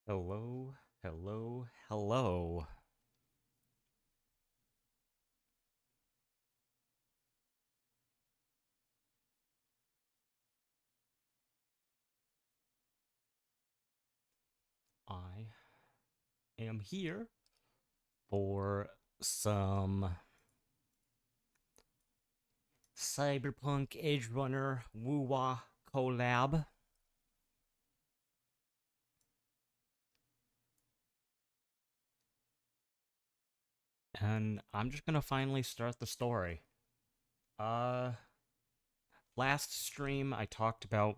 Hello, hello, hello. I am here for some Cyberpunk Edge Runner Woo-Wah collab. And I'm just gonna finally start the story. Uh, last stream I talked about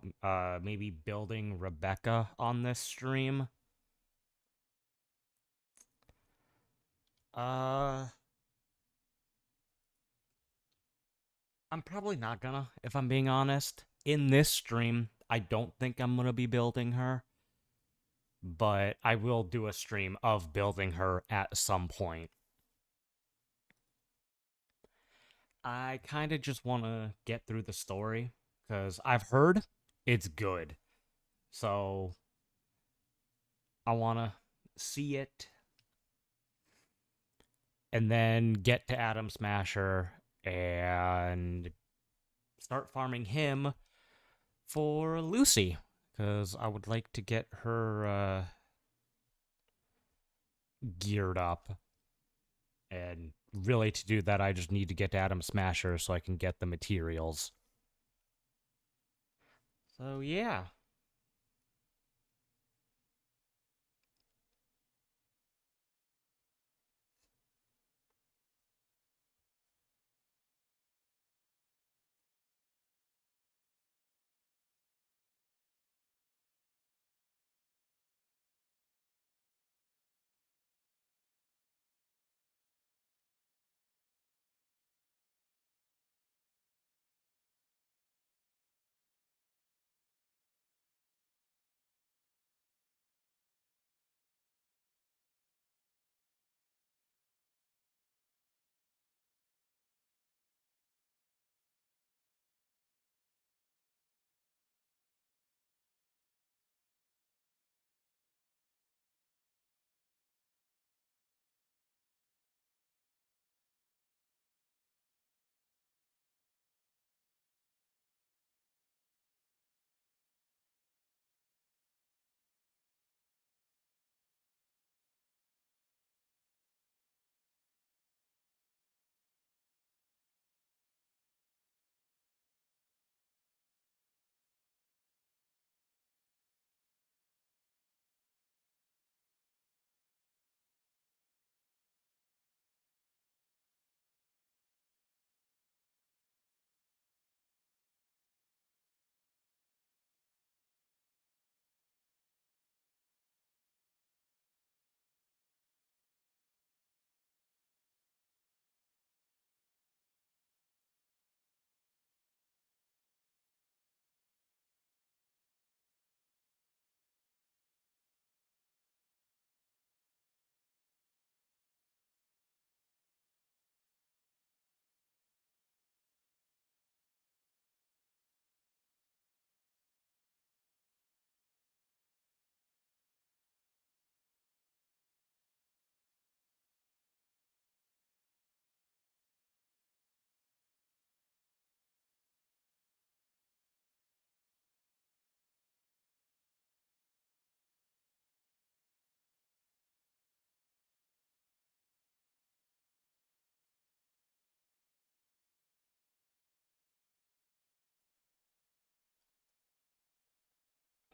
maybe building Rebecca on this stream. Uh, I'm probably not gonna, if I'm being honest. In this stream, I don't think I'm gonna be building her, but I will do a stream of building her at some point. I kind of just want to get through the story because I've heard it's good. So I want to see it and then get to Adam Smasher and start farming him for Lucy because I would like to get her geared up. And really, to do that, I just need to get to Adam Smasher so I can get the materials. So, yeah.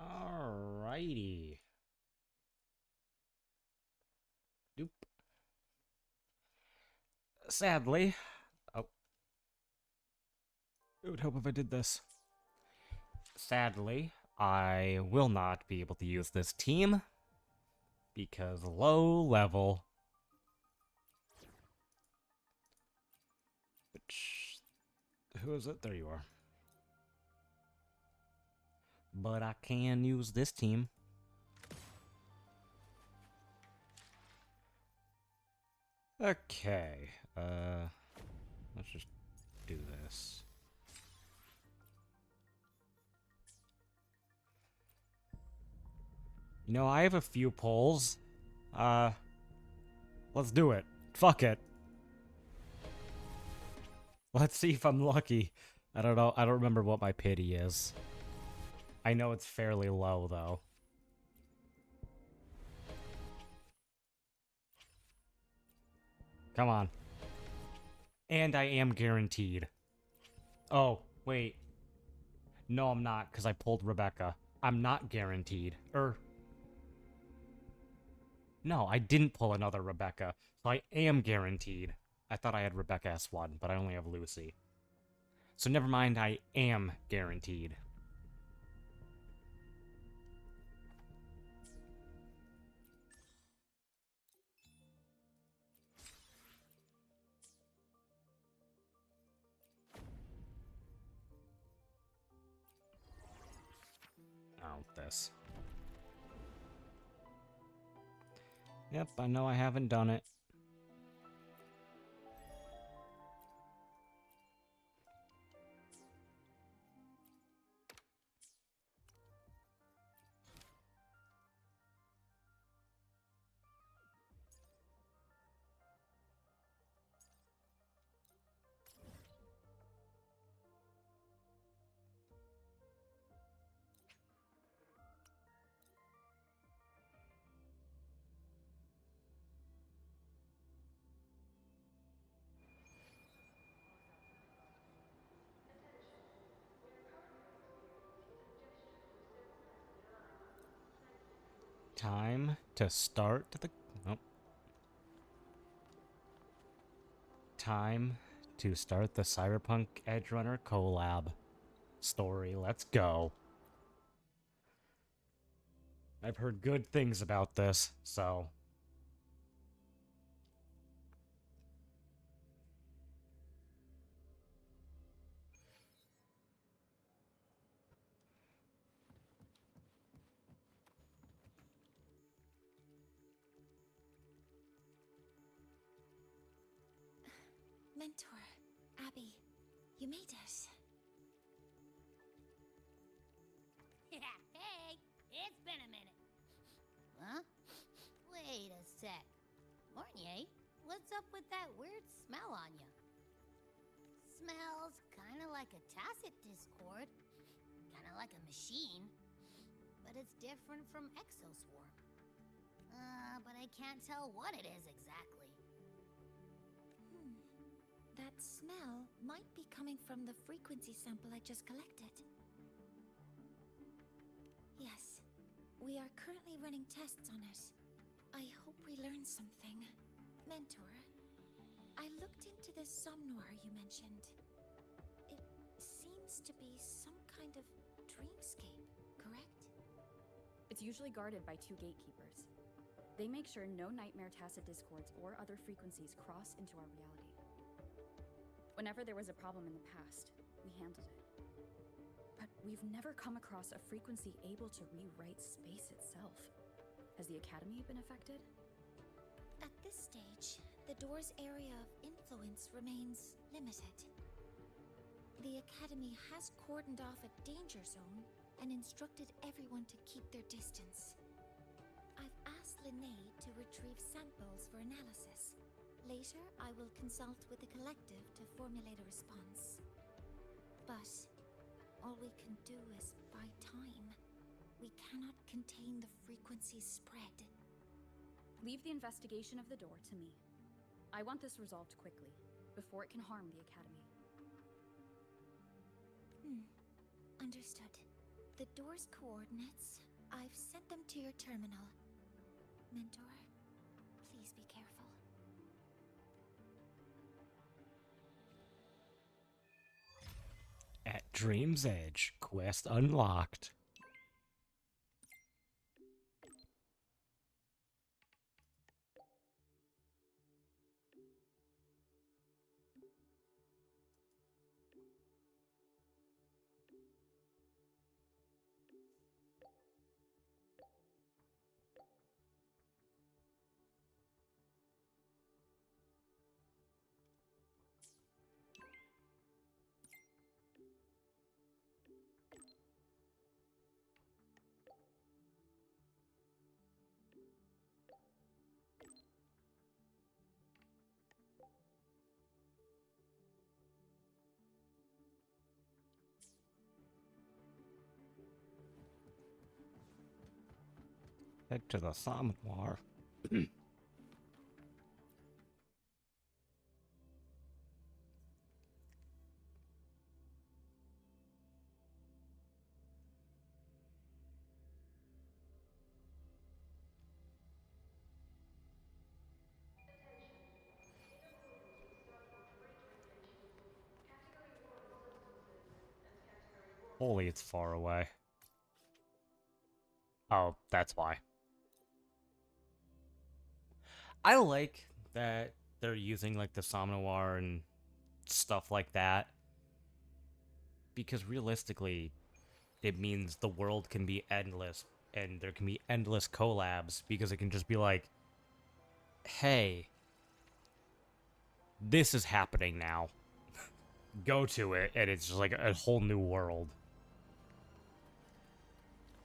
Alrighty. Doop. Sadly, oh, I would hope if I did this. Sadly, I will not be able to use this team because low level. Which, who is it? There you are. But I can use this team. Okay, let's just do this. You know, I have a few polls. Uh, let's do it. Fuck it. Let's see if I'm lucky. I don't know. I don't remember what my pity is. I know it's fairly low, though. Come on. And I am guaranteed. Oh, wait. No, I'm not, because I pulled Rebecca. I'm not guaranteed. No, I didn't pull another Rebecca, so I am guaranteed. I thought I had Rebecca S1, but I only have Lucy. So never mind, I am guaranteed. Oh, this. Yep, I know I haven't done it. Time to start the... Oh. Time to start the Cyberpunk Edgerunner collab story. Let's go. I've heard good things about this, so... Mentor, Abby, you made it. Yeah, hey, it's been a minute. Huh? Wait a sec. Mornier, what's up with that weird smell on you? Smells kinda like a tacit discord. Kinda like a machine. But it's different from Exoswarm. But I can't tell what it is exactly. That smell might be coming from the frequency sample I just collected. Yes, we are currently running tests on it. I hope we learn something. Mentor, I looked into the somnoir you mentioned. It seems to be some kind of dreamscape, correct? It's usually guarded by 2 gatekeepers. They make sure no nightmare tacit discords or other frequencies cross into our reality. Whenever there was a problem in the past, we handled it. But we've never come across a frequency able to rewrite space itself. Has the Academy been affected? At this stage, the door's area of influence remains limited. The Academy has cordoned off a danger zone and instructed everyone to keep their distance. I've asked Linnae to retrieve samples for analysis. Later, I will consult with the collective to formulate a response. But all we can do is buy time. We cannot contain the frequency spread. Leave the investigation of the door to me. I want this resolved quickly, before it can harm the Academy. Understood. The door's coordinates, I've sent them to your terminal. Mentor, please be careful. At Dream's Edge, quest unlocked. Head to the Somnoir. Holy, it's far away. Oh, that's why. I like that they're using like the Somnoir and stuff like that because realistically, it means the world can be endless and there can be endless collabs because it can just be like, hey, this is happening now. Go to it, and it's just like a whole new world.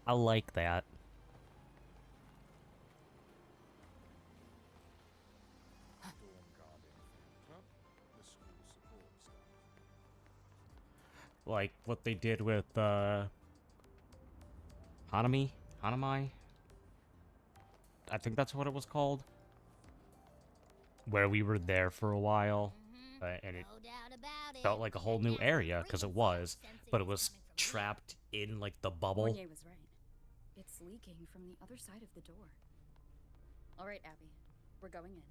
I like that. Like what they did with Hanami? I think that's what it was called. Where we were there for a while, and it No doubt about it. felt like a whole That new natural area because it frequency was, you're sensing but it is was coming from me. trapped in like the bubble. Fournier was right. It's leaking from the other side of the door. All right, Abby. We're going in.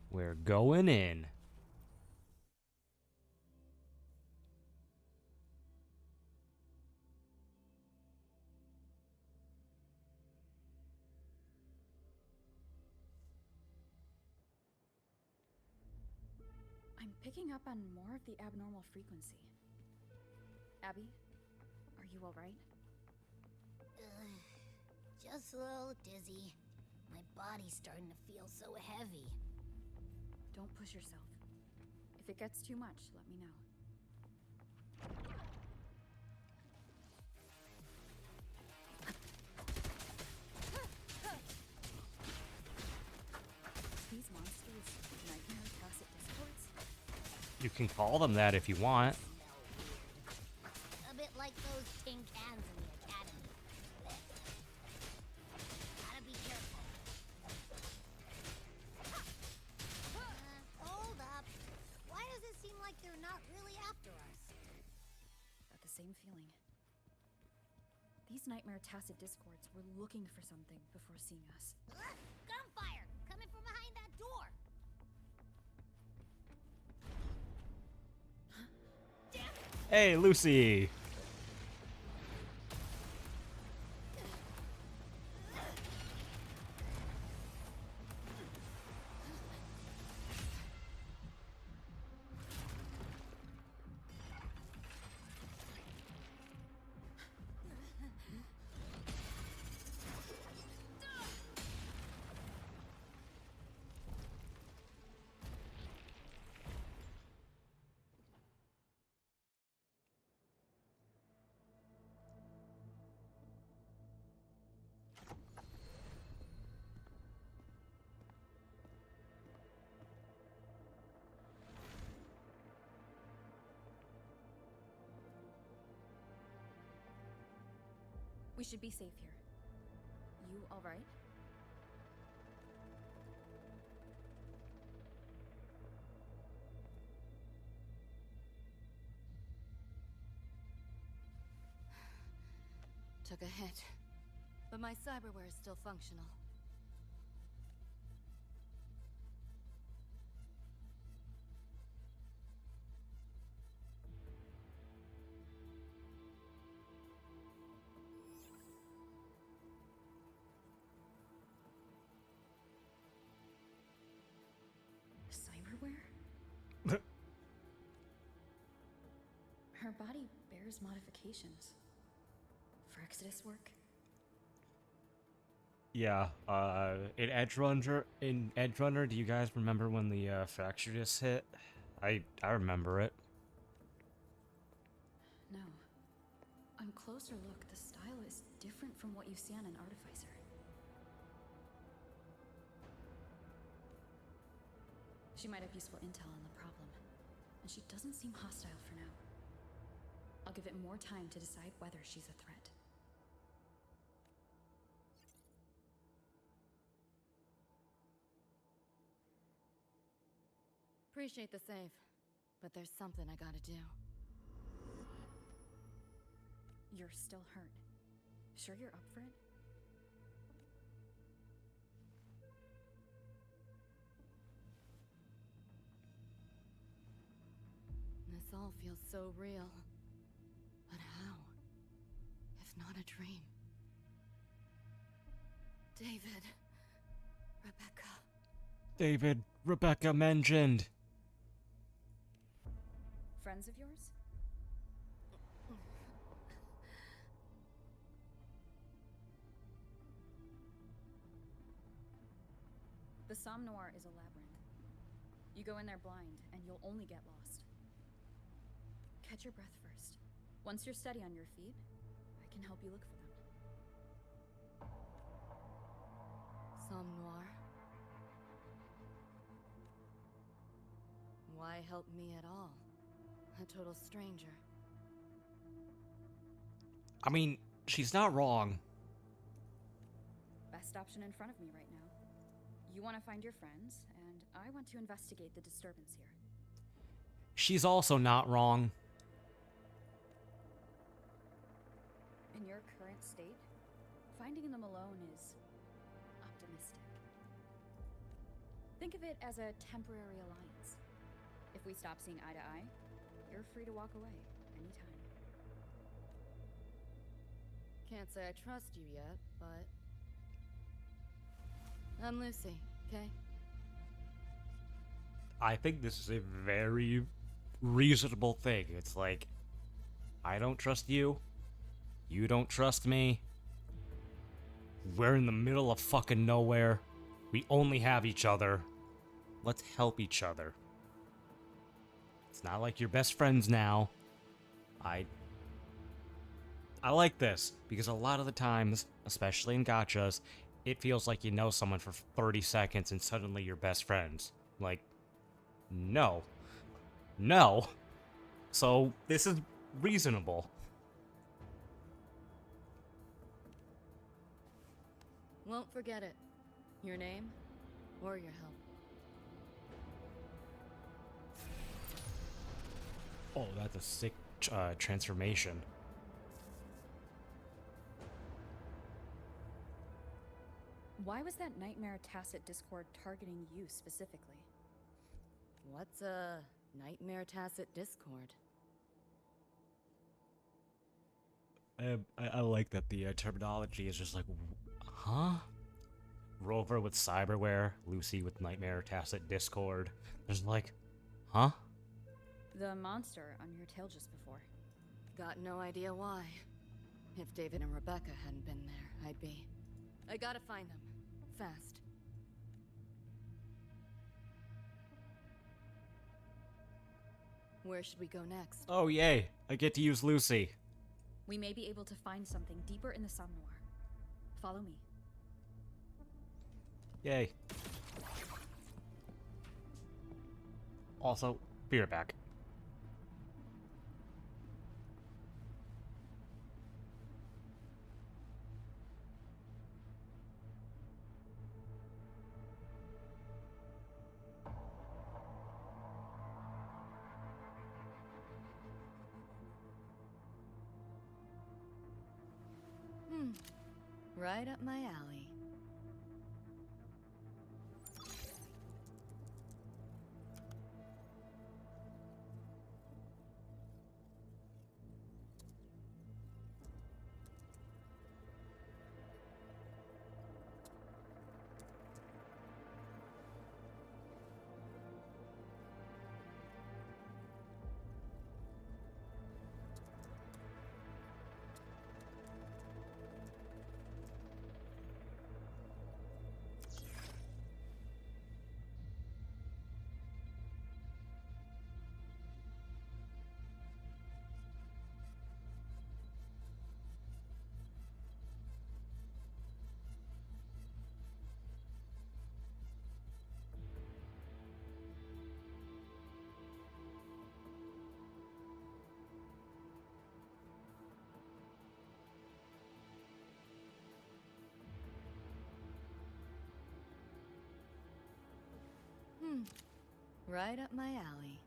We're going in. I'm picking up on more of the abnormal frequency. Abby, are you all right? Just a little dizzy. My body's starting to feel so heavy. Don't push yourself. If it gets too much, let me know. These monsters, nightmare tacit discords? You can call them that if you want. A bit like those tin cans in the academy. Gotta be careful. Hold up. Why does it seem like they're not really after us? Got the same feeling. These nightmare tacit discords were looking for something before seeing us. Gunfire! Coming from behind that door! Hey, Lucy! We should be safe here. You all right? Took a hit, but my cyberware is still functional. Cyberware? Her body bears modifications. For Exodus work? Yeah, in Edge Runner, do you guys remember when the fracture just hit? I remember it. No. On closer look, the style is different from what you see on an artificer. She might have useful intel on the problem, and she doesn't seem hostile for now. I'll give it more time to decide whether she's a threat. Appreciate the save, but there's something I gotta do. You're still hurt. Sure you're up for it? This all feels so real. But how? If not a dream. David. Rebecca. David, Rebecca mentioned. Friends of yours? The Somme Noir is a labyrinth. You go in there blind, and you'll only get lost. Catch your breath first. Once you're steady on your feet, I can help you look for them. Somme Noir. Why help me at all? A total stranger. I mean, she's not wrong. Best option in front of me right now. You want to find your friends, and I want to investigate the disturbance here. She's also not wrong. In your current state, finding them alone is optimistic. Think of it as a temporary alliance. If we stop seeing eye to eye, you're free to walk away anytime. Can't say I trust you yet, but... I'm Lucy, okay? I think this is a very reasonable thing. It's like, I don't trust you. You don't trust me. We're in the middle of fucking nowhere. We only have each other. Let's help each other. It's not like you're best friends now. I like this, because a lot of the times, especially in gachas, it feels like you know someone for 30 seconds and suddenly you're best friends. Like, no. No. So, this is reasonable. Won't forget it. Your name, or your help. Oh, that's a sick transformation. Why was that Nightmare Tacit Discord targeting you specifically? What's a Nightmare Tacit Discord? I like that the terminology is just like, huh? Rover with cyberware, Lucy with Nightmare Tacit Discord. There's like, huh? The monster on your tail just before. Got no idea why. If David and Rebecca hadn't been there, I'd be... I gotta find them. Fast. Where should we go next? Oh, yay. I get to use Lucy. We may be able to find something deeper in the Somme Noir. Follow me. Yay. Also, be right back. Right up my alley. Right up my alley.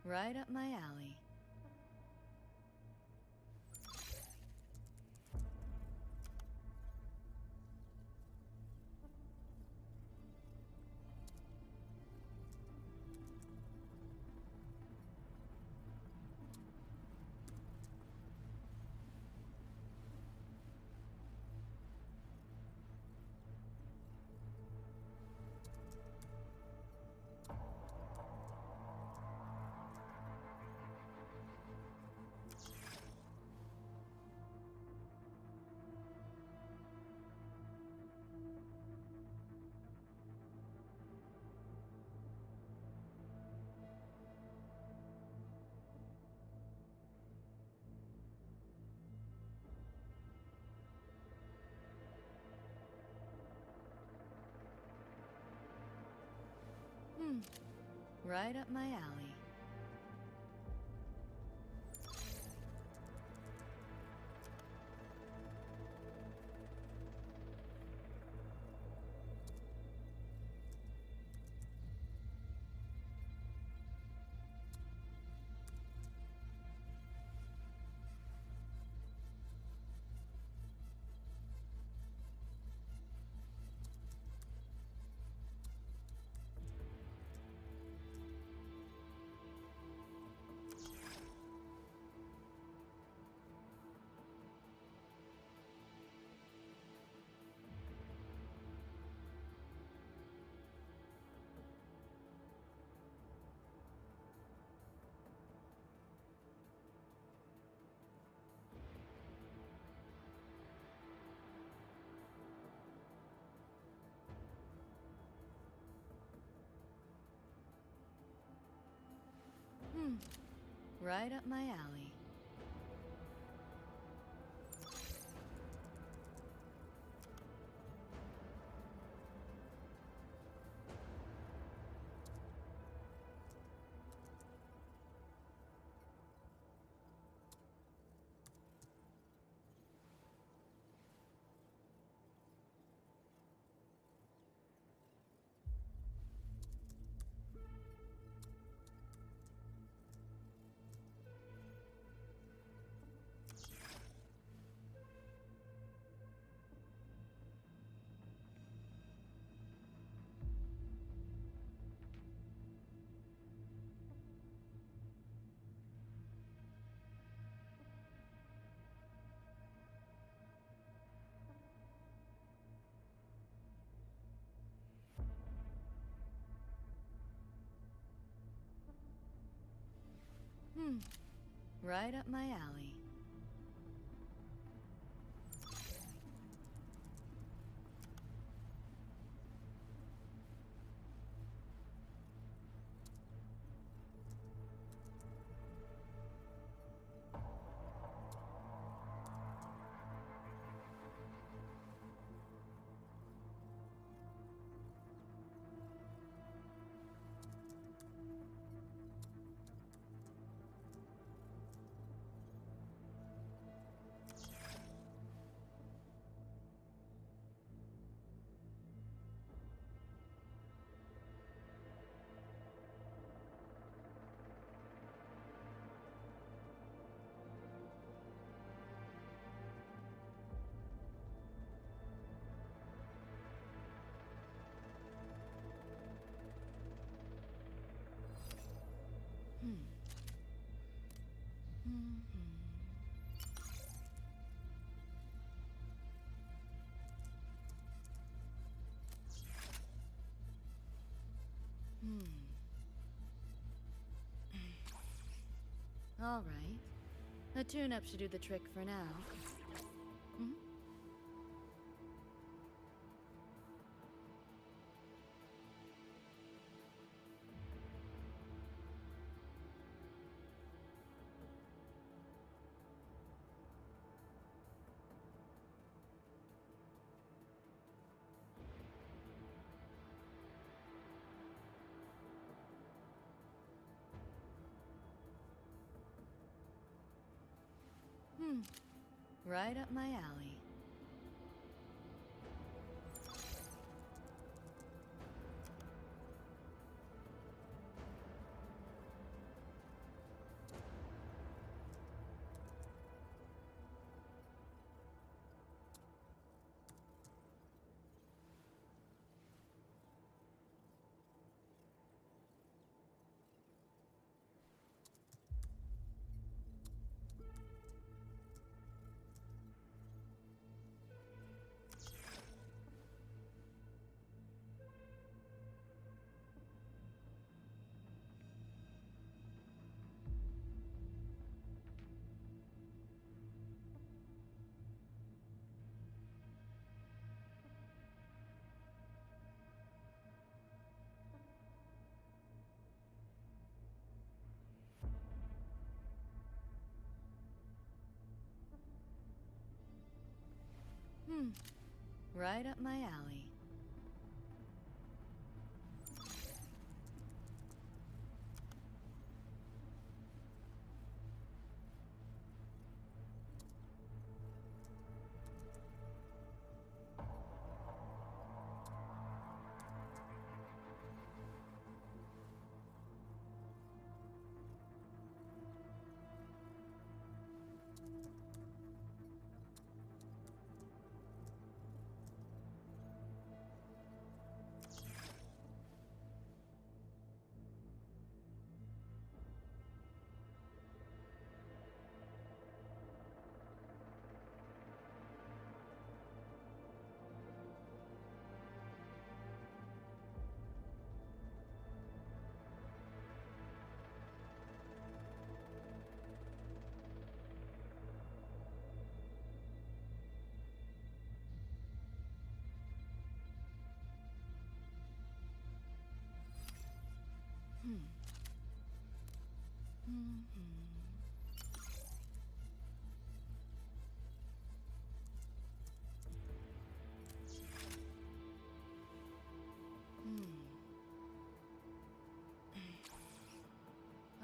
Right up my alley. Right up my alley. Right up my alley. Right up my alley. All right. A tune-up should do the trick for now. Right up my alley. Right up my alley.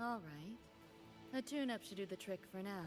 All right. A tune-up should do the trick for now.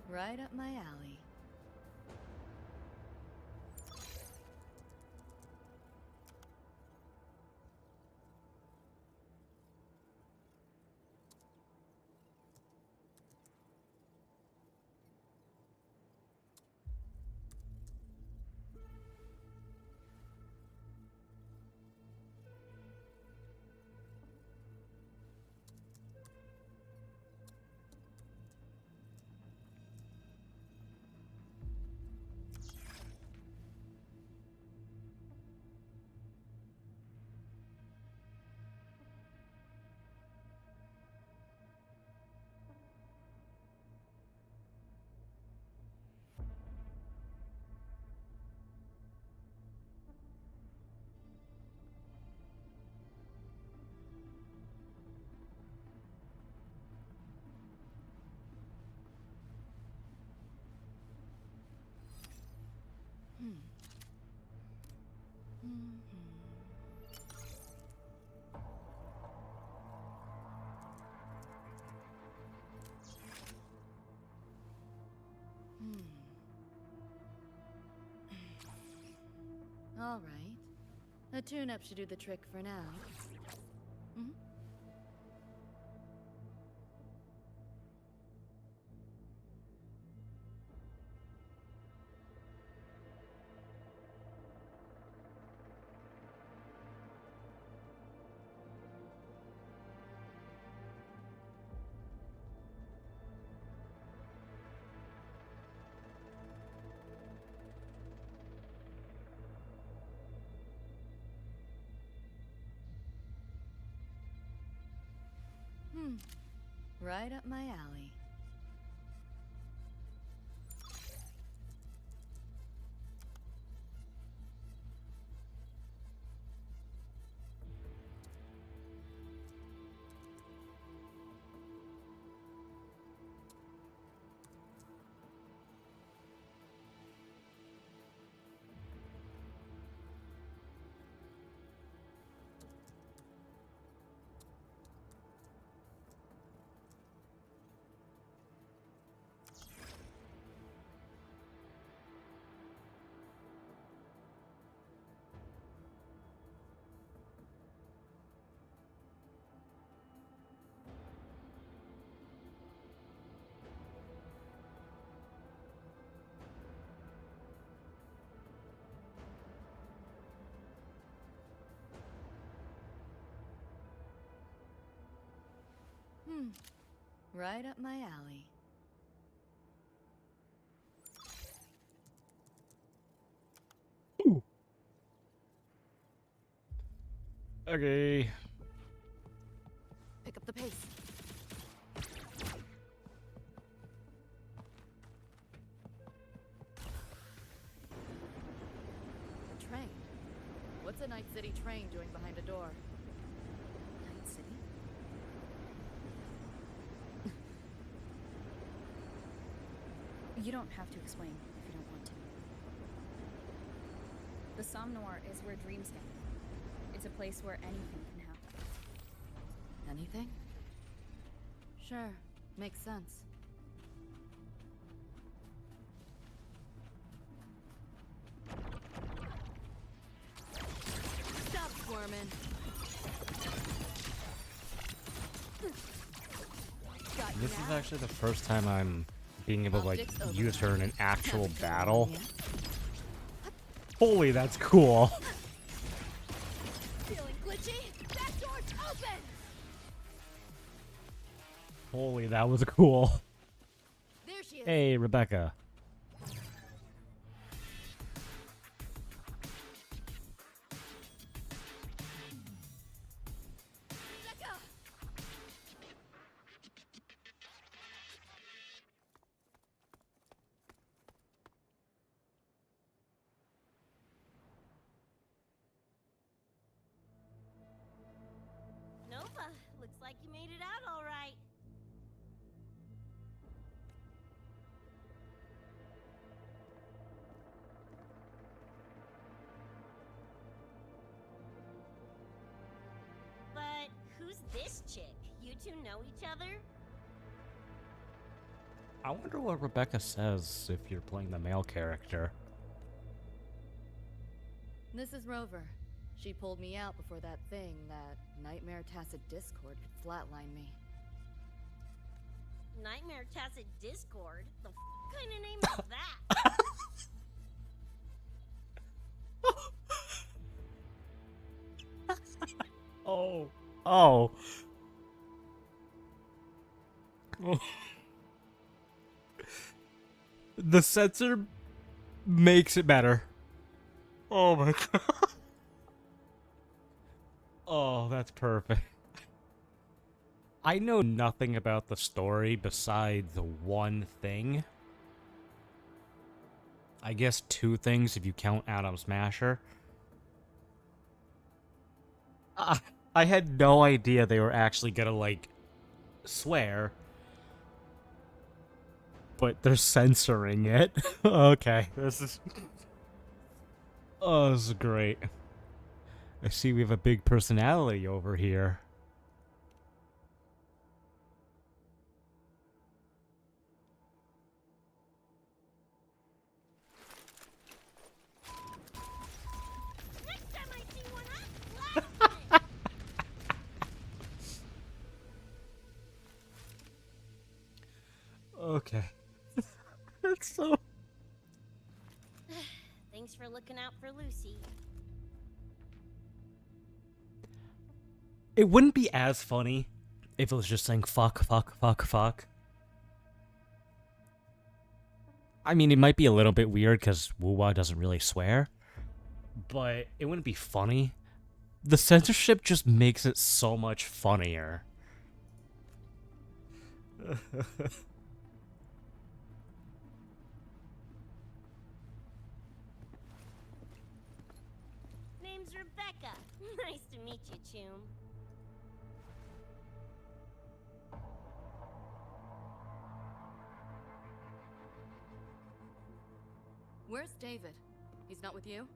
Right up my alley. All right. A tune-up should do the trick for now. Hmm? Right up my alley. Right up my alley. Ooh. Okay. Pick up the pace. A train? What's a Night City train doing behind a door? Night City? You don't have to explain if you don't want to. The Somnoir is where dreams happen. It's a place where anything can happen. Anything? Sure, makes sense. Stop squirming. Got you This is now? actually the first time I'm being able to like Optics over. use her in an actual Haven't come battle. along yet. Holy, that's cool. Feeling glitchy? That door's open! Holy, that was cool. There she is. Hey, Rebecca. Becca! Nova, looks like you made it out all right. But who's this chick? You two know each other? I wonder what Rebecca says if you're playing the male character. This is Rover. She pulled me out before that thing, that Nightmare Tacit Discord, could flatline me. Nightmare Tacit Discord? The kind of name is that? Oh. Oh. The sensor makes it better. Oh my god. Oh, that's perfect. I know nothing about the story besides the one thing. I guess two things if you count Atom Smasher. I had no idea they were actually gonna, like, swear. But they're censoring it. Okay, this is... Oh, this is great. I see we have a big personality over here. Okay. It's so... Thanks for looking out for Lucy. It wouldn't be as funny if it was just saying fuck, fuck, fuck, fuck. I mean, it might be a little bit weird because Wuwa doesn't really swear, but it wouldn't be funny. The censorship just makes it so much funnier. Name's Rebecca. Nice to meet you, Choom. Where's David? He's not with you?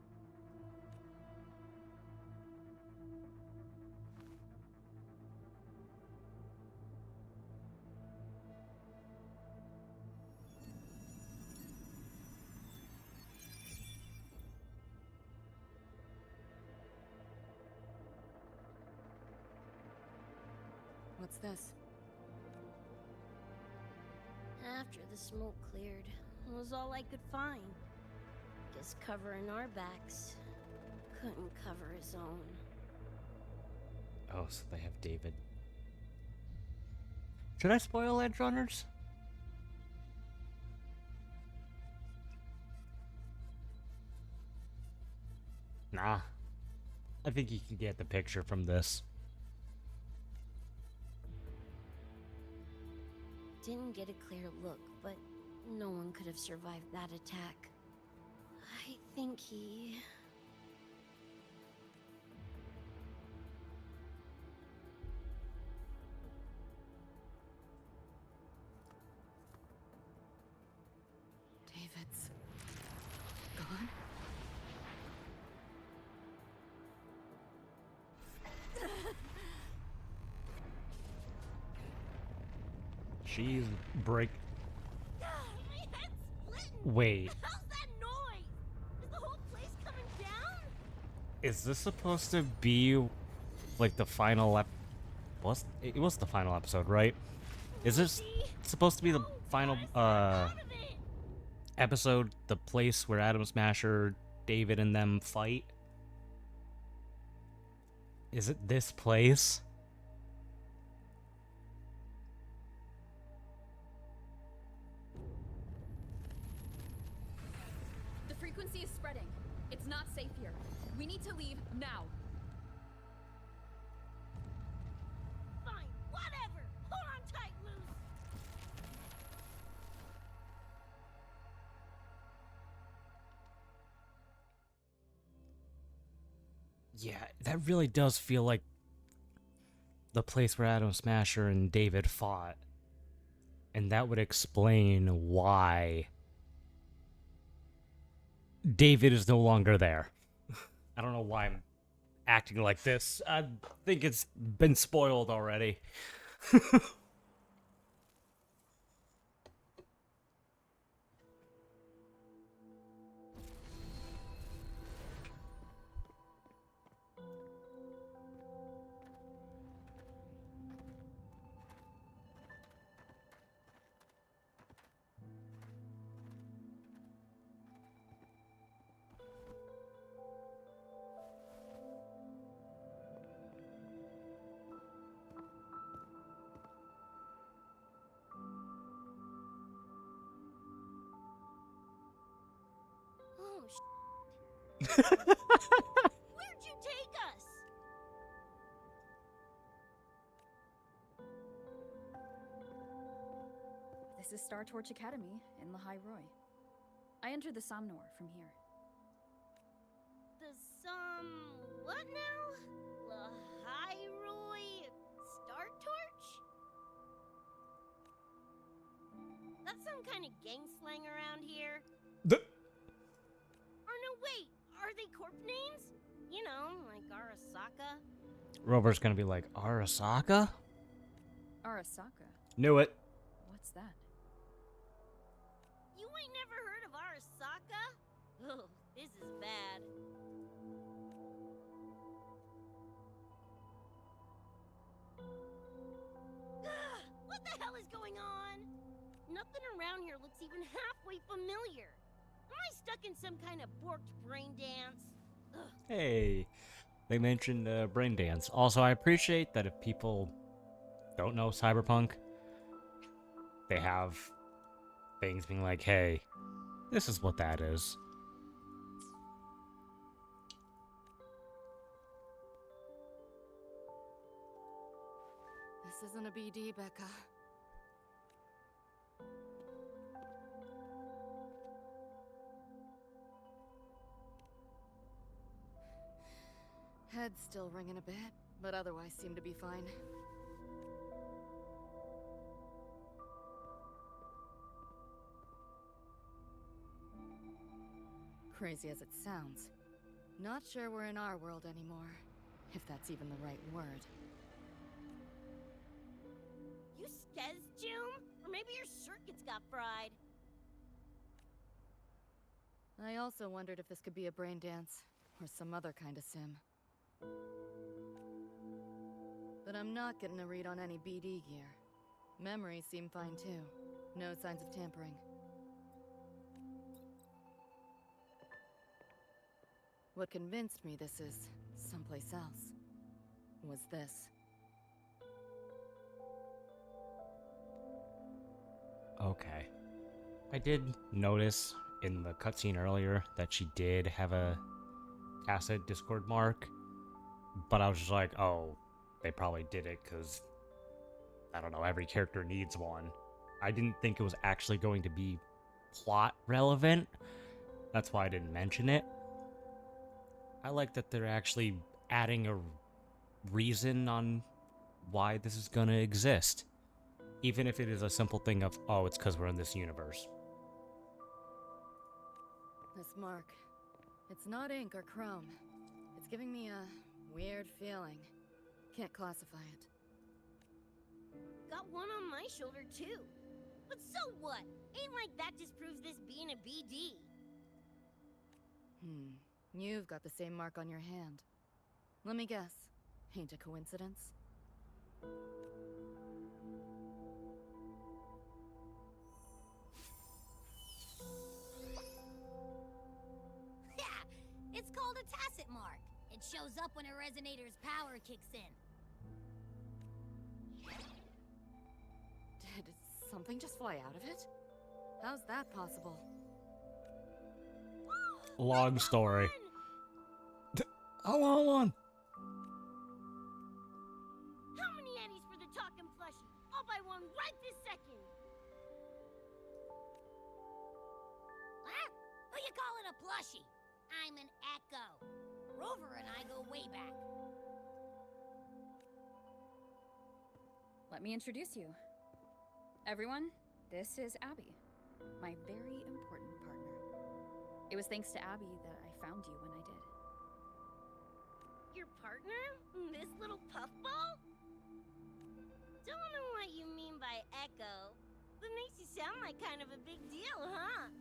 What's this? After the smoke cleared, it was all I could find. Guess covering our backs couldn't cover his own. Oh, so they have David. Should I spoil Edge Runners? Nah. I think you can get the picture from this. Didn't get a clear look, but no one could have survived that attack. I think he... David's gone? She's break. My head's splitting! Wait, How's that noise? Is the whole place coming down? is this supposed to be like the final it was the final episode, right? Is this Lucy? supposed to be the No, final gotta snap out of it. episode, the place where Atom Smasher, David and them fight? Is it this place? The frequency is spreading. It's not safe here. We need to leave now. Fine, whatever. Hold on tight, Luce. Yeah, that really does feel like the place where Atom Smasher and David fought. And that would explain why David is no longer there. I don't know why I'm acting like this. I think it's been spoiled already. Oh, Where'd you take us? This is Star Torch Academy in Lahai Roy. I entered the Somnor from here. The what now? Lahai Star Torch? That's some kind of gang slang around here. Or no, wait, are they corp names? You know, like Arasaka? Rover's gonna be like, Arasaka? Arasaka. Knew it. What's that? You ain't never heard of Arasaka? Oh, this is bad. What the hell is going on? Nothing around here looks even halfway familiar. Am I stuck in some kind of borked brain dance? Ugh. Hey, they mentioned brain dance. Also, I appreciate that if people don't know Cyberpunk, they have things being like, hey, this is what that is. This isn't a BD, Becca. Head's still ringing a bit, but otherwise seem to be fine. Crazy as it sounds, not sure we're in our world anymore, if that's even the right word. You skez, June? Or maybe your circuits got fried. I also wondered if this could be a brain dance, or some other kind of sim. But I'm not getting a read on any BD gear. Memories seem fine too. No signs of tampering. What convinced me this is someplace else was this. Okay. I did notice in the cutscene earlier that she did have a Tacit Discord mark, but I was just like, oh, they probably did it because, I don't know, every character needs one. I didn't think it was actually going to be plot relevant. That's why I didn't mention it. I like that they're actually adding a reason on why this is gonna exist. Even if it is a simple thing of, oh, it's because we're in this universe. This mark. It's not ink or chrome. It's giving me a weird feeling. Can't classify it. Got one on my shoulder, too. But so what? Ain't like that disproves this being a BD. You've got the same mark on your hand. Let me guess. Ain't a coincidence? Yeah, it's called a tacit mark. It shows up when a resonator's power kicks in. Did something just fly out of it? How's that possible? Long story. Hold on. How many eddies for the talking plushie? I'll buy one right this second. Huh? Who you calling a plushie? I'm an Echo. Rover and I go way back. Let me introduce you. Everyone, this is Abby, my very important partner. It was thanks to Abby that I found you when I did. Your partner? This little puffball? Don't know what you mean by Echo, but makes you sound like kind of a big deal, huh?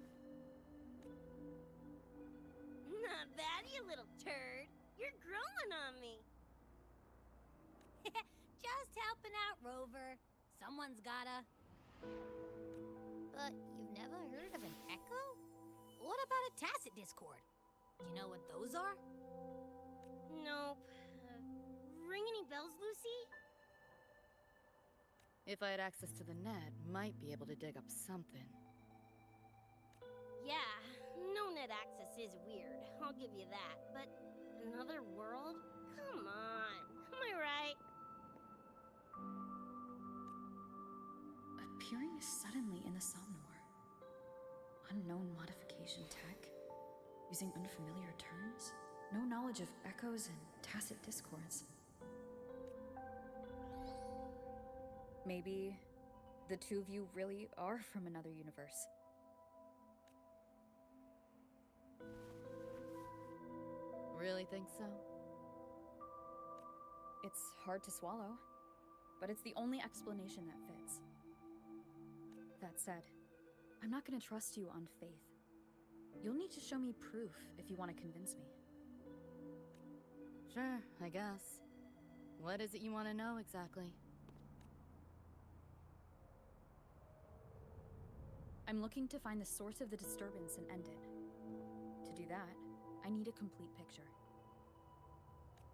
Not bad, you little turd. You're growing on me. Just helping out, Rover. Someone's gotta. But you've never heard of an Echo? What about a Tacit Discord? Do you know what those are? Nope. Ring any bells, Lucy? If I had access to the net, might be able to dig up something. Yeah, no net access is weird. I'll give you that. But another world? Come on. Am I right? Appearing suddenly in the Somnor. Unknown modification tech. Using unfamiliar terms. No knowledge of echoes and tacit discords. Maybe the two of you really are from another universe. Really think so? It's hard to swallow, but it's the only explanation that fits. That said, I'm not gonna trust you on faith. You'll need to show me proof if you want to convince me. Sure, I guess. What is it you want to know exactly? I'm looking to find the source of the disturbance and end it. To do that, I need a complete picture.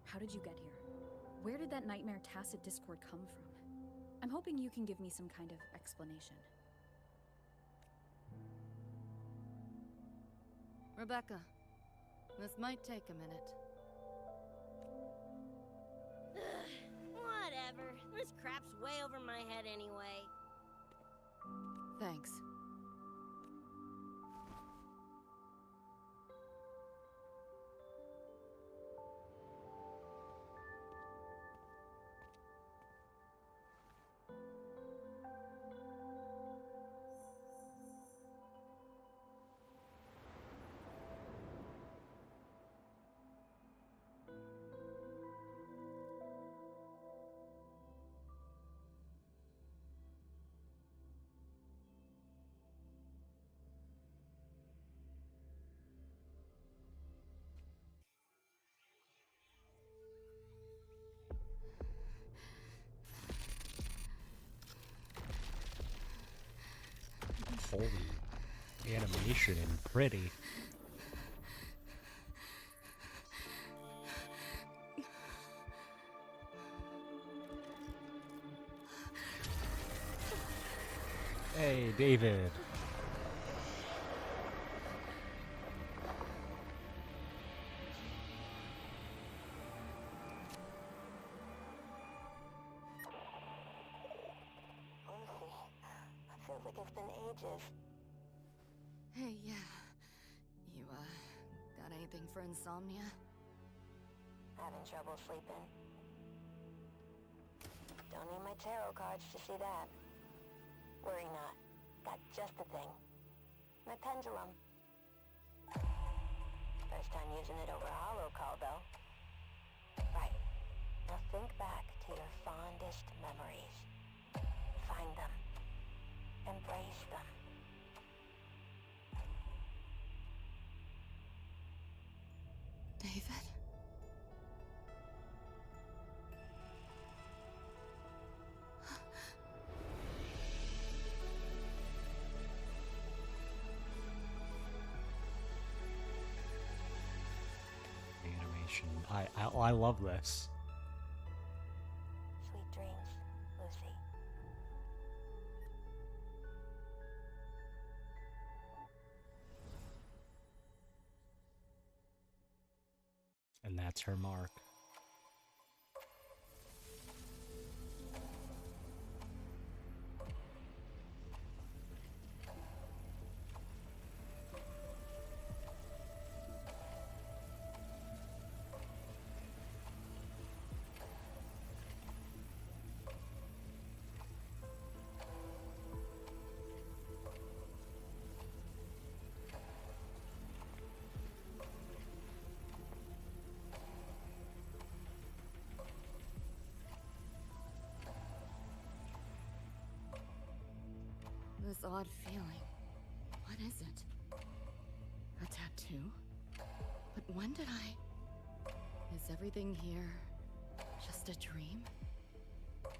How did you get here? Where did that nightmare tacit discord come from? I'm hoping you can give me some kind of explanation. Rebecca, this might take a minute. Whatever. This crap's way over my head anyway. Thanks. Holy animation and pretty. Hey, David. Feels like it's been ages. Hey, yeah. You, got anything for insomnia? Having trouble sleeping. Don't need my tarot cards to see that. Worry not. Got just the thing. My pendulum. First time using it over a holo call, though. Right. Now think back to your fondest memories. Find them. Embrace them. David? Animation. I love this. Sweet dreams, Lucy. And that's her mark. This odd feeling. What is it? A tattoo? But when did I... Is everything here just a dream?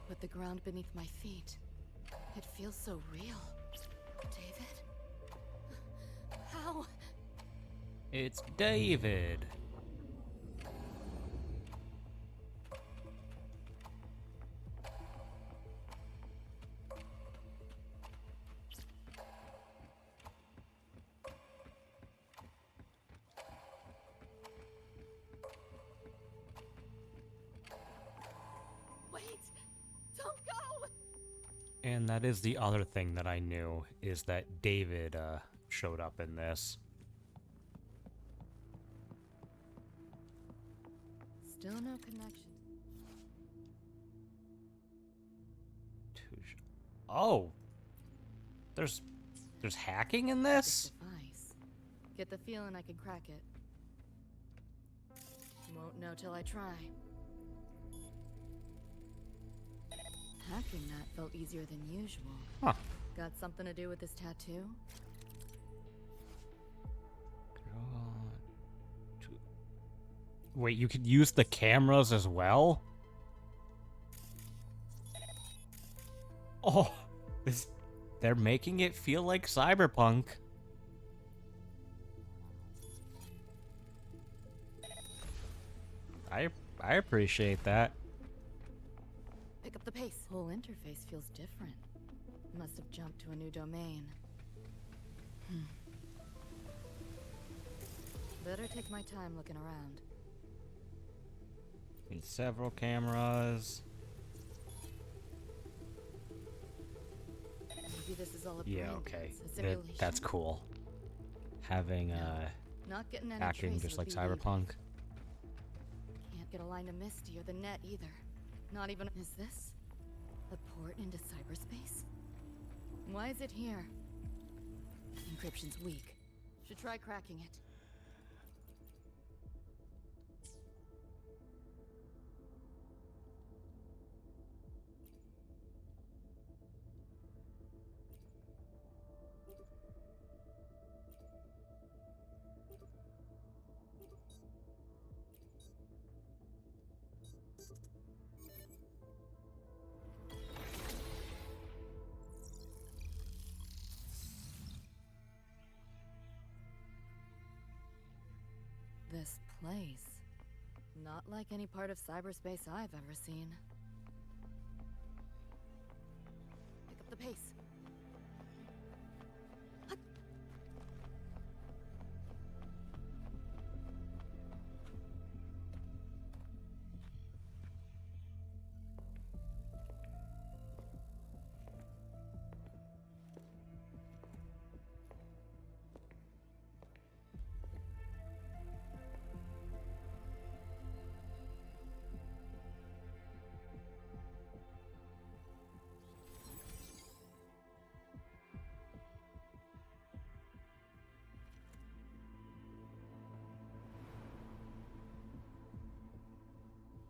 With the ground beneath my feet, it feels so real. David? How? It's David. Wait! Don't go! And that is the other thing that I knew, is that David showed up in this. Still no connection. Oh! There's hacking in this? Device. Get the feeling I can crack it. Won't know till I try. Hacking that felt easier than usual. Huh. Got something to do with this tattoo? Wait, you could use the cameras as well? Oh, They're making it feel like Cyberpunk. I appreciate that. Pick up the pace. Whole interface feels different. Must have jumped to a new domain. Better take my time looking around. And several cameras. Maybe this is all a Yeah, brain okay. dance, a simulation? That's cool. Having Not getting any acting trace just of like a BD. Cyberpunk. Can't get a line to Misty or the net either. Not even. Is this a port into cyberspace? Why is it here? Encryption's weak. Should try cracking it. This place. Not like any part of cyberspace I've ever seen. Pick up the pace.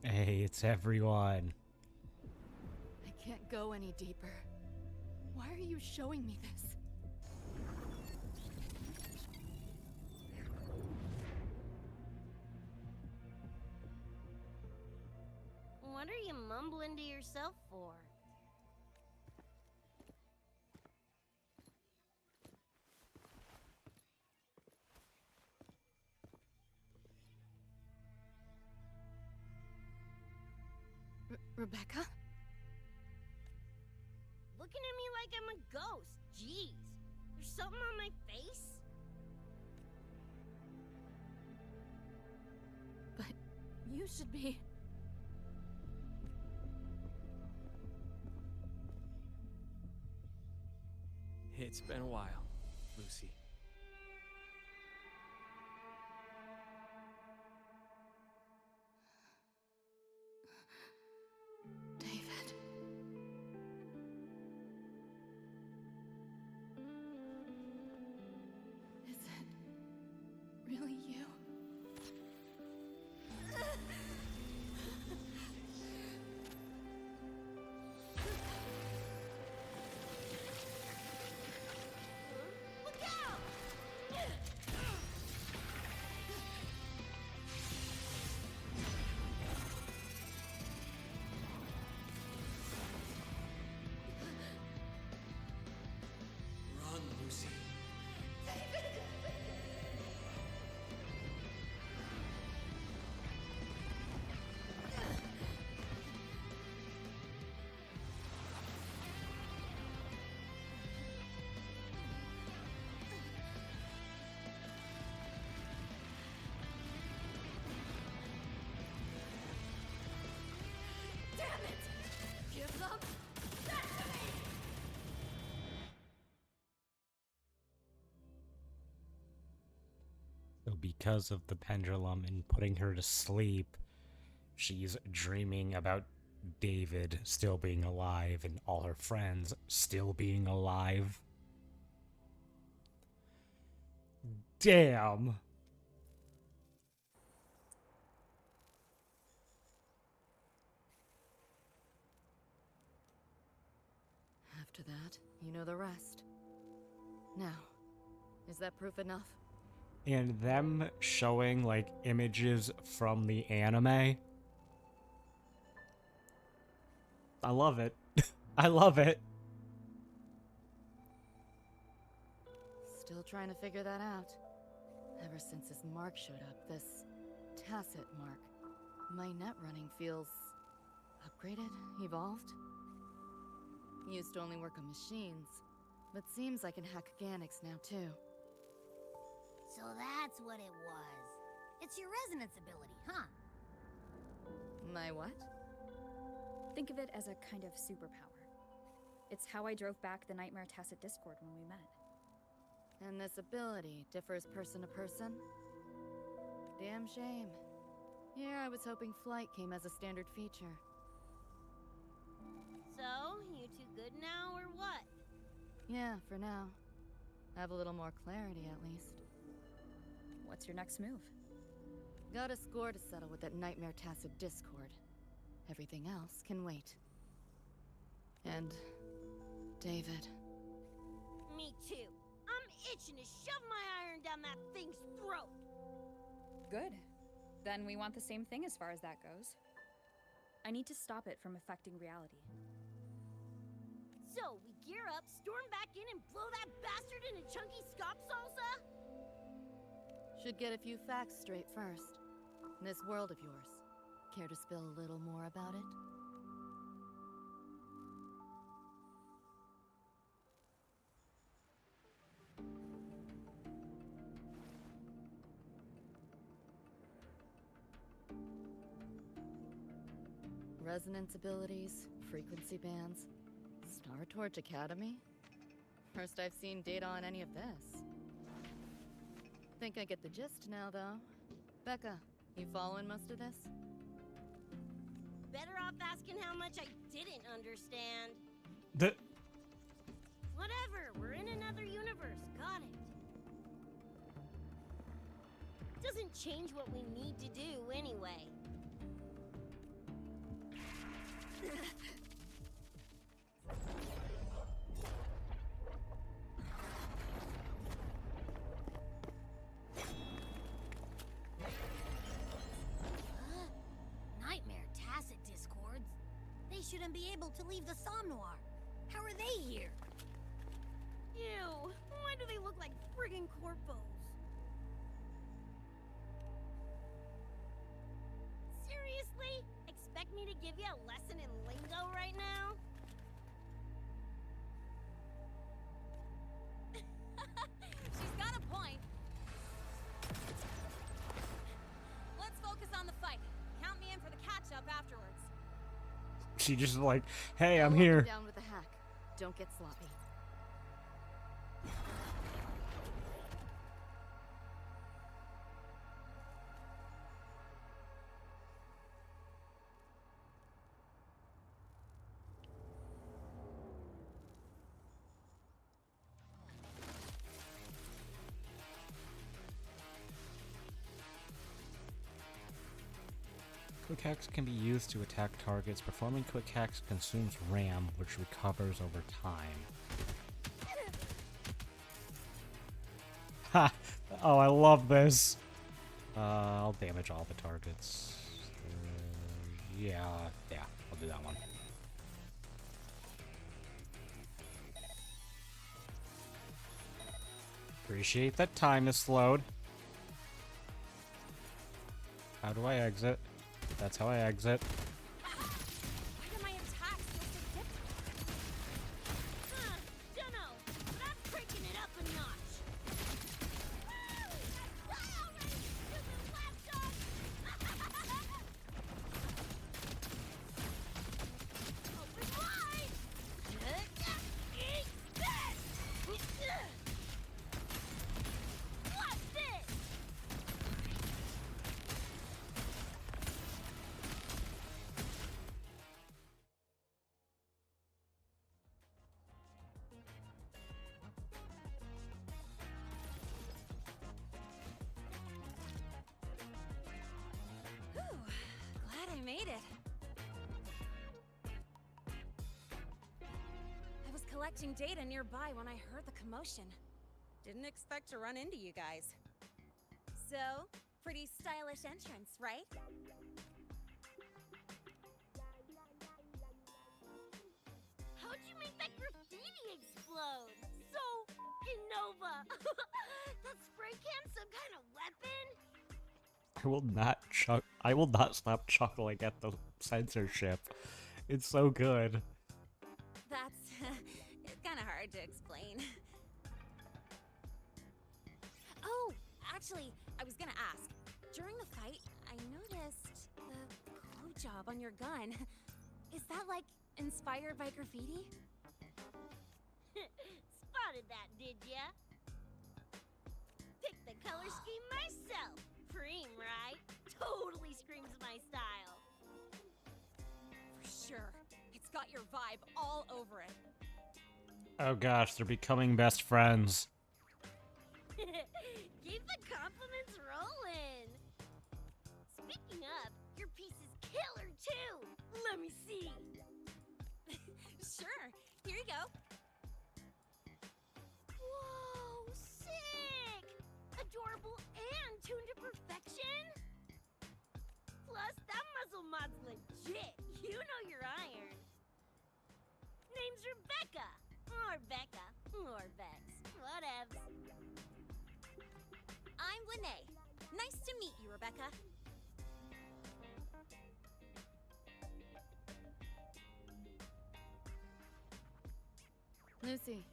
Hey, it's everyone. I can't go any deeper. Why are you showing me this? What are you mumbling to yourself for? Rebecca? Looking at me like I'm a ghost. Jeez. There's something on my face? But you should be... It's been a while, Lucy. David. Is it really you? Look out! Run, Lucy. Damn it! Give them back to me! So because of the pendulum and putting her to sleep, she's dreaming about David still being alive and all her friends still being alive. Damn. After that, you know the rest. Now, is that proof enough? And them showing like images from the anime. I love it. I love it. Still trying to figure that out. Ever since this mark showed up, this tacit mark, my net running feels upgraded, evolved. Used to only work on machines, but seems I can hack organics now too. So that's what it was. It's your resonance ability, huh? My what? Think of it as a kind of superpower. It's how I drove back the Nightmare Tacit Discord when we met. And this ability differs person to person? Damn shame. Here I was hoping flight came as a standard feature. So, you two good now, or what? Yeah, for now. Have a little more clarity at least. What's your next move? Got a score to settle with that Nightmare Tacit Discord. Everything else can wait. And David. Me too. I'm itching to shove my iron down that thing's throat. Good. Then we want the same thing as far as that goes. I need to stop it from affecting reality. So, we gear up, storm back in, and blow that bastard into chunky scop salsa? Should get a few facts straight first. This world of yours. Care to spill a little more about it? Resonance abilities, frequency bands, Star Torch Academy? First I've seen data on any of this. Think I get the gist now, though. Becca, you following most of this? Better off asking how much I didn't understand. The Whatever, we're in another universe, got it. Doesn't change what we need to do anyway. Nightmare Tacit Discords? They shouldn't be able to leave the Somnoir. How are they here? Ew, why do they look like friggin' corpos? Seriously? Expect me to give you a lesson in lingo right now? She's got a point. Let's focus on the fight. Count me in for the catch-up afterwards. she just like, hey, I'm I'll hold here. them down with the hack. Don't get sloppy. Quick hacks can be used to attack targets. Performing quick hacks consumes RAM, which recovers over time. Ha! Oh, I love this. I'll damage all the targets. Yeah, I'll do that one. Appreciate that time is slowed. How do I exit? That's how I exit. Why do my attacks feel so different? Dunno, but I'm cranking it up a notch. Woo! Die already, stupid lapdog! Open wide! Eat this! What's this? Whew, glad I made it. I was collecting data nearby when I heard the commotion. Didn't expect to run into you guys. So, pretty stylish entrance, right? How'd you make that graffiti explode? So, you know Nova! That spray can some kind of weapon? I will not stop chuckling at the censorship. It's so good. That's it's kind of hard to explain. Oh, actually, I was gonna ask. During the fight, I noticed the glow job on your gun. Is that like inspired by graffiti? Spotted that, did ya? Picked the color scheme myself. Preem, right? Totally screams my style. For sure. It's got your vibe all over it. Oh gosh, they're becoming best friends. Keep the compliments rolling. Speaking of, your piece is killer too. Let me see. Sure. Here you go. Whoa, sick! Adorable and tuned to perfection. Plus, that muzzle mod's legit. You know your iron. Name's Rebecca. Or Becca. Or Bex. Whatevs. I'm Lene. Nice to meet you, Rebecca. Lucy,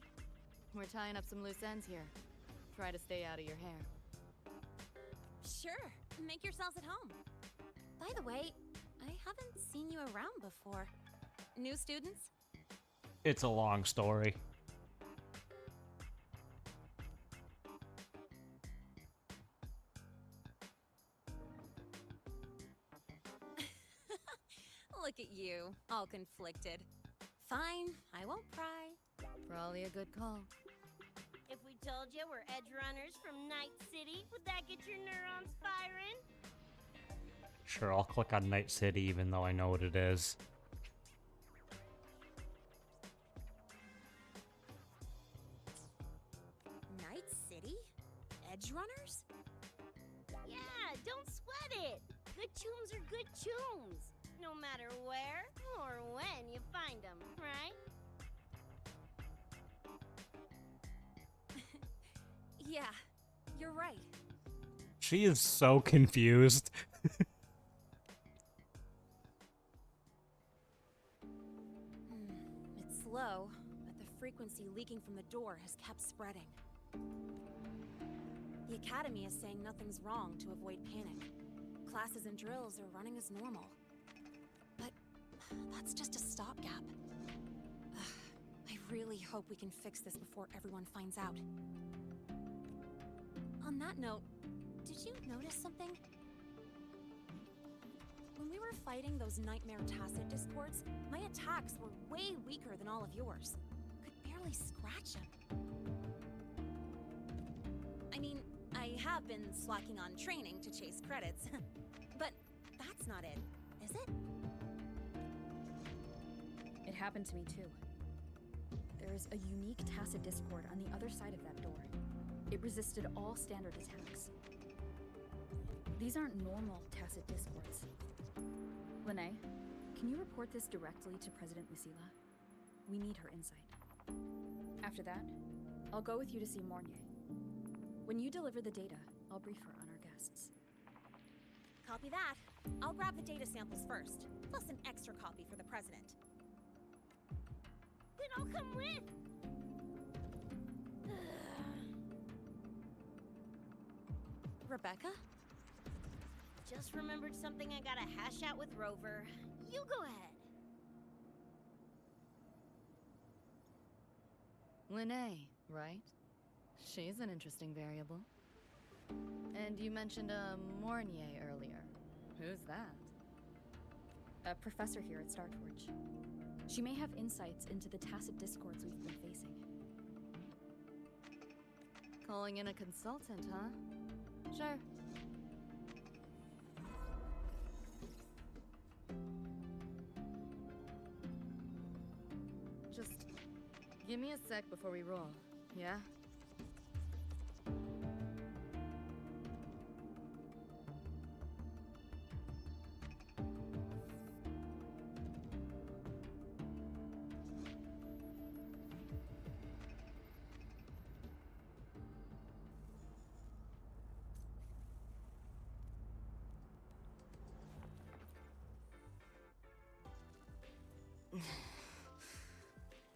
we're tying up some loose ends here. Try to stay out of your hair. Sure. Make yourselves at home. By the way, I haven't seen you around before. New students? It's a long story. Look at you, all conflicted. Fine, I won't pry. Probably a good call. If we told you we're edge runners from Night City, would that get your neurons firing? Sure, I'll click on Night City even though I know what it is. Night City? Edge runners? Yeah, don't sweat it. Good tunes are good tunes. No matter where or when you find them, right? Yeah, you're right. She is so confused. It's slow, but the frequency leaking from the door has kept spreading. The Academy is saying nothing's wrong to avoid panic. Classes and drills are running as normal. But that's just a stopgap. I really hope we can fix this before everyone finds out. On that note, did you notice something? When we were fighting those nightmare tacit discords, my attacks were way weaker than all of yours. Could barely scratch them. I mean, I have been slacking on training to chase credits, but that's not it, is it? It happened to me too. There is a unique tacit discord on the other side of that door. It resisted all standard attacks. These aren't normal tacit discords. Lene, can you report this directly to President Lucilla? We need her insight. After that, I'll go with you to see Mornier. When you deliver the data, I'll brief her on our guests. Copy that. I'll grab the data samples first, plus an extra copy for the president. Then I'll come with. Rebecca? Just remembered something I gotta hash out with Rover. You go ahead. Lene, right? She's an interesting variable. And you mentioned a Mornier earlier. Who's that? A professor here at StarTorch. She may have insights into the tacit discords we've been facing. Calling in a consultant, huh? Sure. Just give me a sec before we roll, yeah?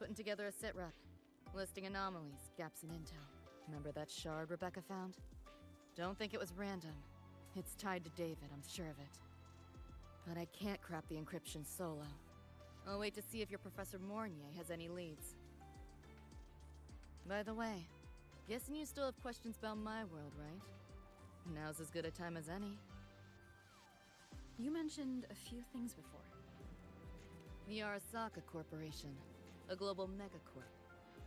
putting together a sit rep. Listing anomalies, gaps in intel. Remember that shard Rebecca found? Don't think it was random. It's tied to David, I'm sure of it. But I can't crack the encryption solo. I'll wait to see if your Professor Mornier has any leads. By the way, guessing you still have questions about my world, right? Now's as good a time as any. You mentioned a few things before. The Arasaka Corporation, a global megacorp.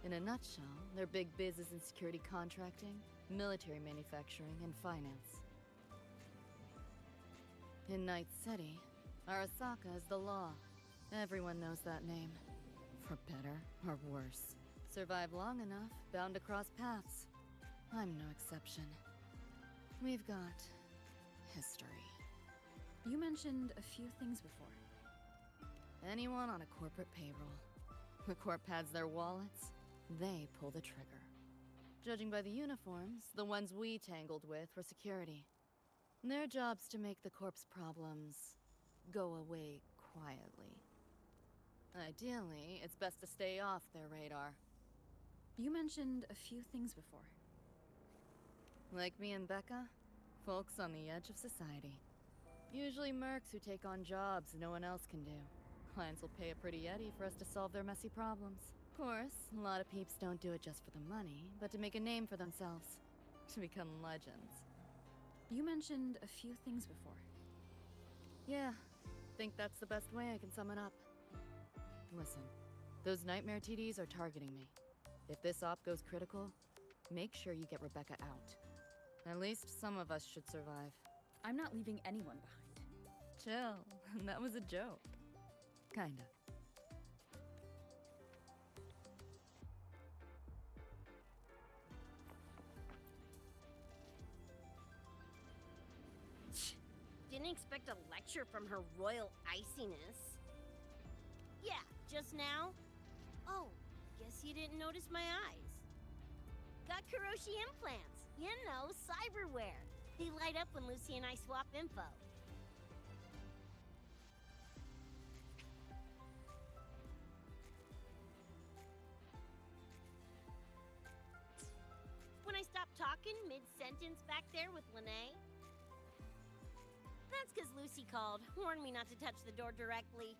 In a nutshell, their big biz is in security contracting, military manufacturing, and finance. In Night City, Arasaka is the law. Everyone knows that name. For better or worse. Survive long enough, bound to cross paths. I'm no exception. We've got history. You mentioned a few things before. Anyone on a corporate payroll. The corp pads their wallets, they pull the trigger. Judging by the uniforms, the ones we tangled with were security. Their job's to make the corp's problems go away quietly. Ideally, it's best to stay off their radar. You mentioned a few things before. Like me and Becca, folks on the edge of society. Usually mercs who take on jobs no one else can do. Clients will pay a pretty eddy for us to solve their messy problems. Of course, a lot of peeps don't do it just for the money, but to make a name for themselves. To become legends. You mentioned a few things before. Yeah, think that's the best way I can sum it up. Listen, those nightmare TDs are targeting me. If this op goes critical, make sure you get Rebecca out. At least some of us should survive. I'm not leaving anyone behind. Chill, that was a joke. Kinda. Didn't expect a lecture from her royal iciness. Yeah, just now? Oh, guess you didn't notice my eyes. Got Kuroshi implants. You know, cyberware. They light up when Lucy and I swap info. When I stopped talking mid-sentence back there with Lene, that's because Lucy called, warned me not to touch the door directly.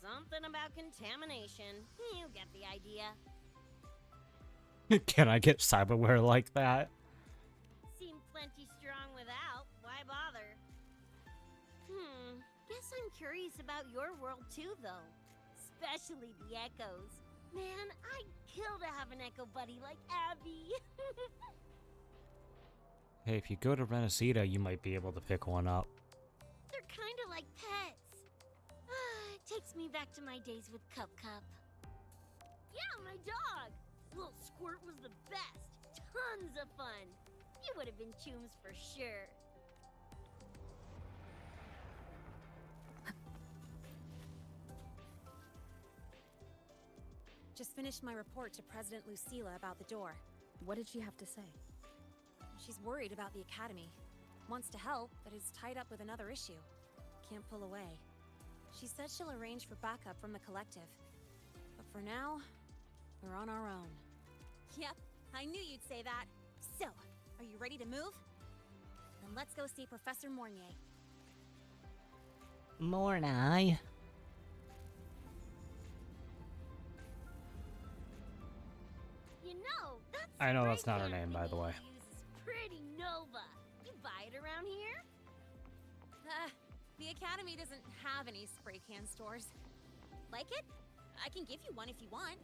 Something about contamination. You get the idea. Can I get cyberware like that? Seemed plenty strong without. Why bother? Guess I'm curious about your world too, though. Especially the echoes. Man, I'd kill to have an echo buddy like Abby. Hey, if you go to Renesita, you might be able to pick one up. They're kind of like pets. It takes me back to my days with Cup. Yeah, my dog. Little Squirt was the best. Tons of fun. You would have been chooms for sure. Just finished my report to President Lucilla about the door. What did she have to say? She's worried about the Academy. Wants to help, but is tied up with another issue. Can't pull away. She said she'll arrange for backup from the collective. But for now, we're on our own. Yep, I knew you'd say that. So, are you ready to move? Then let's go see Professor Mornier. Morni. You know, that's I know that's not her spray name, by the way. can uses pretty Nova. You buy it around here? The Academy doesn't have any spray can stores. Like it? I can give you one if you want.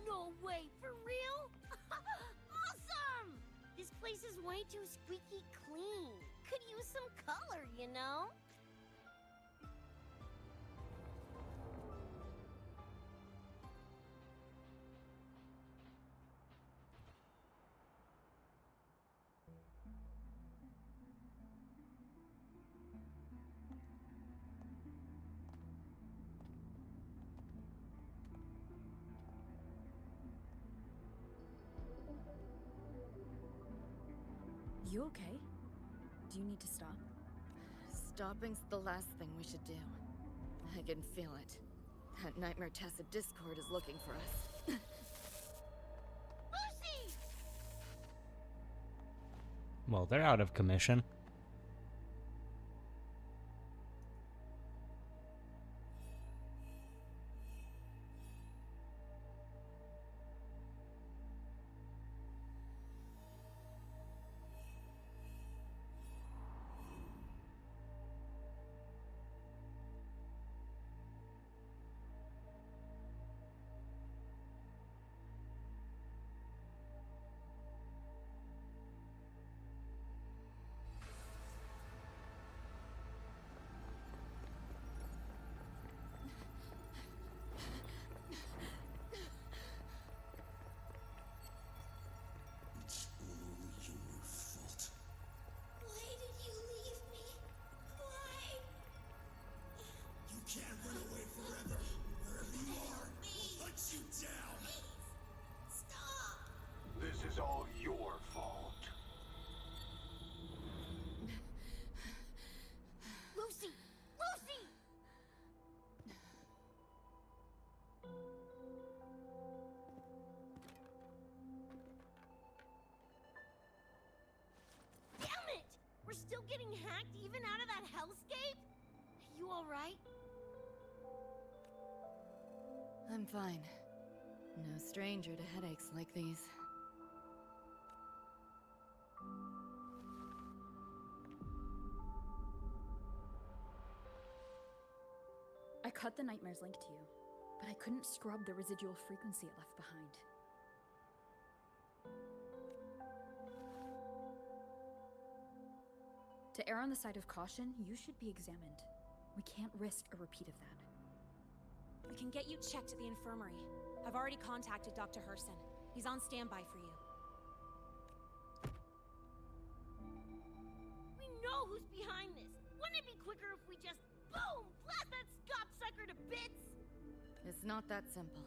No way, for real? Awesome! This place is way too squeaky clean. Could use some color, you know? You okay? Do you need to stop? Stopping's the last thing we should do. I can feel it. That Nightmare Tacit Discord is looking for us. Lucy! Well, they're out of commission. Why did you leave me? Why? You can't run away forever. Wherever you are, I'll hunt you down. Stop! This is all your fault. Lucy! Lucy! Damn it! We're still getting hacked even out of that hellscape? You alright? I'm fine. No stranger to headaches like these. I cut the Nightmare's link to you, but I couldn't scrub the residual frequency it left behind. To err on the side of caution, you should be examined. We can't risk a repeat of that. We can get you checked at the infirmary. I've already contacted Dr. Herson. He's on standby for you. We know who's behind this! Wouldn't it be quicker if we just, boom, blast that scop sucker to bits? It's not that simple.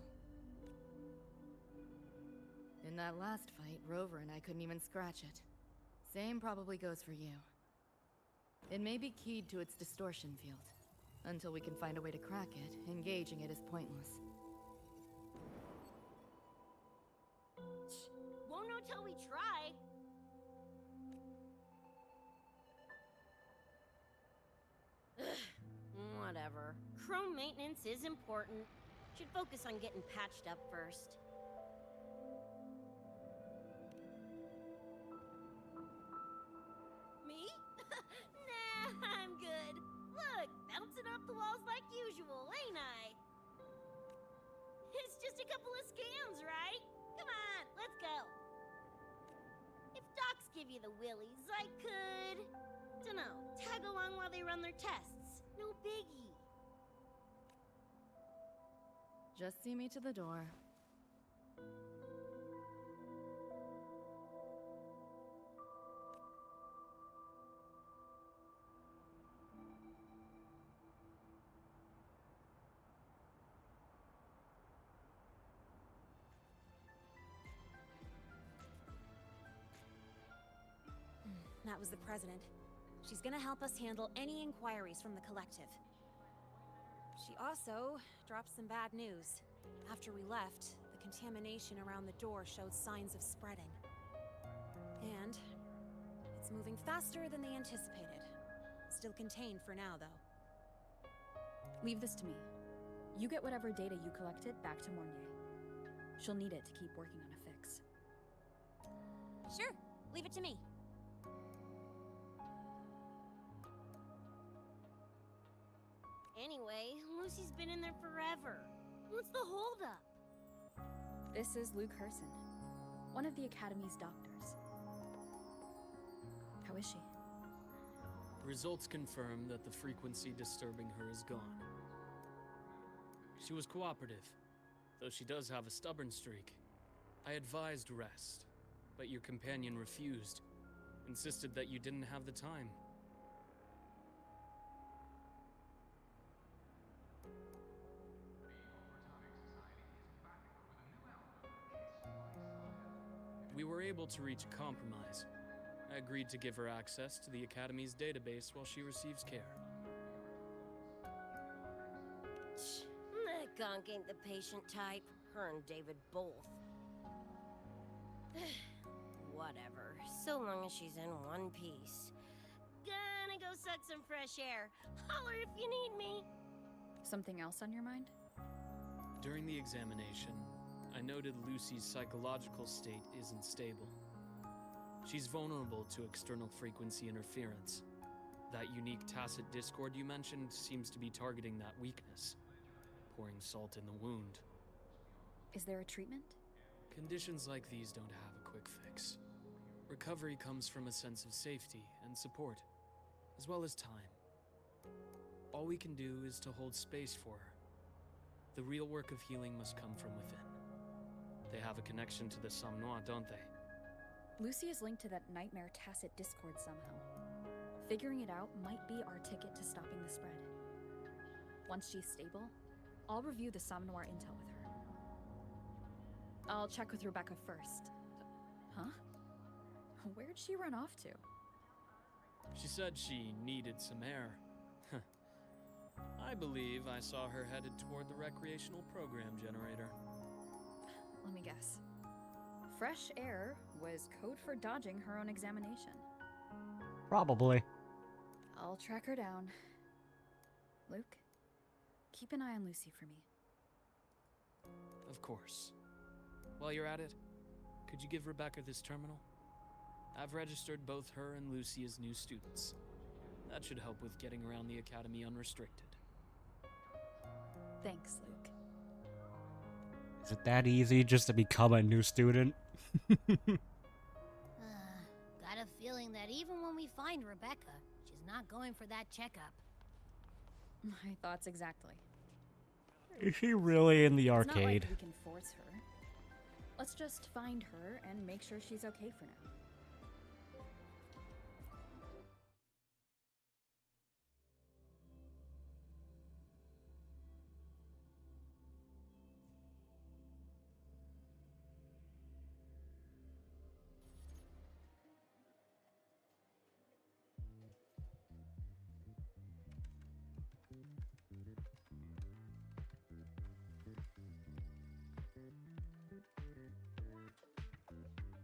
In that last fight, Rover and I couldn't even scratch it. Same probably goes for you. It may be keyed to its distortion field. Until we can find a way to crack it, engaging it is pointless. Won't know till we try. Whatever. Chrome maintenance is important. Should focus on getting patched up first. Me? Nah, I'm good. Look, bouncing off the walls like usual, ain't I? It's just a couple of scams, right? Come on, let's go. If docs give you the willies, I could... dunno, tag along while they run their tests. No biggie. Just see me to the door. That was the president. She's gonna help us handle any inquiries from the collective. She also dropped some bad news. After we left, the contamination around the door showed signs of spreading. And it's moving faster than they anticipated. Still contained for now, though. Leave this to me. You get whatever data you collected back to Mornier. She'll need it to keep working on a fix. Sure, leave it to me. Anyway, Lucy's been in there forever. What's the holdup? This is Luke Herson, one of the Academy's doctors. How is she? Results confirm that the frequency disturbing her is gone. She was cooperative, though she does have a stubborn streak. I advised rest, but your companion refused, insisted that you didn't have the time. We were able to reach a compromise. I agreed to give her access to the Academy's database while she receives care. skunk ain't the patient type. Her and David both. Whatever, so long as she's in one piece. Gonna go suck some fresh air. Holler if you need me. Something else on your mind? During the examination, I noted Lucy's psychological state isn't stable. She's vulnerable to external frequency interference. That unique tacit discord you mentioned seems to be targeting that weakness, pouring salt in the wound. Is there a treatment? Conditions like these don't have a quick fix. Recovery comes from a sense of safety and support, as well as time. All we can do is to hold space for her. The real work of healing must come from within. They have a connection to the Somme Noir, don't they? Lucy is linked to that nightmare tacit discord somehow. Figuring it out might be our ticket to stopping the spread. Once she's stable, I'll review the Somme Noir intel with her. I'll check with Rebecca first. Huh? Where'd she run off to? She said she needed some air. I believe I saw her headed toward the recreational program generator. Let me guess. Fresh air was code for dodging her own examination. Probably. I'll track her down. Luke, keep an eye on Lucy for me. Of course. While you're at it, could you give Rebecca this terminal? I've registered both her and Lucy as new students. That should help with getting around the academy unrestricted. Thanks, Luke. Is it that easy just to become a new student? Got a feeling that even when we find Rebecca, she's not going for that checkup. My thoughts exactly. Is she really in the It's not arcade? like we can force her. Let's just find her and make sure she's okay for now.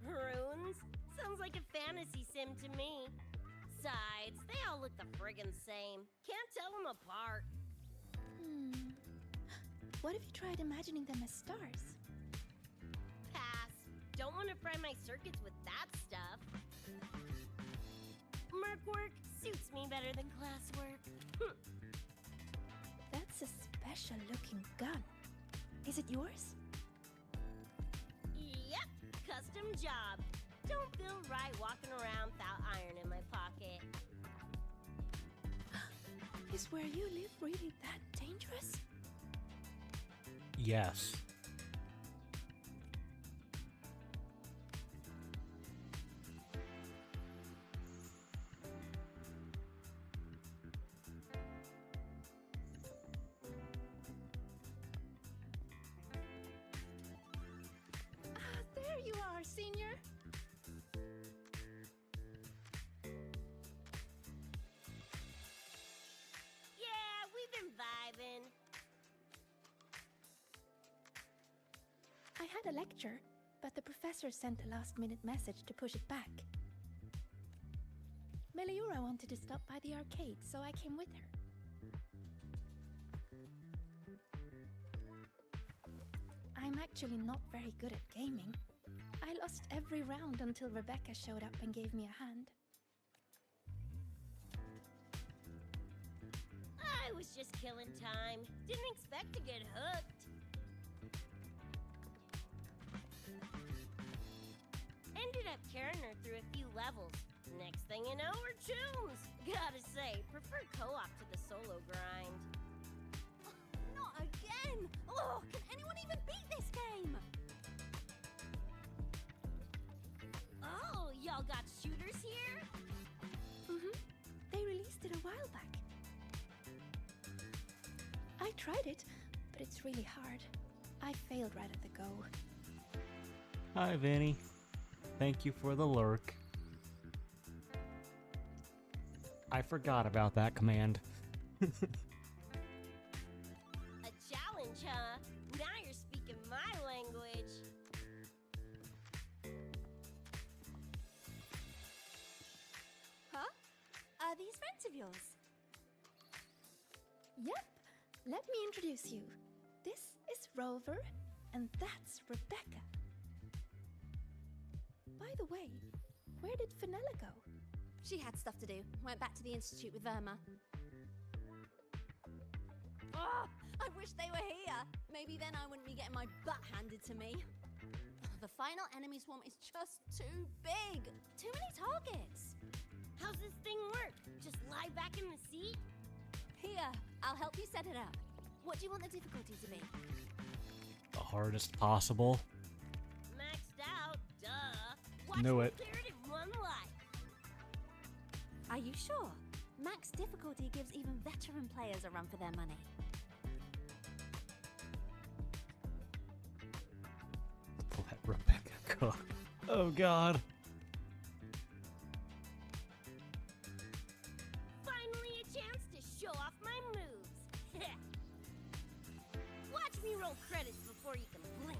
Runes? Sounds like a fantasy sim to me. Besides, they all look the friggin' same. Can't tell them apart. What if you tried imagining them as stars? Pass. Don't want to fry my circuits with that stuff. Merc work suits me better than classwork. That's a special looking gun. Is it yours? Yep, custom job. Don't feel right walking around without iron in my pocket. Is where you live really that dangerous? Yes. There you are, senior. Yeah, we've been vibing. I had a lecture, but the professor sent a last-minute message to push it back. Meliora wanted to stop by the arcade, so I came with her. I'm actually not very good at gaming. I lost every round until Rebecca showed up and gave me a hand. I was just killing time. Didn't expect to get hooked. Ended up carrying her through a few levels. Next thing you know, we're chums. Gotta say, prefer co-op to the solo grind. Not again! Oh, can anyone even beat this game? Oh, y'all got shooters here? They released it a while back. I tried it, but it's really hard. I failed right at the go. Hi, Vinny. Thank you for the lurk. I forgot about that command. A challenge, huh? these friends of yours? Yep, let me introduce you. This is Rover, and that's Rebecca. By the way, where did Fenella go? She had stuff to do. Went back to the Institute with Irma. Oh, I wish they were here. Maybe then I wouldn't be getting my butt handed to me. The final enemy swarm is just too big. Too many targets. How's this thing work? Just lie back in the seat? Here, I'll help you set it up. What do you want the difficulty to be? The hardest possible. Maxed out, duh. Watch Knew me it. clear it in one life. Are you sure? Max difficulty gives even veteran players a run for their money. Let Rebecca cook. Oh god. Finally a chance to show off my moves. Watch me roll credits before you can blink.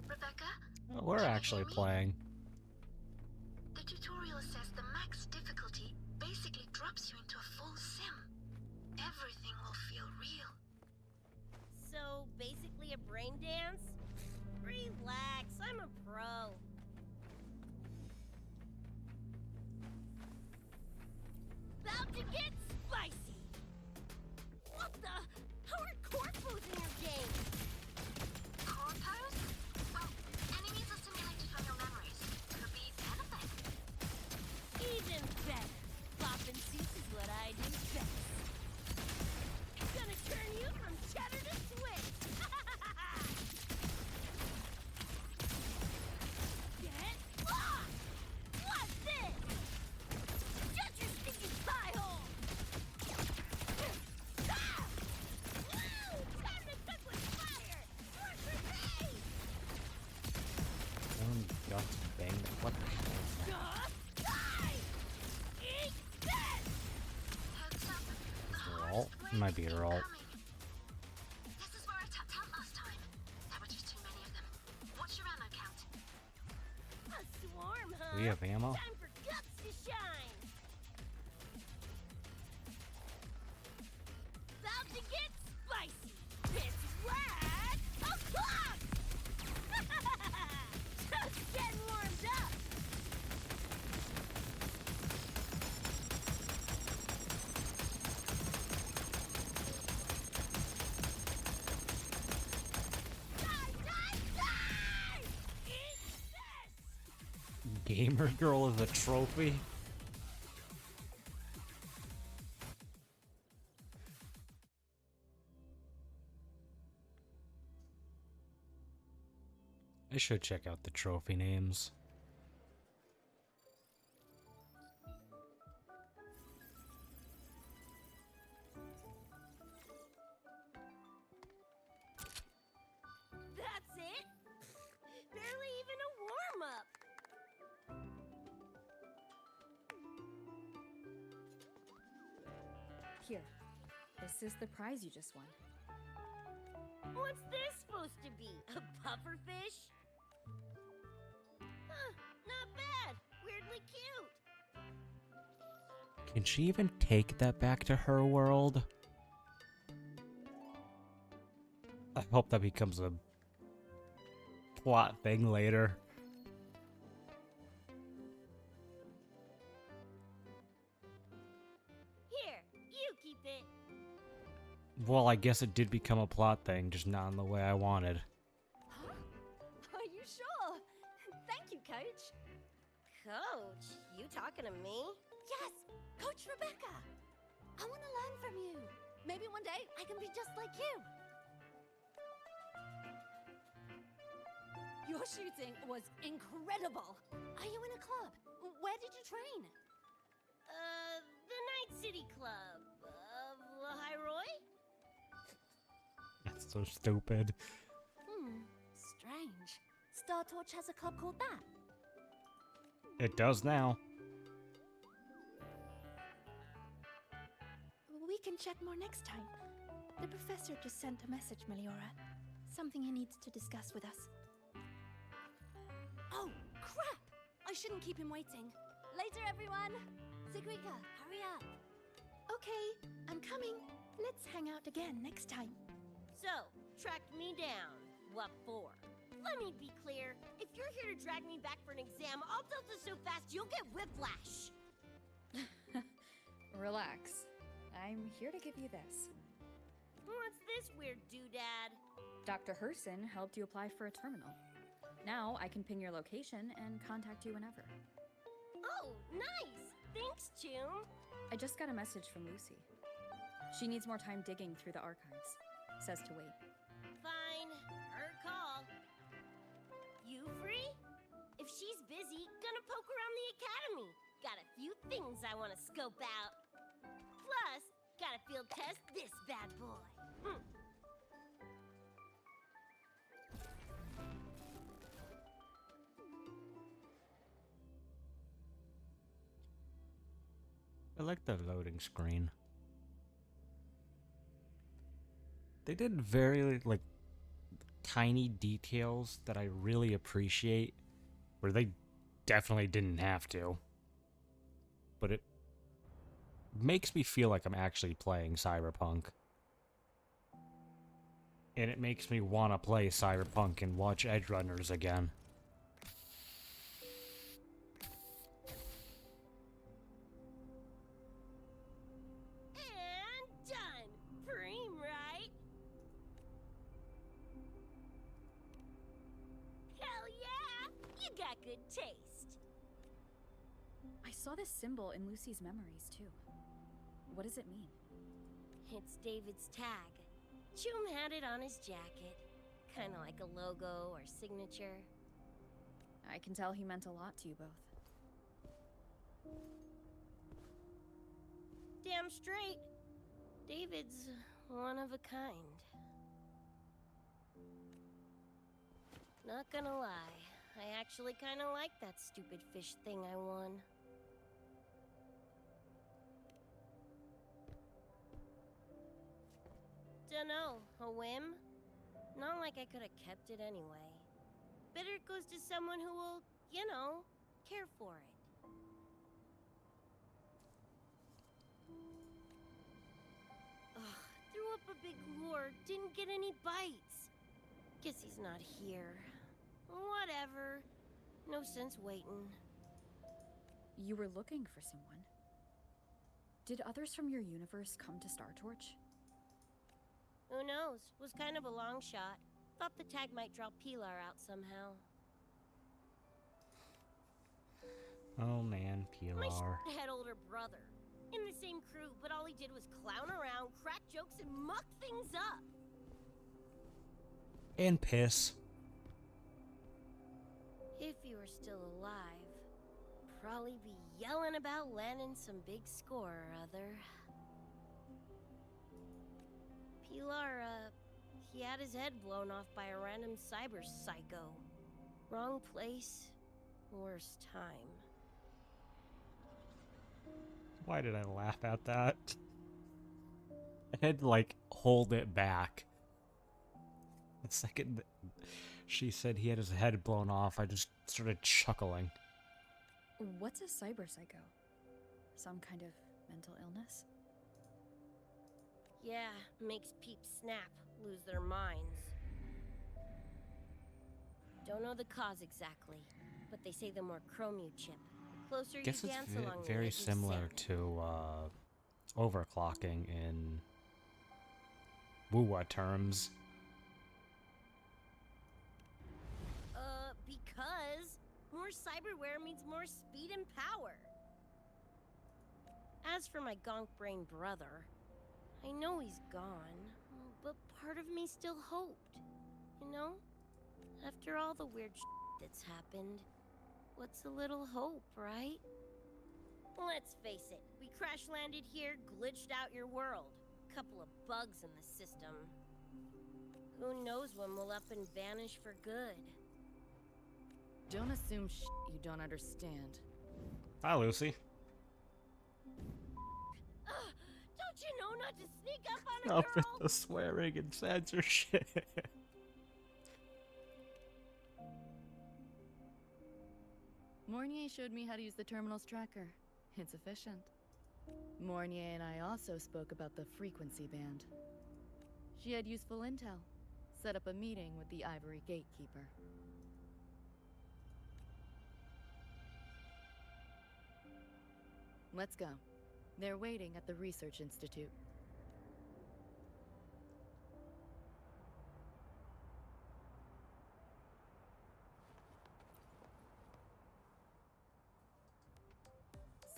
Rebecca? We're actually playing. The tutorial says the max difficulty basically drops you into a full sim. Everything will feel real. So, basically a brain dance? Relax, I'm a pro. About to get spicy! What the? How are corpos in your game? Corpos? Well, enemies are simulated from your memories. Could be anything. Even better. Bopping suits is what I do best. Gonna turn you from cheddar to Swiss. Get lost! What's this? Shut your stinking pie hole! Ah! Woo! Time to cook with fire! For grenade! Got banged. What the hell is that? Die! Eat this! Heads up. The Roll? hardest wave Might be is a roll. incoming. This is where I tapped out last time. There were just too many of them. What's your ammo count? A swarm, huh? We have ammo? Time for guts to shine! About to get spicy! It's red o'clock! Just getting warmed up! Die, die, die! Eat this! Gamer girl is a trophy? I should check out the trophy names. That's it? Barely even a warm-up! Here. This is the prize you just won. What's this supposed to be? A pufferfish? Huh, not bad. Weirdly cute. Can she even take that back to her world? I hope that becomes a plot thing later. Here, you keep it. Well, I guess it did become a plot thing, just not in the way I wanted. Huh? Are you sure? Thank you, Coach. Coach, you talking to me? Yes, Coach Rebecca. I want to learn from you. Maybe one day I can be just like you. Your shooting was incredible. Are you in a club? Where did you train? The Night City Club of Lahiroy? That's so stupid. Strange. Star Torch has a club called that. It does now. We can chat more next time. The professor just sent a message, Meliora. Something he needs to discuss with us. Oh, crap! I shouldn't keep him waiting. Later, everyone! Sigrika, hurry up! Okay, I'm coming. Let's hang out again next time. So, tracked me down. What for? Let me be clear. If you're here to drag me back for an exam, I'll delta so fast you'll get whiplash. Relax. I'm here to give you this. What's this weird doodad? Dr. Herson helped you apply for a terminal. Now I can ping your location and contact you whenever. Oh, nice! Thanks, Choom. I just got a message from Lucy. She needs more time digging through the archives. Says to wait. Fine. Her call. You free? If she's busy, gonna poke around the academy. Got a few things I want to scope out. Plus, gotta field test this bad boy. I like the loading screen. They did very, like, tiny details that I really appreciate, where they definitely didn't have to. But it makes me feel like I'm actually playing Cyberpunk. And it makes me want to play Cyberpunk and watch Edgerunners again. And done! Preem, right? Hell yeah! You got good taste. I saw this symbol in Lucy's memories, too. What does it mean? It's David's tag. Choom had it on his jacket. Kinda like a logo or signature. I can tell he meant a lot to you both. Damn straight. David's one of a kind. Not gonna lie, I actually kinda like that stupid fish thing I won. Dunno, a whim? Not like I could have kept it anyway. Better it goes to someone who will, you know, care for it. Ugh, threw up a big lure, didn't get any bites. Guess he's not here. Whatever. No sense waiting. You were looking for someone. Did others from your universe come to Star Torch? Who knows? Was kind of a long shot. Thought the tag might draw Pilar out somehow. Oh man, My Pilar. had older brother. In the same crew, but all he did was clown around, crack jokes, and muck things up. And piss. If he were still alive, probably be yelling about landing some big score or other. Pilar, he had his head blown off by a random cyber psycho. Wrong place, worst time. Why did I laugh at that? I had to, like, hold it back. The second that she said he had his head blown off, I just started chuckling. What's a cyber psycho? Some kind of mental illness? Yeah, makes peeps snap, lose their minds. Don't know the cause exactly, but they say the more chrome you chip, the closer Guess you it's dance along the very edge of similar sand. to overclocking in Wuwa terms. Because more cyberware means more speed and power. As for my gonk brain brother, I know he's gone, but part of me still hoped. You know? After all the weird that's happened, what's a little hope, right? Let's face it, we crash-landed here, glitched out your world. Couple of bugs in the system. Who knows when we'll up and vanish for good? Don't assume you don't understand. Hi, Lucy. Don't you know not to sneak up on a Up with girl? the swearing and censorship. Mornier showed me how to use the terminal's tracker. It's efficient. Mornier and I also spoke about the frequency band. She had useful intel. Set up a meeting with the Ivory Gatekeeper. Let's go. They're waiting at the Research Institute.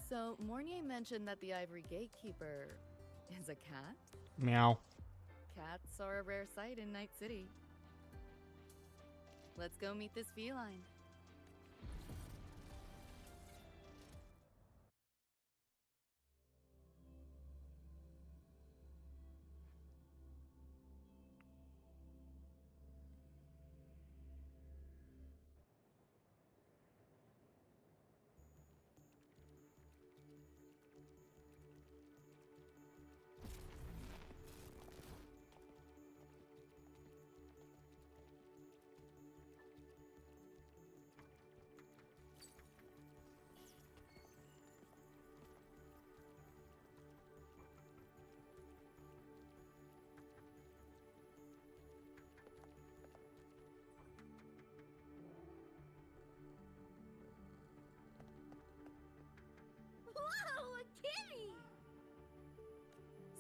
So, Mornier mentioned that the Ivory Gatekeeper is a cat? Meow. Cats are a rare sight in Night City. Let's go meet this feline. Whoa, a kitty!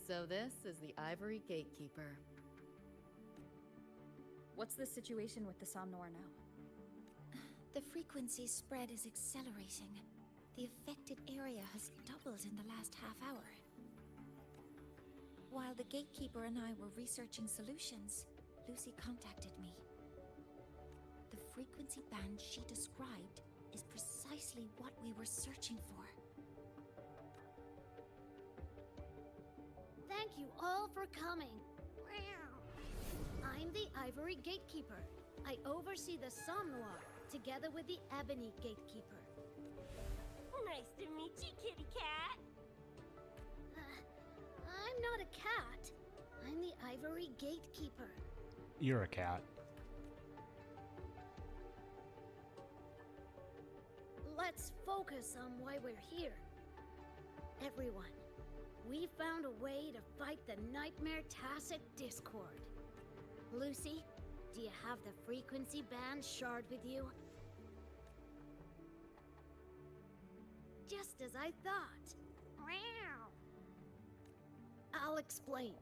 So this is the Ivory Gatekeeper. What's the situation with the Somnoir now? The frequency spread is accelerating. The affected area has doubled in the last half hour. While the gatekeeper and I were researching solutions, Lucy contacted me. The frequency band she described is precisely what we were searching for. Thank you all for coming. I'm the Ivory Gatekeeper. I oversee the Somnoir, together with the Ebony Gatekeeper. Nice to meet you, kitty cat. I'm not a cat. I'm the Ivory Gatekeeper. You're a cat. Let's focus on why we're here. Everyone, we found a way to fight the Nightmare Tacit Discord. Lucy, do you have the frequency band shard with you? Just as I thought. I'll explain.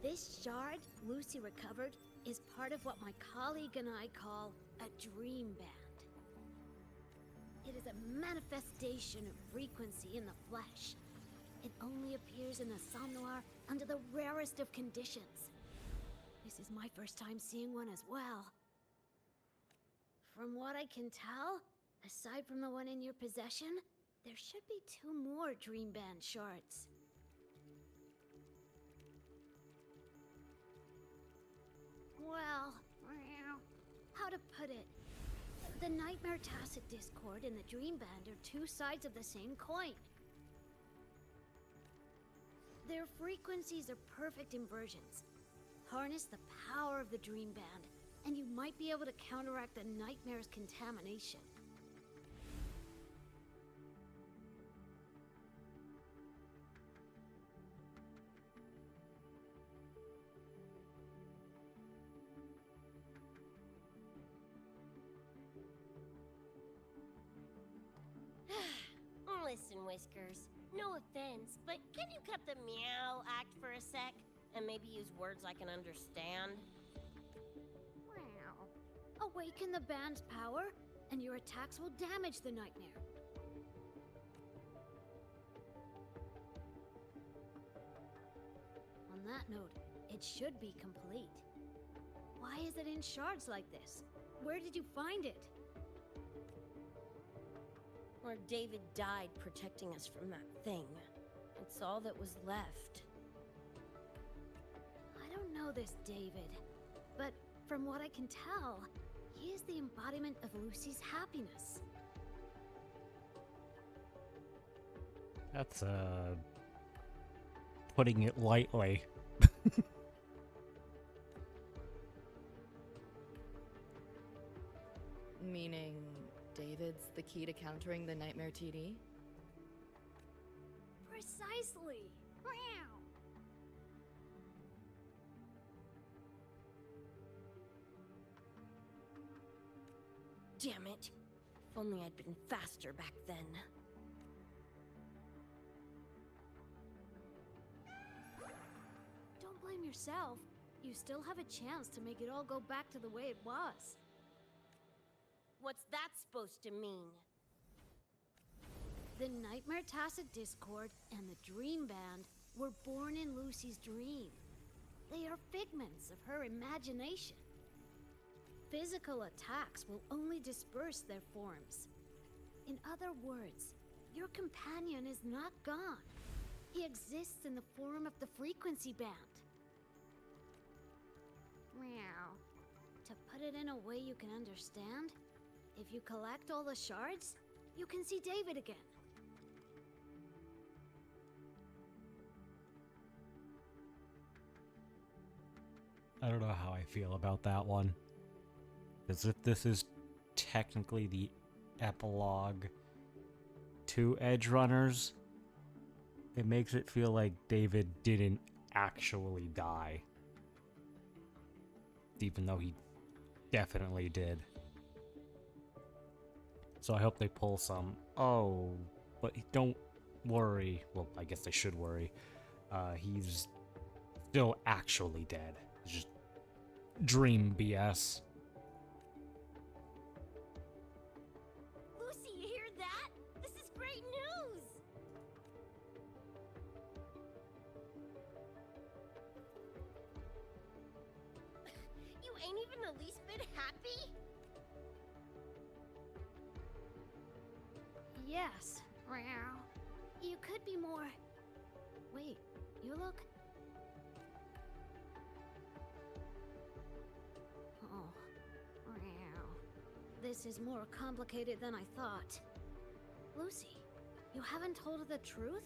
This shard Lucy recovered is part of what my colleague and I call a dream band. It is a manifestation of frequency in the flesh. It only appears in the Somnoir under the rarest of conditions. This is my first time seeing one as well. From what I can tell, aside from the one in your possession, there should be 2 more Dream Band shards. Well, how to put it? The Nightmare Tacit Discord and the Dream Band are 2 sides of the same coin. Their frequencies are perfect inversions. Harness the power of the Dream Band, and you might be able to counteract the Nightmare's contamination. Listen, Whiskers, no offense, but can you cut the meow act for a sec? And maybe use words I can understand? Awaken the band's power, and your attacks will damage the Nightmare. On that note, it should be complete. Why is it in shards like this? Where did you find it? Where David died protecting us from that thing. It's all that was left. I don't know this David, but from what I can tell, he is the embodiment of Lucy's happiness. That's putting it lightly. Meaning, David's the key to countering the Nightmare TD? Precisely. Meow. Damn it. If only I'd been faster back then. Don't blame yourself. You still have a chance to make it all go back to the way it was. What's that supposed to mean? The Nightmare Tacit Discord and the Dream Band were born in Lucy's dream. They are figments of her imagination. Physical attacks will only disperse their forms. In other words, your companion is not gone. He exists in the form of the frequency band. Meow. To put it in a way you can understand, if you collect all the shards, you can see David again. I don't know how I feel about that one. Because if this is technically the epilogue to Edge Runners, it makes it feel like David didn't actually die. Even though he definitely did. So I hope they pull some, oh, but don't worry. Well, I guess they should worry. He's still actually dead. It's just dream BS. Lucy, you hear that? This is great news! You ain't even the least bit happy? Yes. Meow. You could be more... Wait, you look... Oh. Meow. This is more complicated than I thought. Lucy, you haven't told her the truth?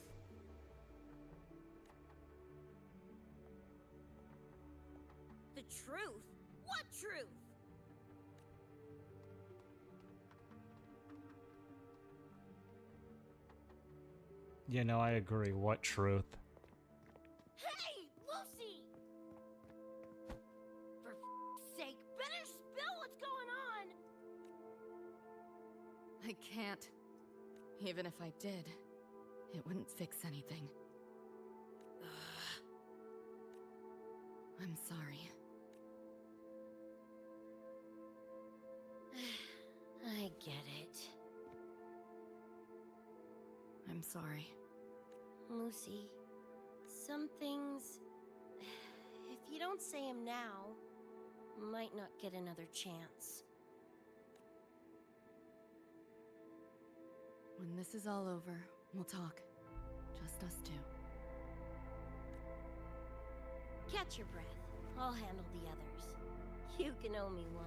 The truth? What truth? You know, I agree. What truth? Hey, Lucy! For sake, better spill what's going on! I can't. Even if I did, it wouldn't fix anything. I'm sorry. I get it. I'm sorry. Lucy, some things, if you don't say them now, might not get another chance. When this is all over, we'll talk. Just us two. Catch your breath. I'll handle the others. You can owe me one.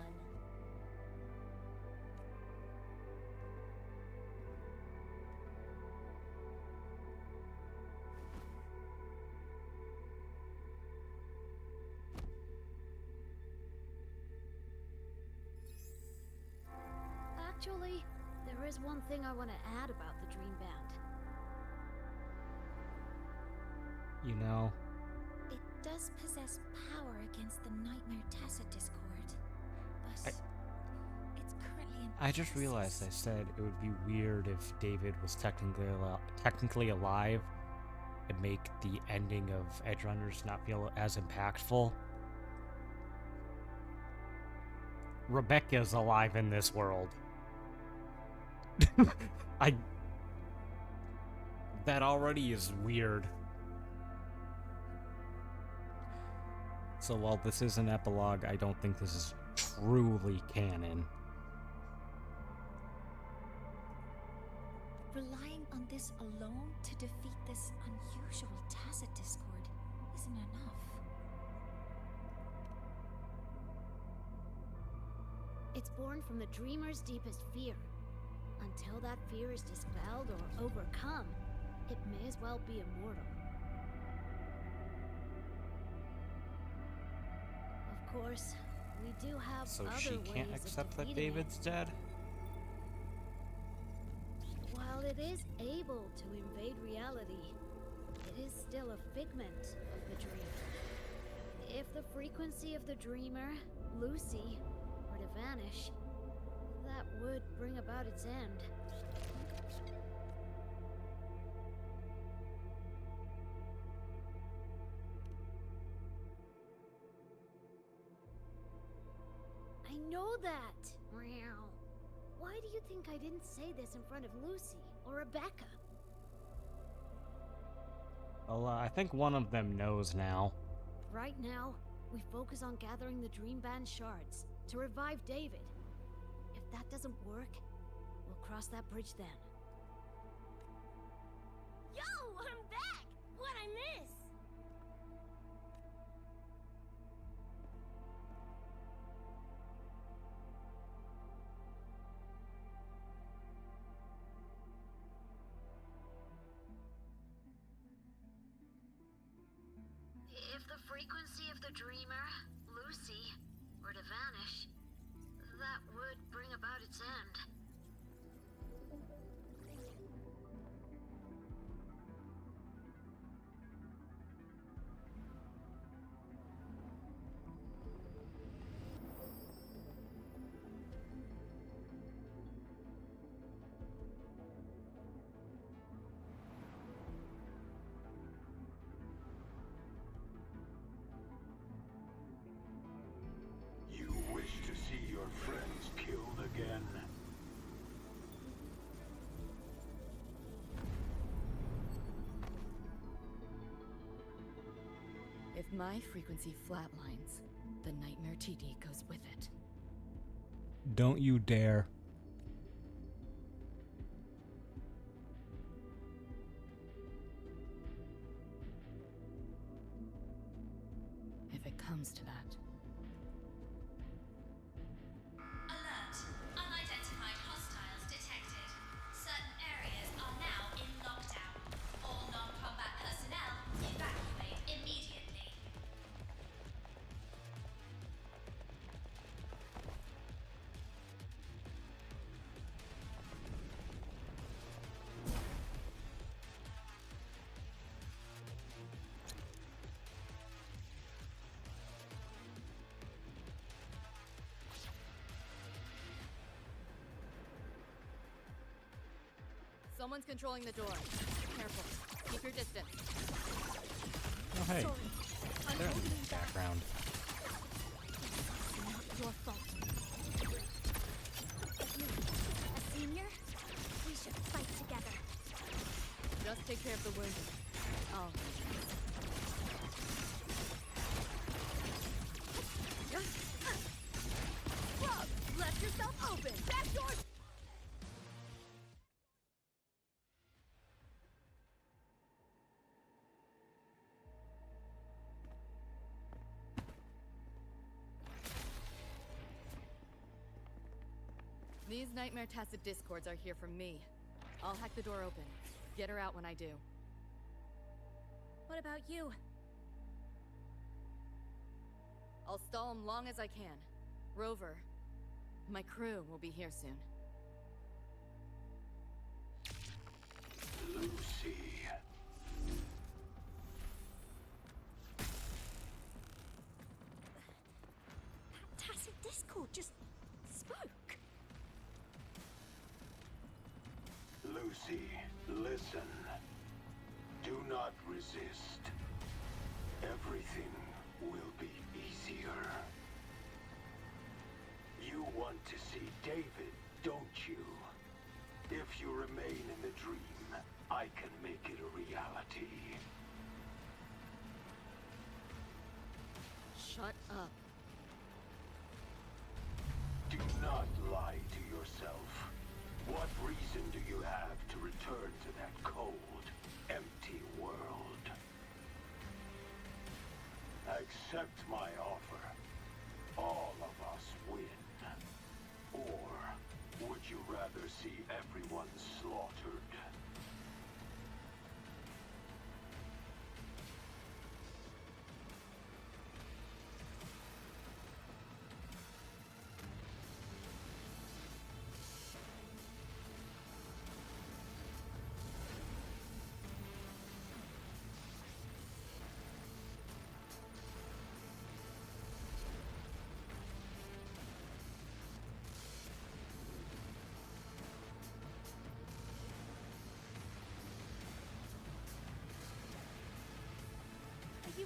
Actually, there is one thing I want to add about the Dream Band. You know, It does possess power against the Nightmare Tacit Discord, but it's currently in I just realized I crisis. said it would be weird if David was technically alive and make the ending of Edge Runners not feel as impactful. Rebecca's alive in this world. That already is weird. So while this is an epilogue, I don't think this is truly canon. Relying on this alone to defeat this unusual Tacit Discord isn't enough. It's born from the dreamer's deepest fear. Until that fear is dispelled or overcome, it may as well be immortal. Of course, we do have So other she can't ways of accept that defeating David's dead? While it is able to invade reality, it is still a figment of the dream. If the frequency of the dreamer, Lucy, were to vanish, that would bring about its end. I know that! Meow. Why do you think I didn't say this in front of Lucy or Rebecca? Well, I think one of them knows now. Right now, we focus on gathering the Dream Band shards to revive David. If that doesn't work, we'll cross that bridge then. Yo, I'm back! What'd I miss? If the frequency of the dreamer, Lucy, were to vanish, that would bring about its end. You wish to see your friends killed again? If my frequency flatlines, the Nightmare TD goes with it. Don't you dare. If it comes to that. Alert! Unidentified hostiles detected. Certain areas are now in lockdown. All non-combat personnel evacuate immediately. Someone's controlling the door. Careful. Keep your distance. Oh, hey. Sorry, I'm They're in holding the back. background. Not your fault. A senior? We should fight together. Just take care of the wounded. Oh. Rob, let yourself open! Back door! These Nightmare Tacit Discords are here from me. I'll hack the door open. Get her out when I do. What about you? I'll stall them long as I can. Rover, my crew will be here soon. Lucy. Tacit Discord just spoke. Lucy, listen. Do not resist. Everything will be easier. You want to see David, don't you? If you remain in the dream, I can make it a reality. Shut up. Do not lie to yourself. What reason do you have to return to that cold, empty world? Accept my offer. All of us win. Or would you rather see everyone slaughtered?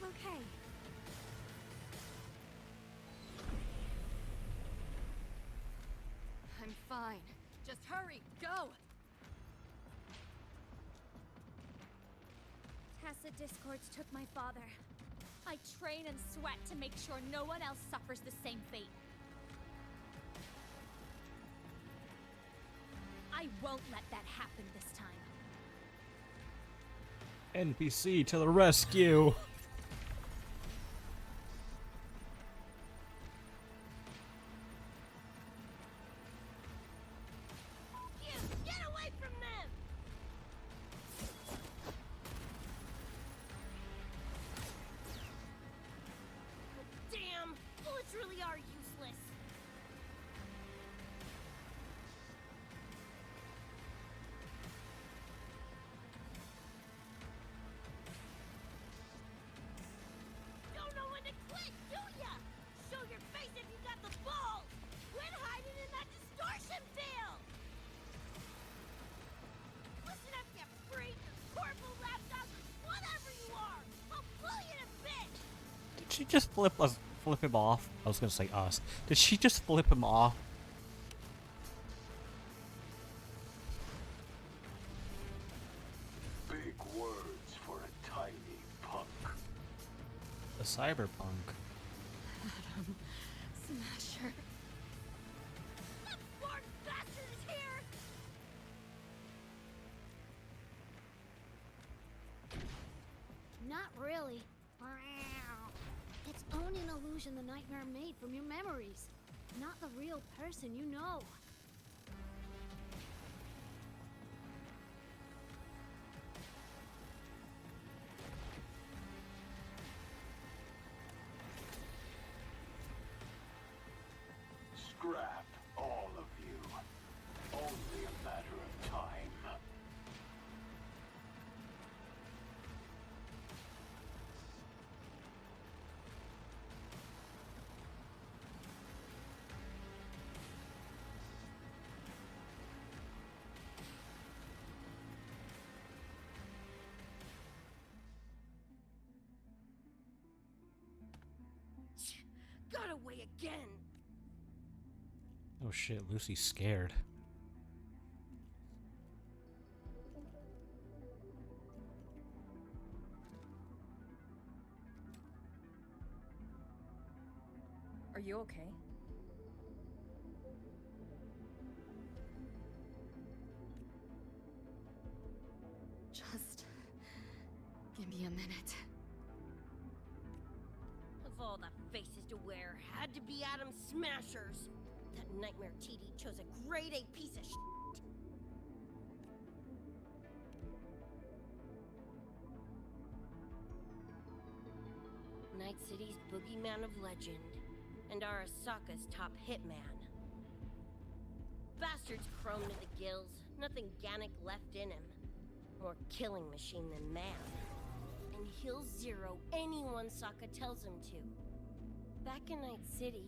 you okay? I'm fine. Just hurry, go! Tacit discords took my father. I train and sweat to make sure no one else suffers the same fate. I won't let that happen this time. NPC to the rescue! Get away from them! Damn! Bullets really are useless. Don't know when to quit, do ya? Show your face if you got the balls! Quit hiding in that distortion field! Listen up, you freak! Corporal, lapdog, whatever you are! I'll pull you to bits! Did she just flip him off? I was gonna say us. Did she just flip him off? Big words for a tiny punk. The Cyberpunk. Adam, Smasher. That poor bastard is here! Not really. It's only an illusion the nightmare made from your memories. Not the real person you know. Scrap, all of you. Only a matter of time. Got away again! Oh shit, Lucy's scared. Are you okay? Just give me a minute. Of all the faces to wear, had to be Adam Smashers. That nightmare TD chose a grade A piece of shit. Night City's boogeyman of legend, and Arasaka's top hitman. Bastard's chrome to the gills, nothing Gannic left in him. More killing machine than man. And he'll zero anyone Sokka tells him to. Back in Night City.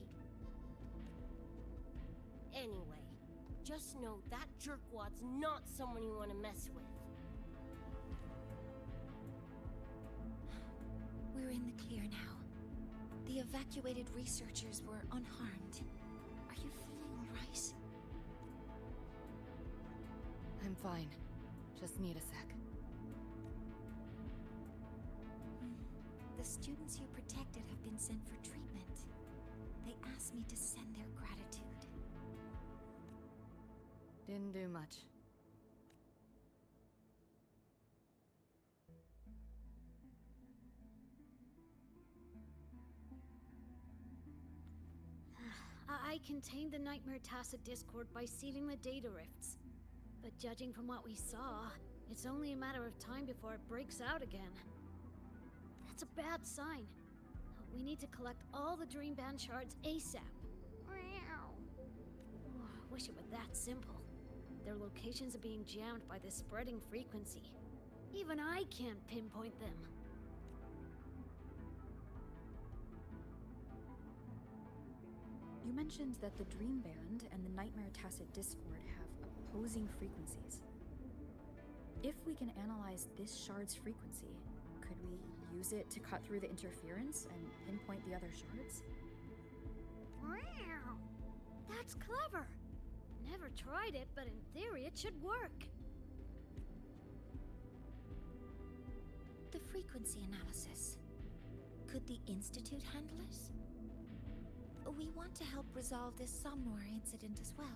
Anyway, just know that jerkwad's not someone you want to mess with. We're in the clear now. The evacuated researchers were unharmed. Are you feeling alright? I'm fine. Just need a sec. The students you protected have been sent for treatment. They asked me to send their gratitude. Didn't do much. I contained the Nightmare Tacit Discord by sealing the data rifts. But judging from what we saw, it's only a matter of time before it breaks out again. That's a bad sign. We need to collect all the Dream Band shards ASAP. Wish it were that simple. Their locations are being jammed by this spreading frequency. Even I can't pinpoint them. You mentioned that the Dream Band and the Nightmare Tacit Discord have opposing frequencies. If we can analyze this shard's frequency, could we use it to cut through the interference and pinpoint the other shards? Wow! That's clever! Never tried it, but in theory it should work. The frequency analysis. Could the Institute handle it? We want to help resolve this Somnor incident as well.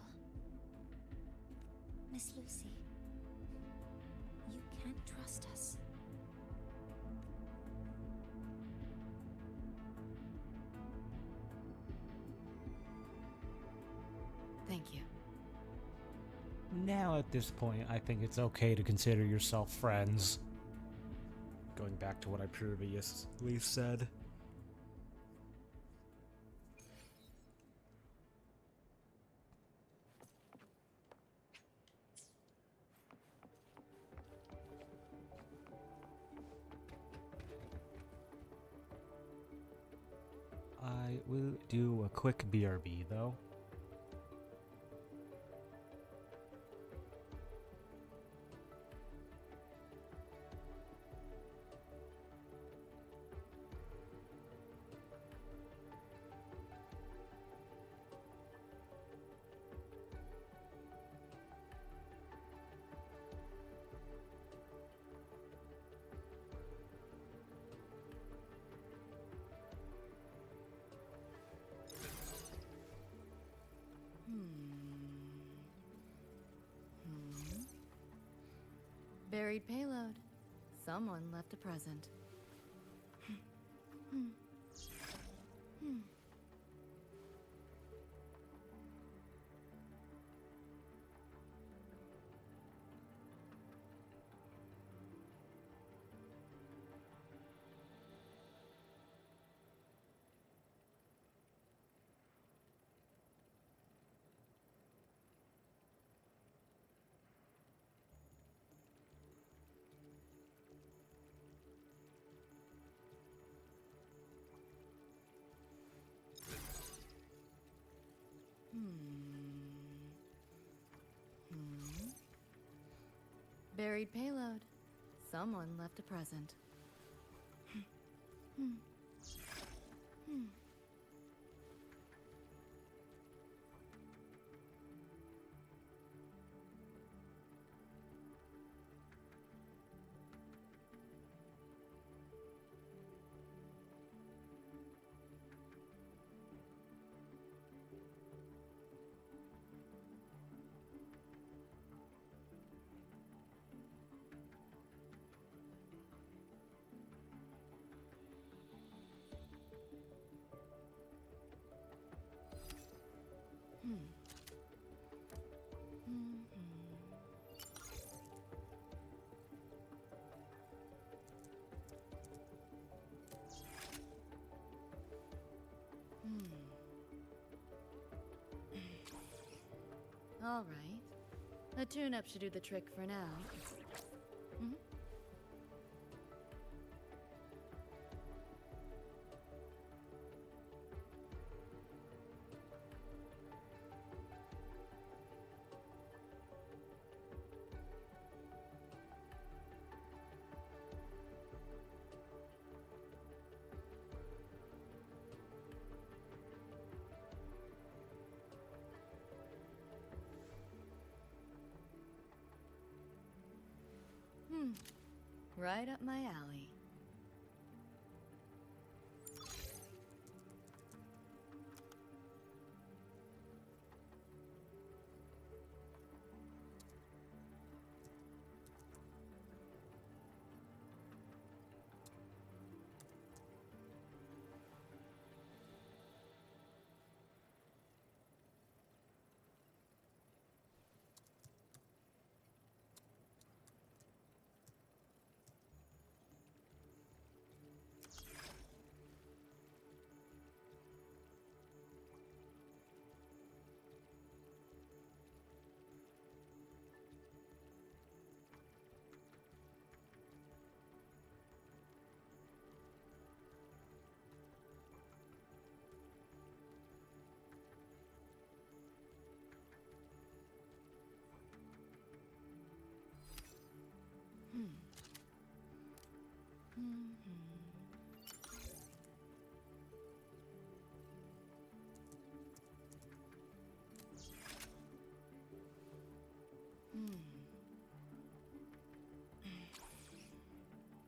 Miss Lucy, you can trust us. Thank you. Now, at this point, I think it's okay to consider yourself friends. Going back to what I previously said. I will do a quick BRB though. Buried payload. Someone left a present. Buried payload. Someone left a present. All right. A tune-up should do the trick for now. Right up my alley.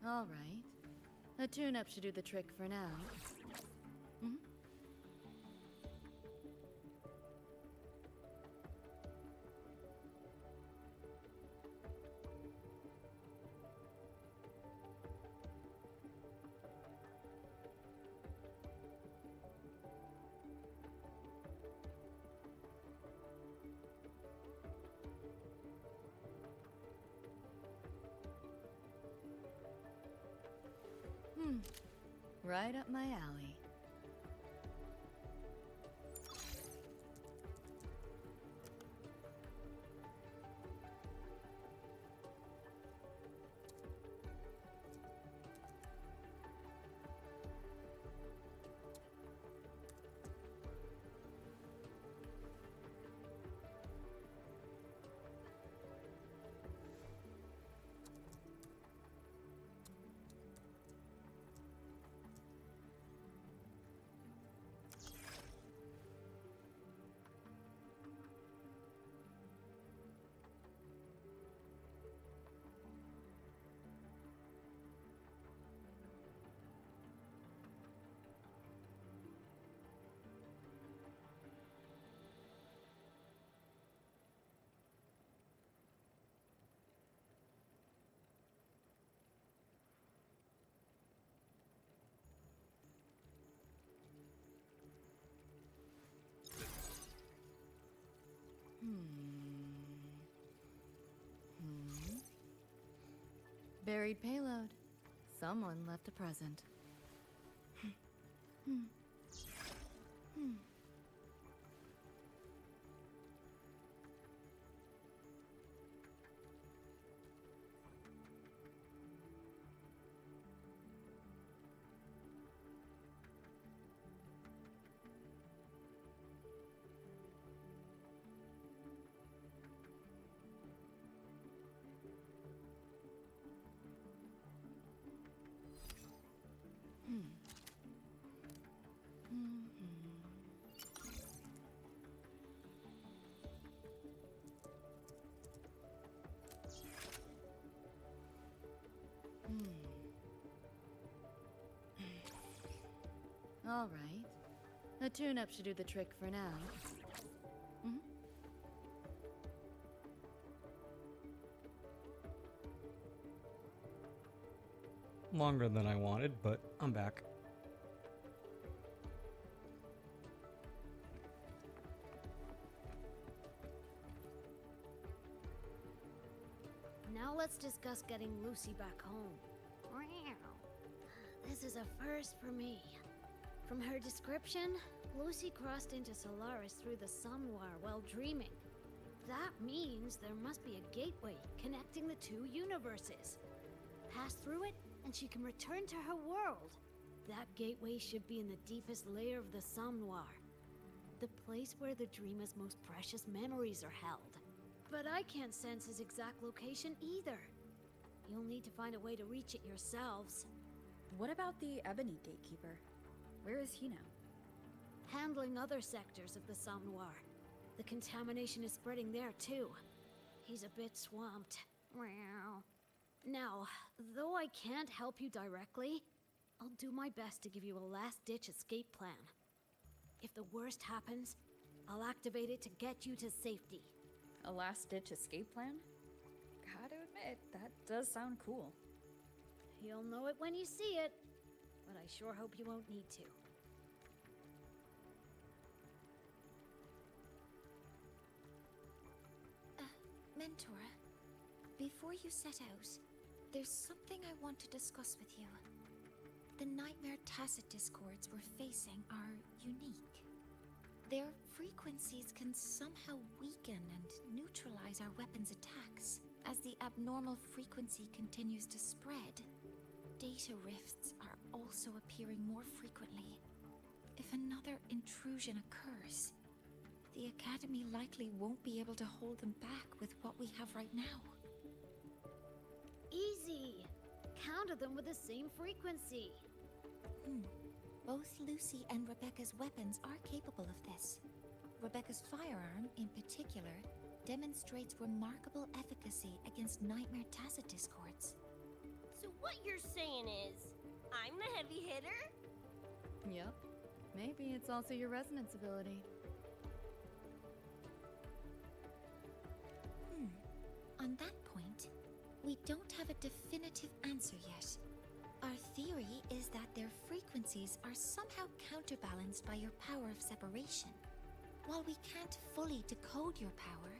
Alright. A tune-up should do the trick for now. Mhm. Right up my alley. Buried payload. Someone left a present. All right. A tune-up should do the trick for now. Longer than I wanted, but I'm back. Now let's discuss getting Lucy back home. This is a first for me. From her description, Lucy crossed into Solaris through the Somnoir while dreaming. That means there must be a gateway connecting the two universes. Pass through it, and she can return to her world. That gateway should be in the deepest layer of the Somnoir, the place where the dreamer's most precious memories are held. But I can't sense his exact location either. You'll need to find a way to reach it yourselves. What about the Ebony Gatekeeper? Where is he now? Handling other sectors of the Somnoir. The contamination is spreading there too. He's a bit swamped. Now, though I can't help you directly, I'll do my best to give you a last-ditch escape plan. If the worst happens, I'll activate it to get you to safety. A last-ditch escape plan? Gotta admit, that does sound cool. You'll know it when you see it, but I sure hope you won't need to. Mentor, before you set out, there's something I want to discuss with you. The Nightmare Tacit discords we're facing are unique. Their frequencies can somehow weaken and neutralize our weapons' attacks. As the abnormal frequency continues to spread, data rifts are also appearing more frequently. If another intrusion occurs, the Academy likely won't be able to hold them back with what we have right now. Easy! Counter them with the same frequency. Both Lucy and Rebecca's weapons are capable of this. Rebecca's firearm, in particular, demonstrates remarkable efficacy against Nightmare Tacit discords. So So what you're saying is, I'm the heavy hitter? Yep. Maybe it's also your resonance ability. On that point, we don't have a definitive answer yet. Our theory is that their frequencies are somehow counterbalanced by your power of separation. While we can't fully decode your power,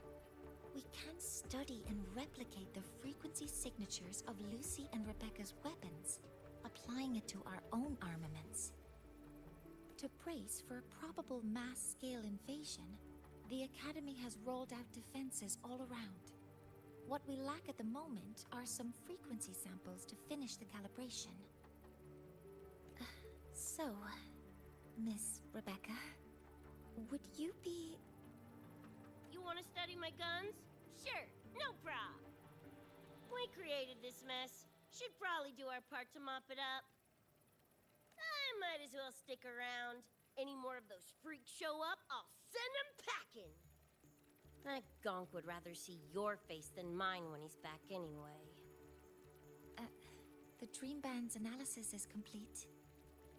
we can study and replicate the frequency signatures of Lucy and Rebecca's weapons, applying it to our own armaments. To brace for a probable mass-scale invasion, the Academy has rolled out defenses all around. What we lack at the moment are some frequency samples to finish the calibration. So, Miss Rebecca, would you be... You want to study my guns? Sure, no prob. We created this mess. Should probably do our part to mop it up. I might as well stick around. Any more of those freaks show up, I'll send them packing. That gonk would rather see your face than mine when he's back anyway. The Dream Band's analysis is complete.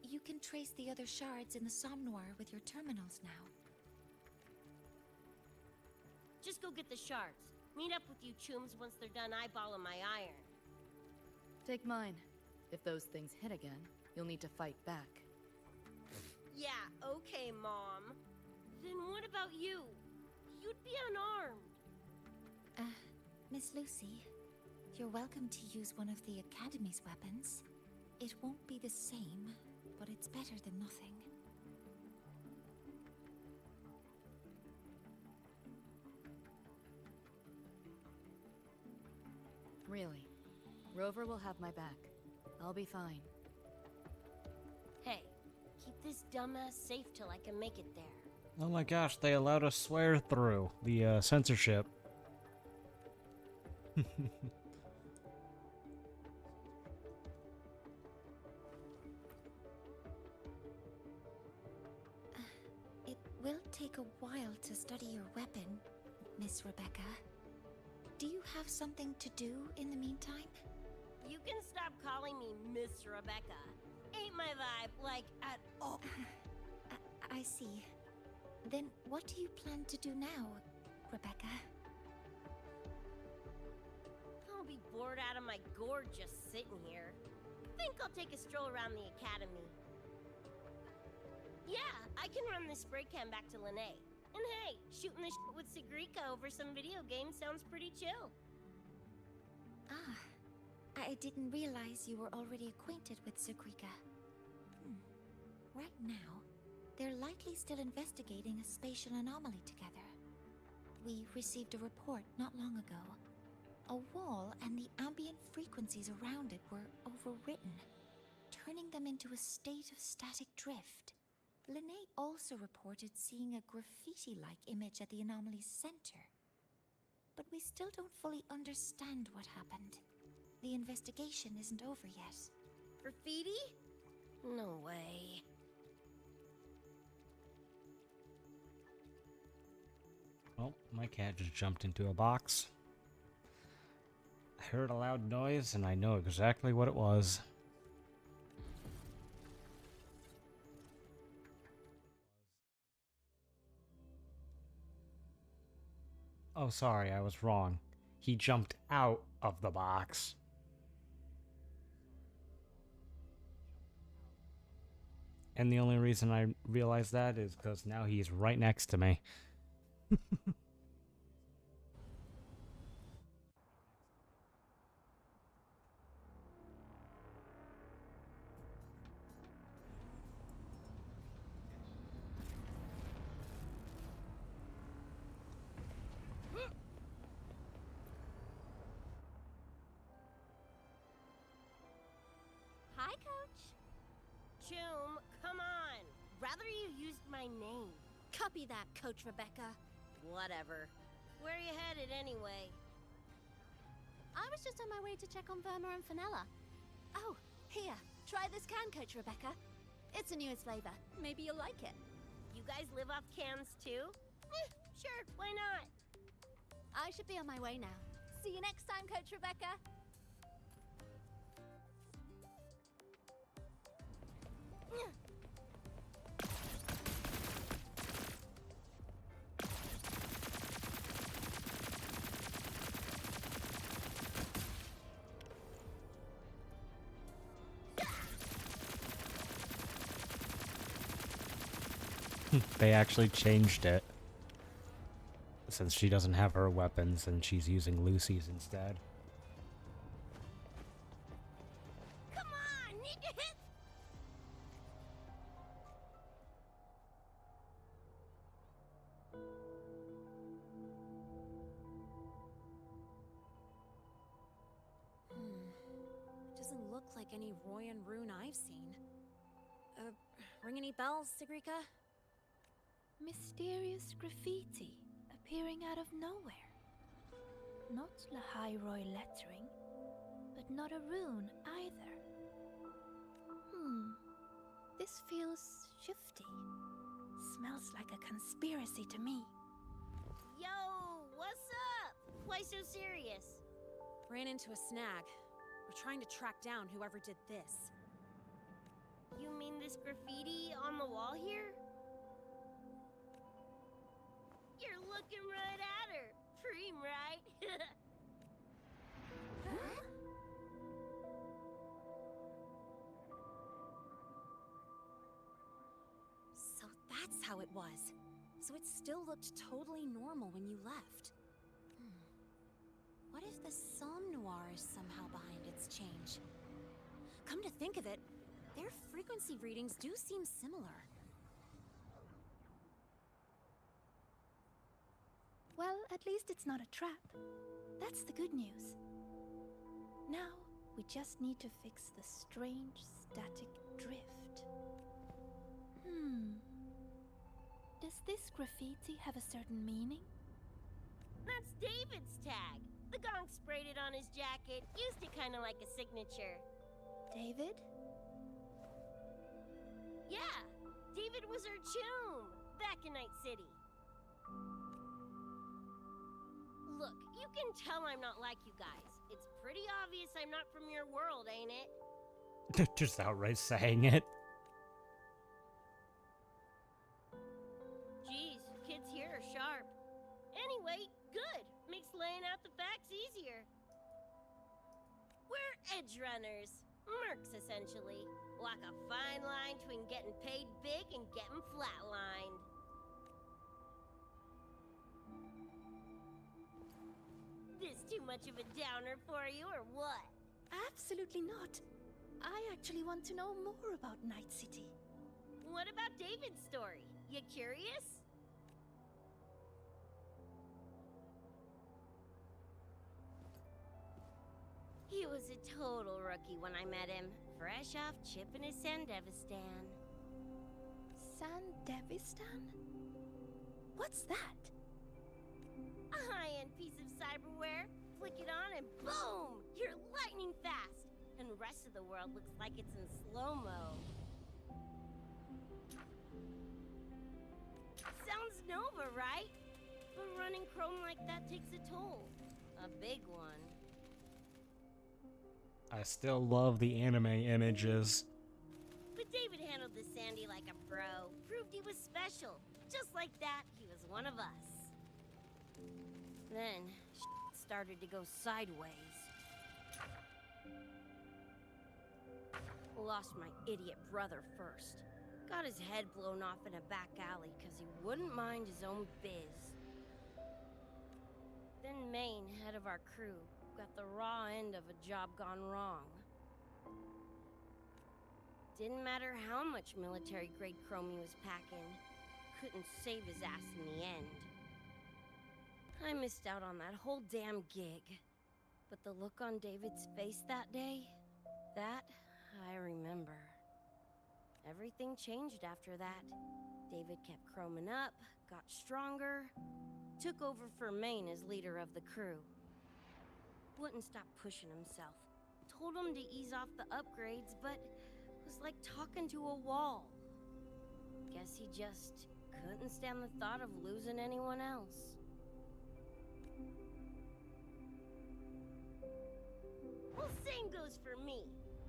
You can trace the other shards in the Somnoir with your terminals now. Just go get the shards. Meet up with you chooms once they're done eyeballing my iron. Take mine. If those things hit again, you'll need to fight back. Yeah, okay, Mom. Then what about you? You'd be unarmed. Miss Lucy, you're welcome to use one of the Academy's weapons. It won't be the same, but it's better than nothing. Really. Rover will have my back. I'll be fine. Hey, keep this dumbass safe till I can make it there. Oh my gosh, they allowed us swear through the censorship. It will take a while to study your weapon, Miss Rebecca. Do you have something to do in the meantime? You can stop calling me Miss Rebecca. Ain't my vibe, like, at all. I see. Then what do you plan to do now, Rebecca? I'll be bored out of my gourd just sitting here. Think I'll take a stroll around the academy. Yeah, I can run this spray can back to Lene. And hey, shooting the shit with Sigrika over some video games sounds pretty chill. I didn't realize you were already acquainted with Sigrika. Right now, they're likely still investigating a spatial anomaly together. We received a report not long ago. A wall and the ambient frequencies around it were overwritten, turning them into a state of static drift. Lene also reported seeing a graffiti-like image at the anomaly's center. But we still don't fully understand what happened. The investigation isn't over yet. Graffiti? No way. Oh, my cat just jumped into a box. I heard a loud noise and I know exactly what it was. Oh, sorry, I was wrong. He jumped out of the box. And the only reason I realized that is because now he's right next to me. Hi, Coach. Choom, come on. Rather you used my name. Copy that, Coach Rebecca. Whatever. Where are you headed anyway? I was just on my way to check on Verma and Fenella. Oh, here. Try this can, Coach Rebecca. It's the newest flavor. Maybe you'll like it. You guys live off cans too? Sure, why not? I should be on my way now. See you next time, Coach Rebecca. They actually changed it. Since she doesn't have her weapons and she's using Lucy's instead. Come on, need to hit. Doesn't look like any Royan rune I've seen. Ring any bells, Sigrika? Mysterious graffiti appearing out of nowhere. Not Lahairoi lettering, but not a rune either. This feels shifty. Smells like a conspiracy to me. Yo, what's up? Why so serious? Ran into a snag. We're trying to track down whoever did this. You mean this graffiti on the wall here? You're looking right at her. Preem, right? So that's how it was. So it still looked totally normal when you left. What if the Somme Noir is somehow behind its change? Come to think of it, their frequency readings do seem similar. Well, at least it's not a trap. That's the good news. Now, we just need to fix the strange static drift. Does this graffiti have a certain meaning? That's David's tag. The gong sprayed it on his jacket, used it kind of like a signature. David? Yeah, David was our choom back in Night City. Look, you can tell I'm not like you guys. It's pretty obvious I'm not from your world, ain't it? Just outright saying it. Jeez, kids here are sharp. Anyway, good. Makes laying out the facts easier. We're edge runners. Mercs, essentially. Walk a fine line between getting paid big and getting flatlined. This too much of a downer for you, or what? Absolutely not. I actually want to know more about Night City. What about David's story? You curious? He was a total rookie when I met him, fresh off chipping his Sandevistan. Sandevistan? What's that? A high-end piece of cyberware. Flick it on and boom! You're lightning fast! And the rest of the world looks like it's in slow-mo. Sounds Nova, right? But running chrome like that takes a toll. A big one. I still love the anime images. But David handled the Sandy like a pro. Proved he was special. Just like that, he was one of us. Then, started to go sideways. Lost my idiot brother first. Got his head blown off in a back alley because he wouldn't mind his own biz. Then Maine, head of our crew, got the raw end of a job gone wrong. Didn't matter how much military-grade chrome he was packing. Couldn't save his ass in the end. I missed out on that whole damn gig. But the look on David's face that day, that I remember. Everything changed after that. David kept chroming up, got stronger, took over for Maine as leader of the crew. Wouldn't stop pushing himself. Told him to ease off the upgrades, but was like talking to a wall. Guess he just couldn't stand the thought of losing anyone else. Well, same goes for me.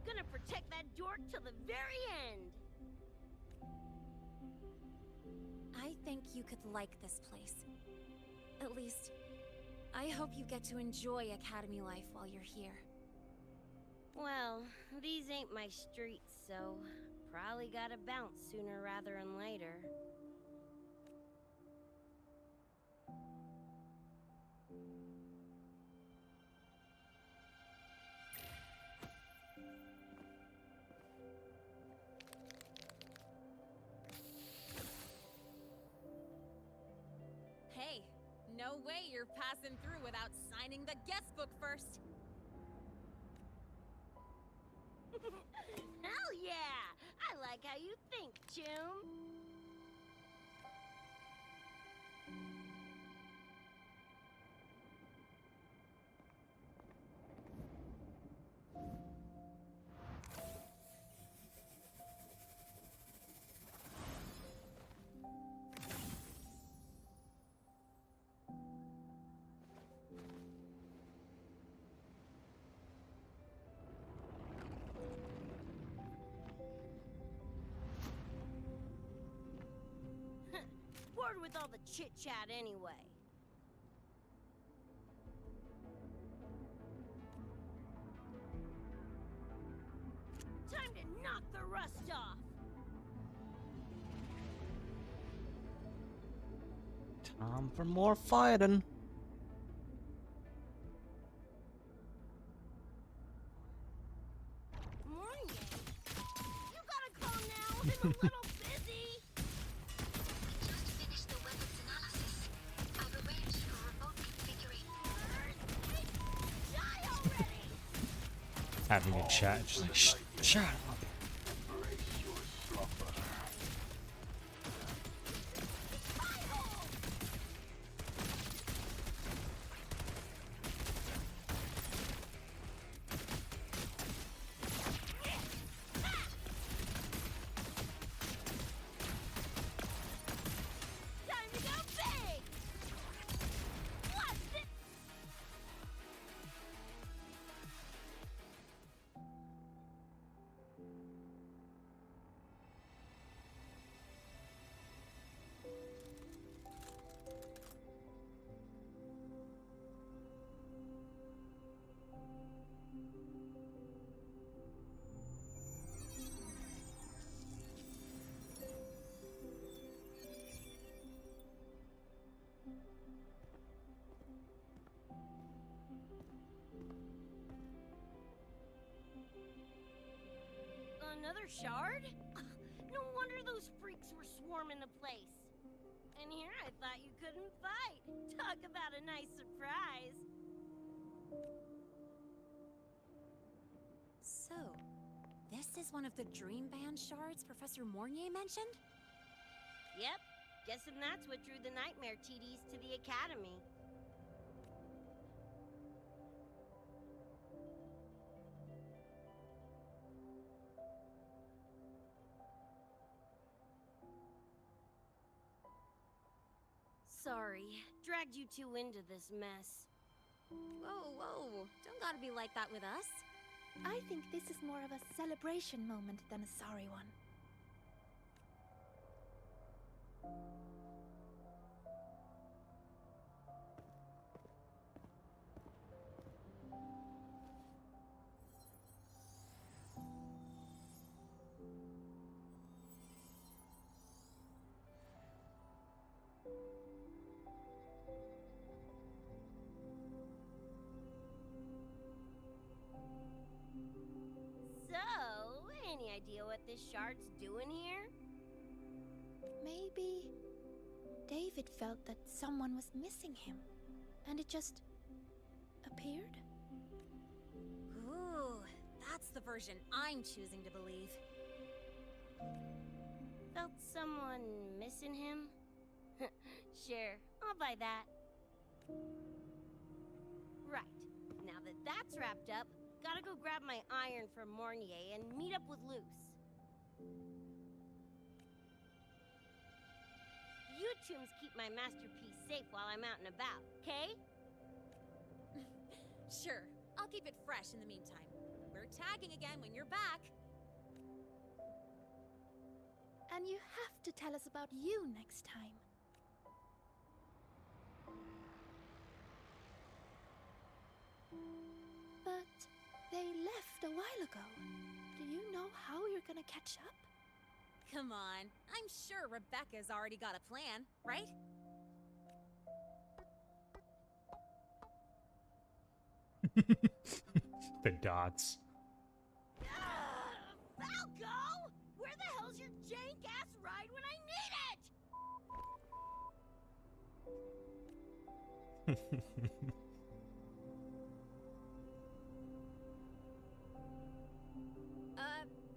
Gonna protect that dork till the very end. I think you could like this place. At least, I hope you get to enjoy Academy life while you're here. Well, these ain't my streets, so probably gotta bounce sooner rather than later. Hey, no way you're passing through without signing the guest book first. Hell yeah! I like how you think, Chum. Bored with all the chit-chat anyway. Time to knock the rust off! Time for more fighting. Morning! You gotta calm now, I'm a little busy! Just finished the weapons analysis. I've arranged for remote configuration. Die already! Having a chat, just like, shut up. Embrace your slumber. Time to go big! What's it? Another shard? No wonder those freaks were swarming the place. And here I thought you couldn't fight. Talk about a nice surprise. So, this is one of the Dream Band shards Professor Mornier mentioned? Yep, guessing that's what drew the Nightmare TDs to the Academy. Sorry, dragged you two into this mess. Whoa, whoa, don't gotta be like that with us. I think this is more of a celebration moment than a sorry one. So, any idea what this shard's doing here? Maybe David felt that someone was missing him, and it just appeared? Ooh, that's the version I'm choosing to believe. Felt someone missing him? Sure, I'll buy that. Right, now that that's wrapped up, gotta go grab my iron from Mornier and meet up with Luce. You tombs keep my masterpiece safe while I'm out and about, okay? Sure, I'll keep it fresh in the meantime. We're tagging again when you're back. And you have to tell us about you next time. But they left a while ago. Do you know how you're gonna catch up? Come on, I'm sure Rebecca's already got a plan, right? The dots. Falco! Where the hell's your jank-ass ride when I need it?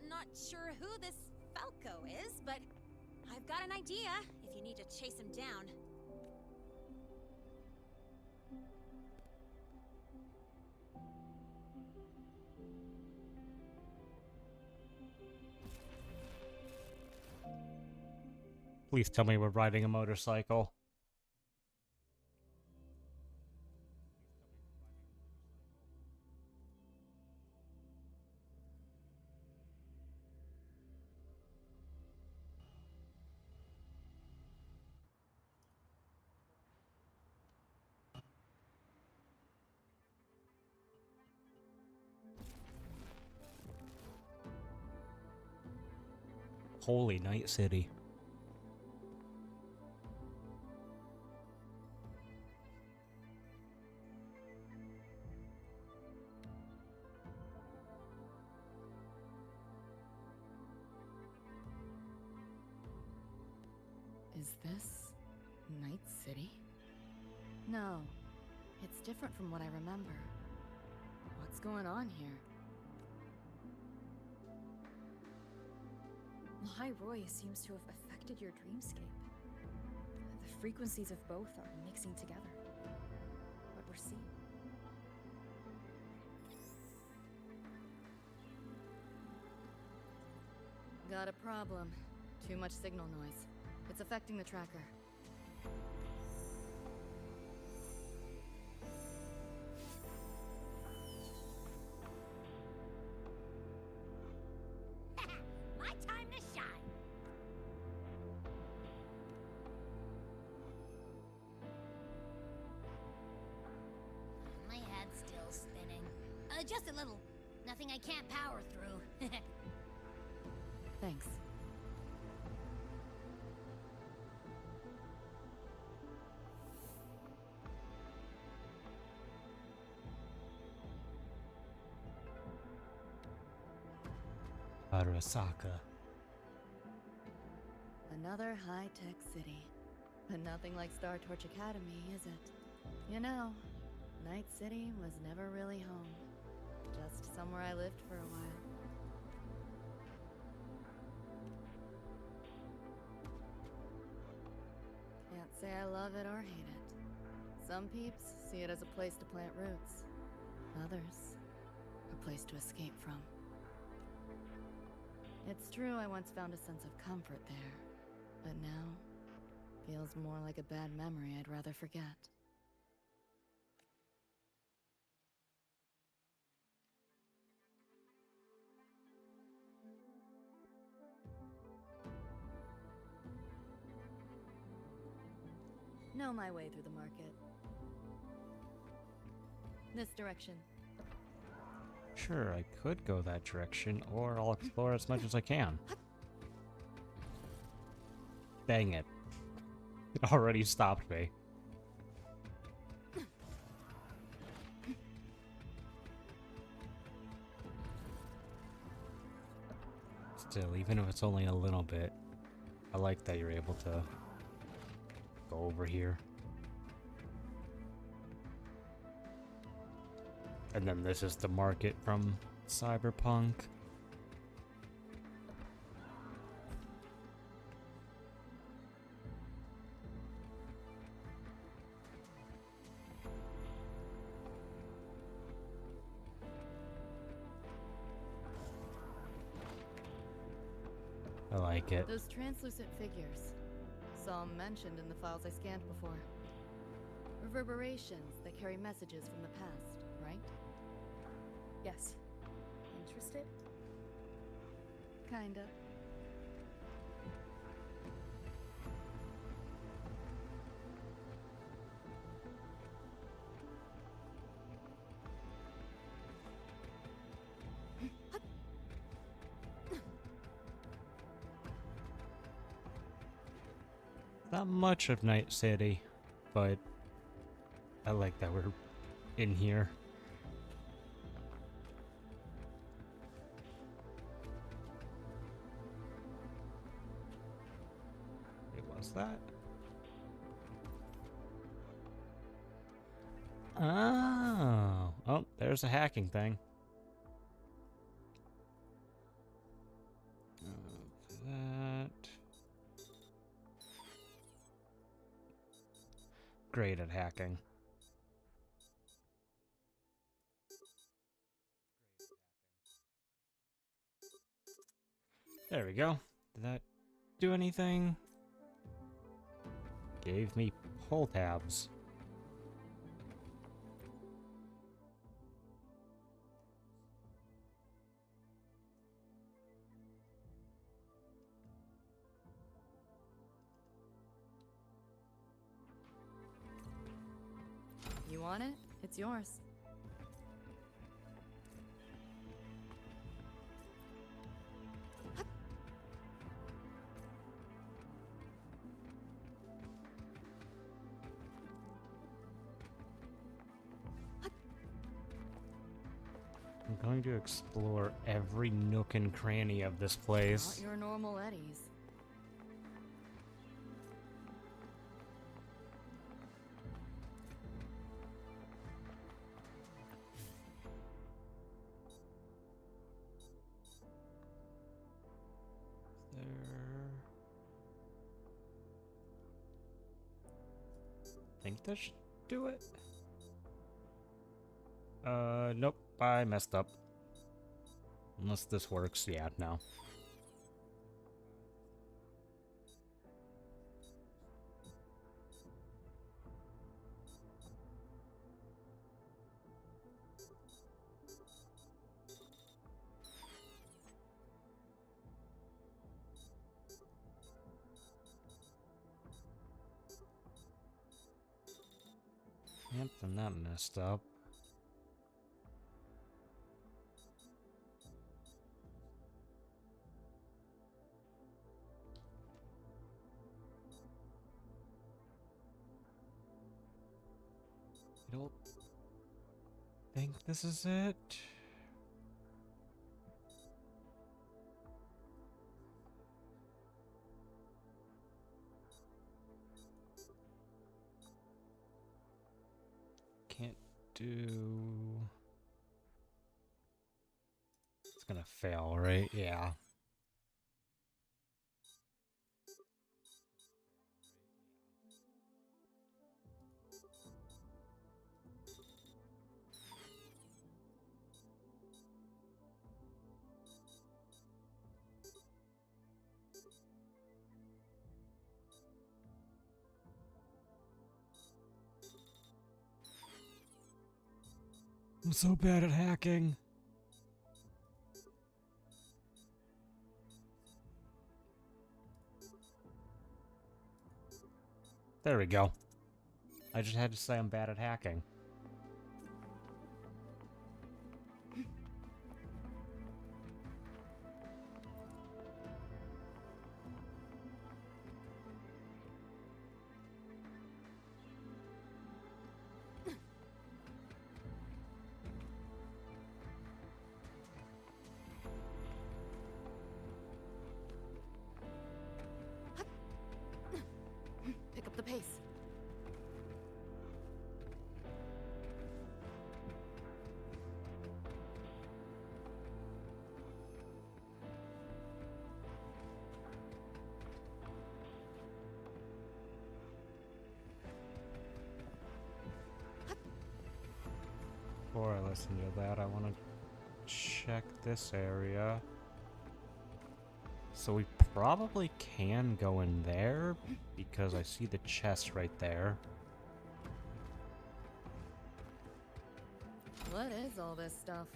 Not sure who this Falco is, but I've got an idea if you need to chase him down. Please tell me we're riding a motorcycle. Holy Night City. Is this Night City? No, it's different from what I remember. What's going on here? Roy seems to have affected your dreamscape. The frequencies of both are mixing together. What we're seeing. Got a problem. Too much signal noise. It's affecting the tracker. My time to shine! My head's still spinning. Just a little. Nothing I can't power through. Thanks. Arasaka. Another high-tech city. But nothing like Star Torch Academy, is it? You know, Night City was never really home. Just somewhere I lived for a while. Can't say I love it or hate it. Some peeps see it as a place to plant roots. Others, a place to escape from. It's true I once found a sense of comfort there, but now feels more like a bad memory I'd rather forget. Know my way through the market. This direction. Sure, I could go that direction, or I'll explore as much as I can. Dang it. It already stopped me. Still, even if it's only a little bit, I like that you're able to go over here. And then this is the market from Cyberpunk. I like it. Those translucent figures. Saw 'em mentioned in the files I scanned before. Reverberations that carry messages from the past, right? Yes. Interested? Kinda. Not much of Night City, but I like that we're in here. Wait, what's that? Oh. Oh, there's a hacking thing. That. Great at hacking. There we go. Did that do anything? Gave me pull tabs. You want it? It's yours. I'm going to explore every nook and cranny of this place. Not your normal Eddies. Think that should do it. Nope, I messed up. Unless this works, yeah, no. Yep, then that messed up. I don't think this is it. Can't do... It's gonna fail, right? Yeah. I'm so bad at hacking. There we go. I just had to say I'm bad at hacking. Pick up the pace. Before I listen to that, I want to check this area. So we probably can go in there, because I see the chest right there. What is all this stuff?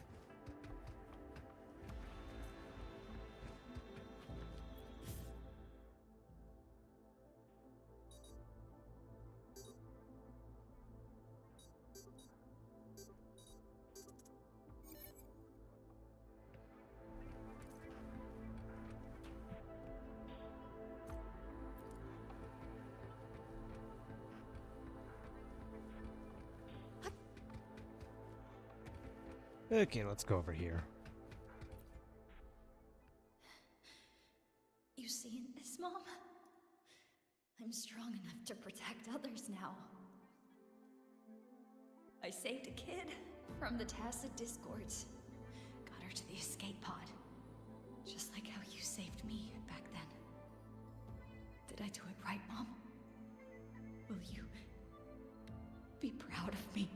Okay, let's go over here. You see this, Mom? I'm strong enough to protect others now. I saved a kid from the Tacit Discords. Got her to the escape pod. Just like how you saved me back then. Did I do it right, Mom? Will you be proud of me?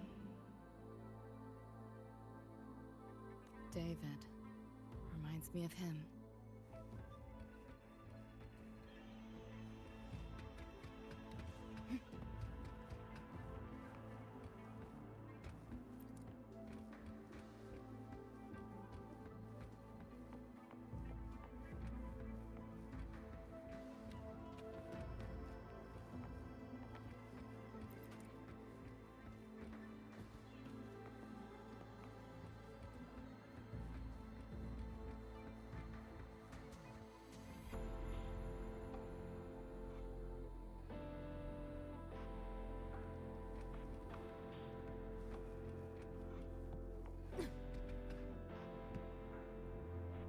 David. Reminds me of him.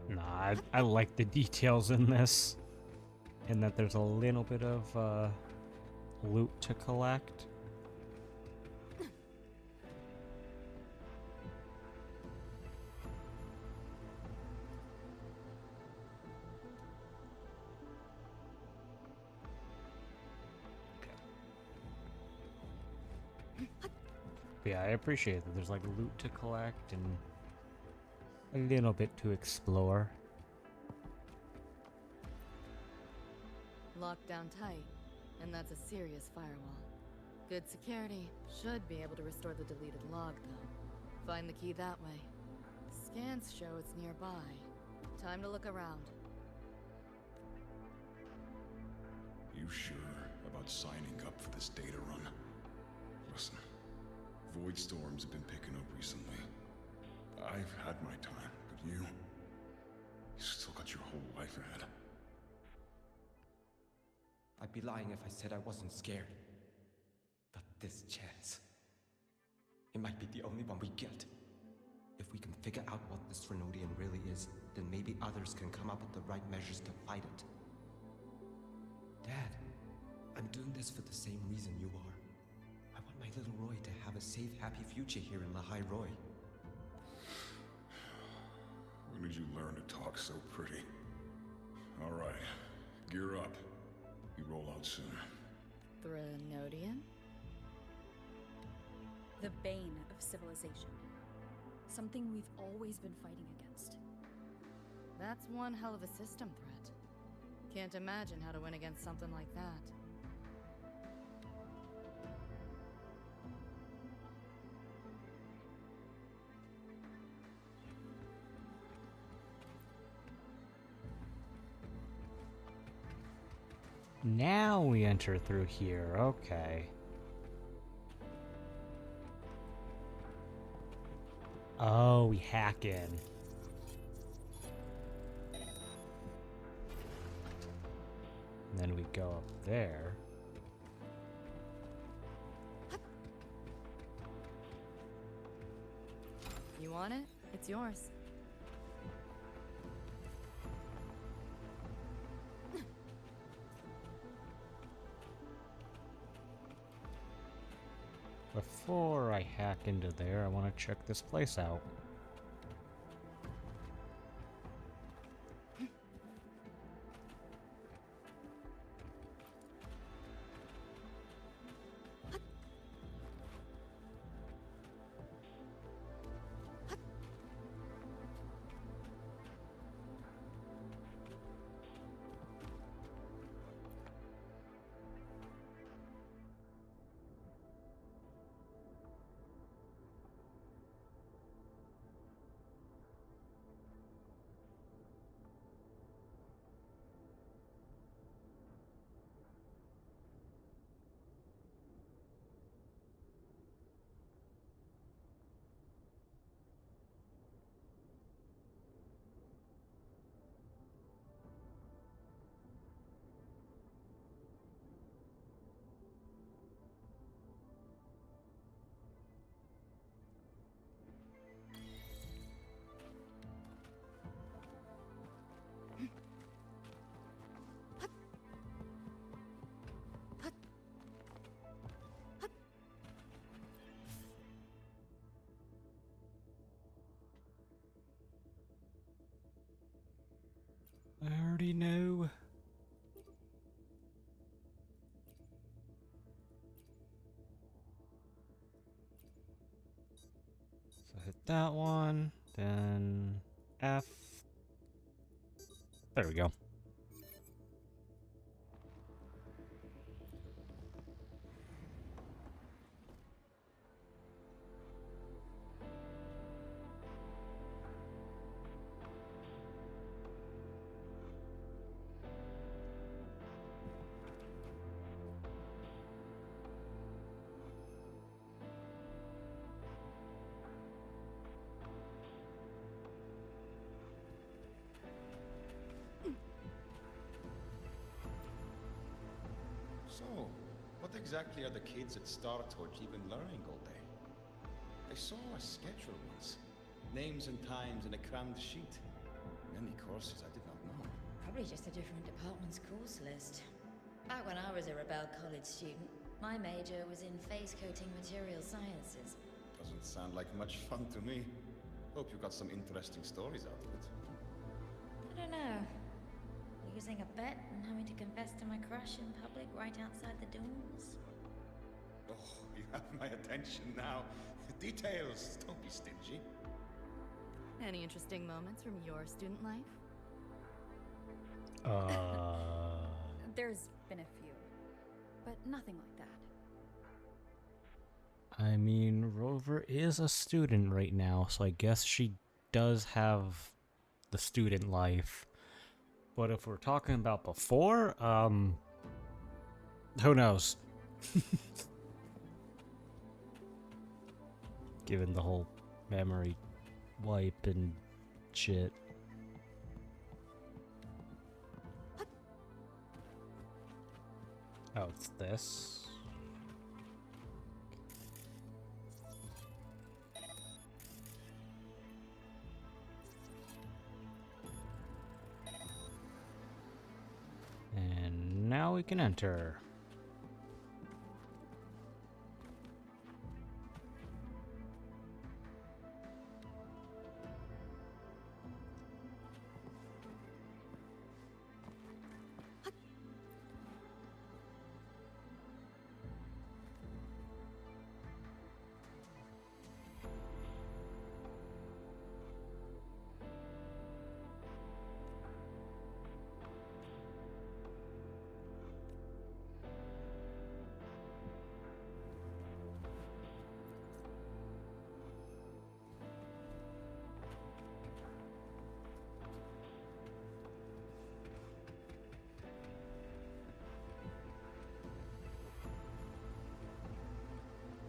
Nah, I like the details in this. And that there's a little bit of loot to collect. But yeah, I appreciate that there's like loot to collect and a little bit to explore. Locked down tight, and that's a serious firewall. Good security. Should be able to restore the deleted log, though. Find the key that way. Scans show it's nearby. Time to look around. You sure about signing up for this data run? Listen, void storms have been picking up recently. I've had my time, but you still got your whole life ahead. I'd be lying if I said I wasn't scared. But this chance, it might be the only one we get. If we can figure out what this Renodian really is, then maybe others can come up with the right measures to fight it. Dad, I'm doing this for the same reason you are. I want my little Roy to have a safe, happy future here in Lahai Roy. When did you learn to talk so pretty? All right, gear up. We roll out soon. Threnodian? The bane of civilization. Something we've always been fighting against. That's one hell of a system threat. Can't imagine how to win against something like that. Now we enter through here, okay. Oh, we hack in. And then we go up there. You want it? It's yours. Before I hack into there, I want to check this place out. hit that one, then F. There we go. So, what exactly are the kids at Star Torch even learning all day? I saw a schedule once. Names and times in a crammed sheet. Many courses I did not know. Probably just a different department's course list. Back when I was a Rebel College student, my major was in phase coating material sciences. Doesn't sound like much fun to me. Hope you got some interesting stories out of it. I don't know. Losing a bet and having to confess to my crush in public right outside the doors. Oh, you have my attention now. Details, don't be stingy. Any interesting moments from your student life? There's been a few, but nothing like that. I mean, Rover is a student right now, so I guess she does have the student life. But if we're talking about before, who knows? Given the whole memory wipe and shit. Oh, it's this. And now we can enter.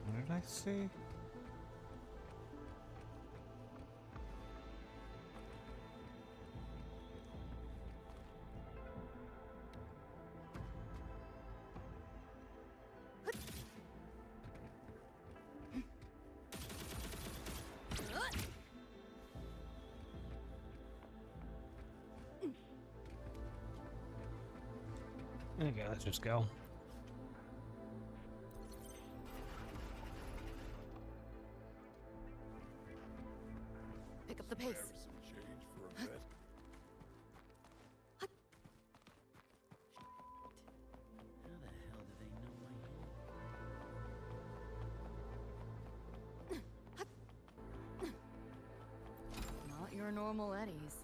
What did I see? Okay, let's just go. Pick up the pace. Some change for a bit. How the hell do they know my name? Not your normal Eddies.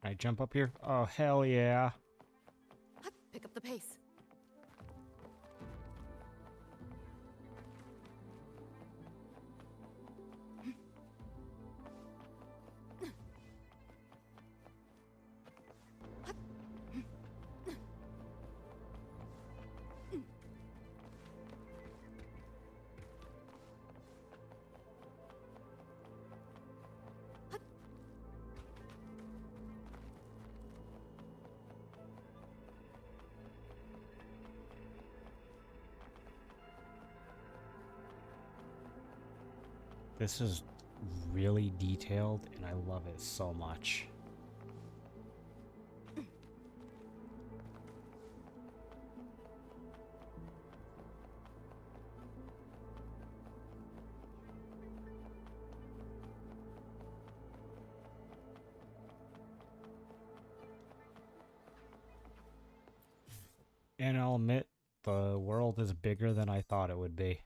Can I jump up here? Oh, hell yeah. Pick up the pace. This is really detailed, and I love it so much. And I'll admit, the world is bigger than I thought it would be.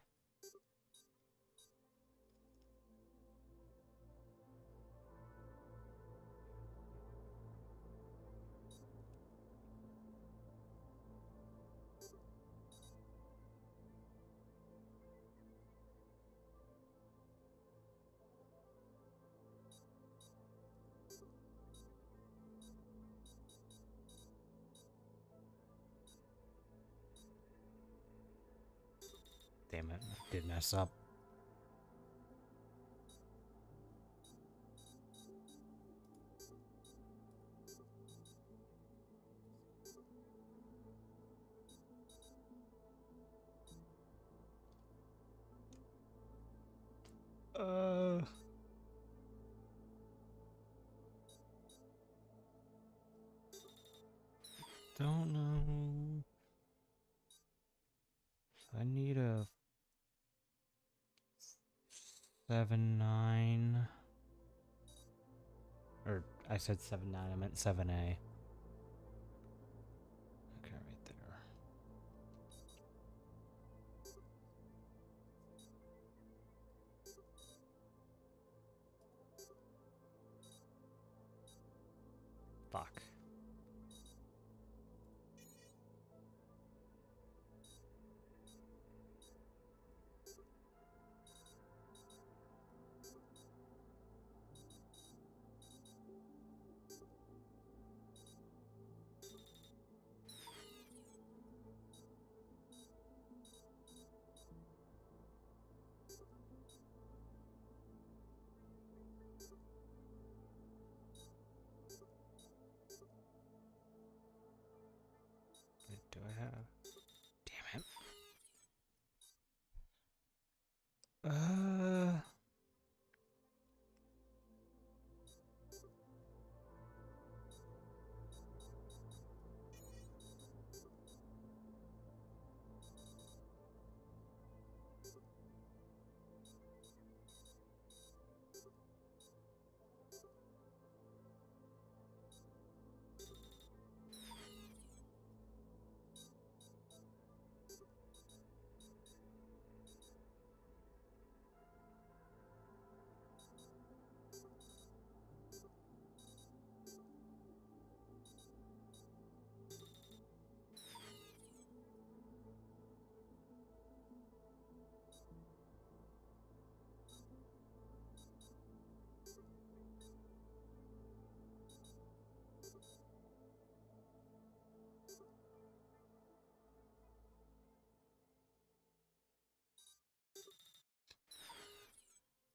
Damn it, I did mess up. Uh... Don't know. I need a 7-9. Or I said 7-9, I meant 7A. Okay, right there. Fuck. Wait, do I have? Damn it.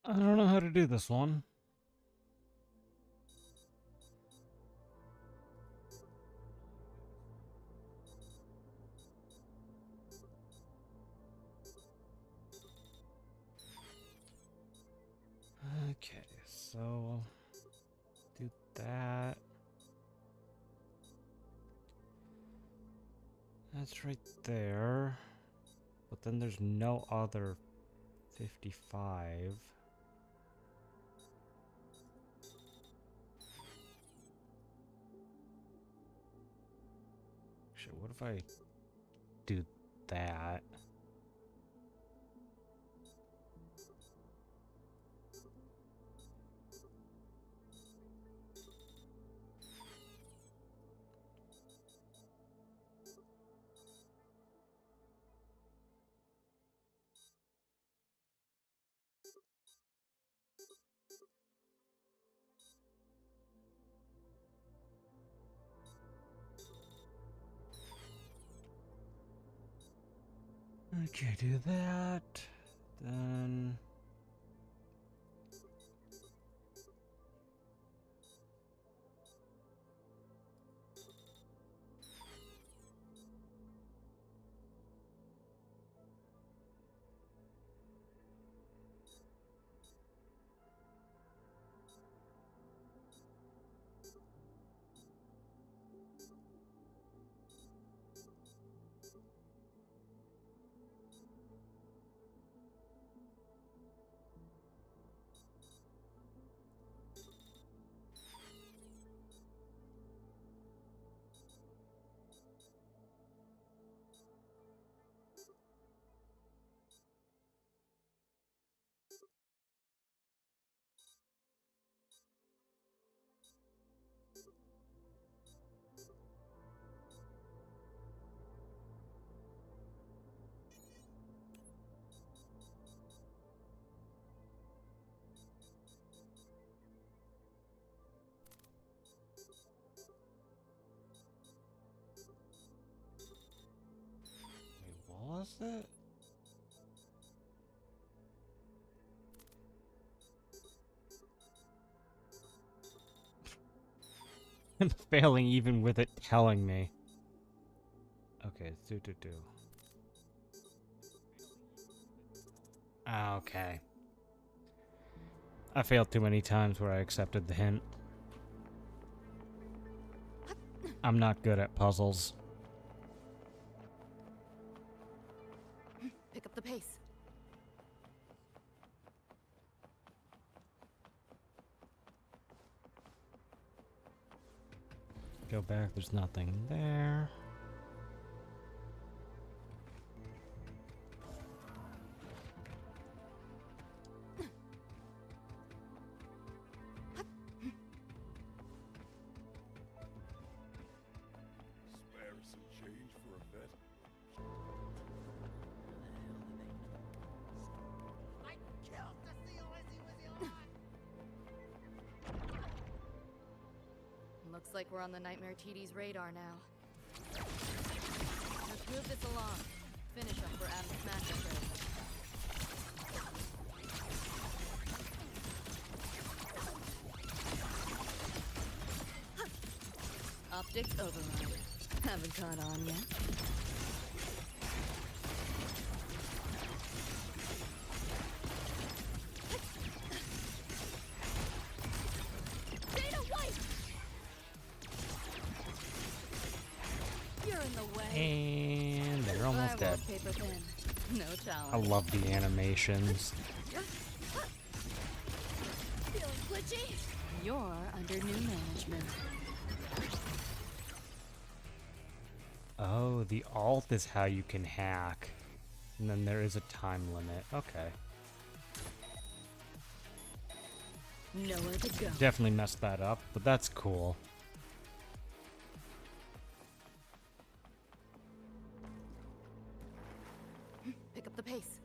I don't know how to do this one. Okay, so do that. That's right there. But then there's no other 55. Shit, what if I do that? Okay, do that. Then it? I'm failing even with it telling me. Okay, do. Okay. I failed too many times where I accepted the hint. I'm not good at puzzles. Pick up the pace. Go back, there's nothing there. Spare some change for a vet. I killed the seal as he was alive! Looks like we're on the Nightmare TD's radar now. Let's move this along. Finish up for Adam's massacre. Optics override. Haven't caught on yet. Data White! You're in the way. And they're almost dead. Paper thin. No challenge. I love the animations. Feeling glitchy? You're under new management. Oh, the alt is how you can hack. And then there is a time limit. Okay. Nowhere to go. Definitely messed that up, but that's cool. Pick up the pace.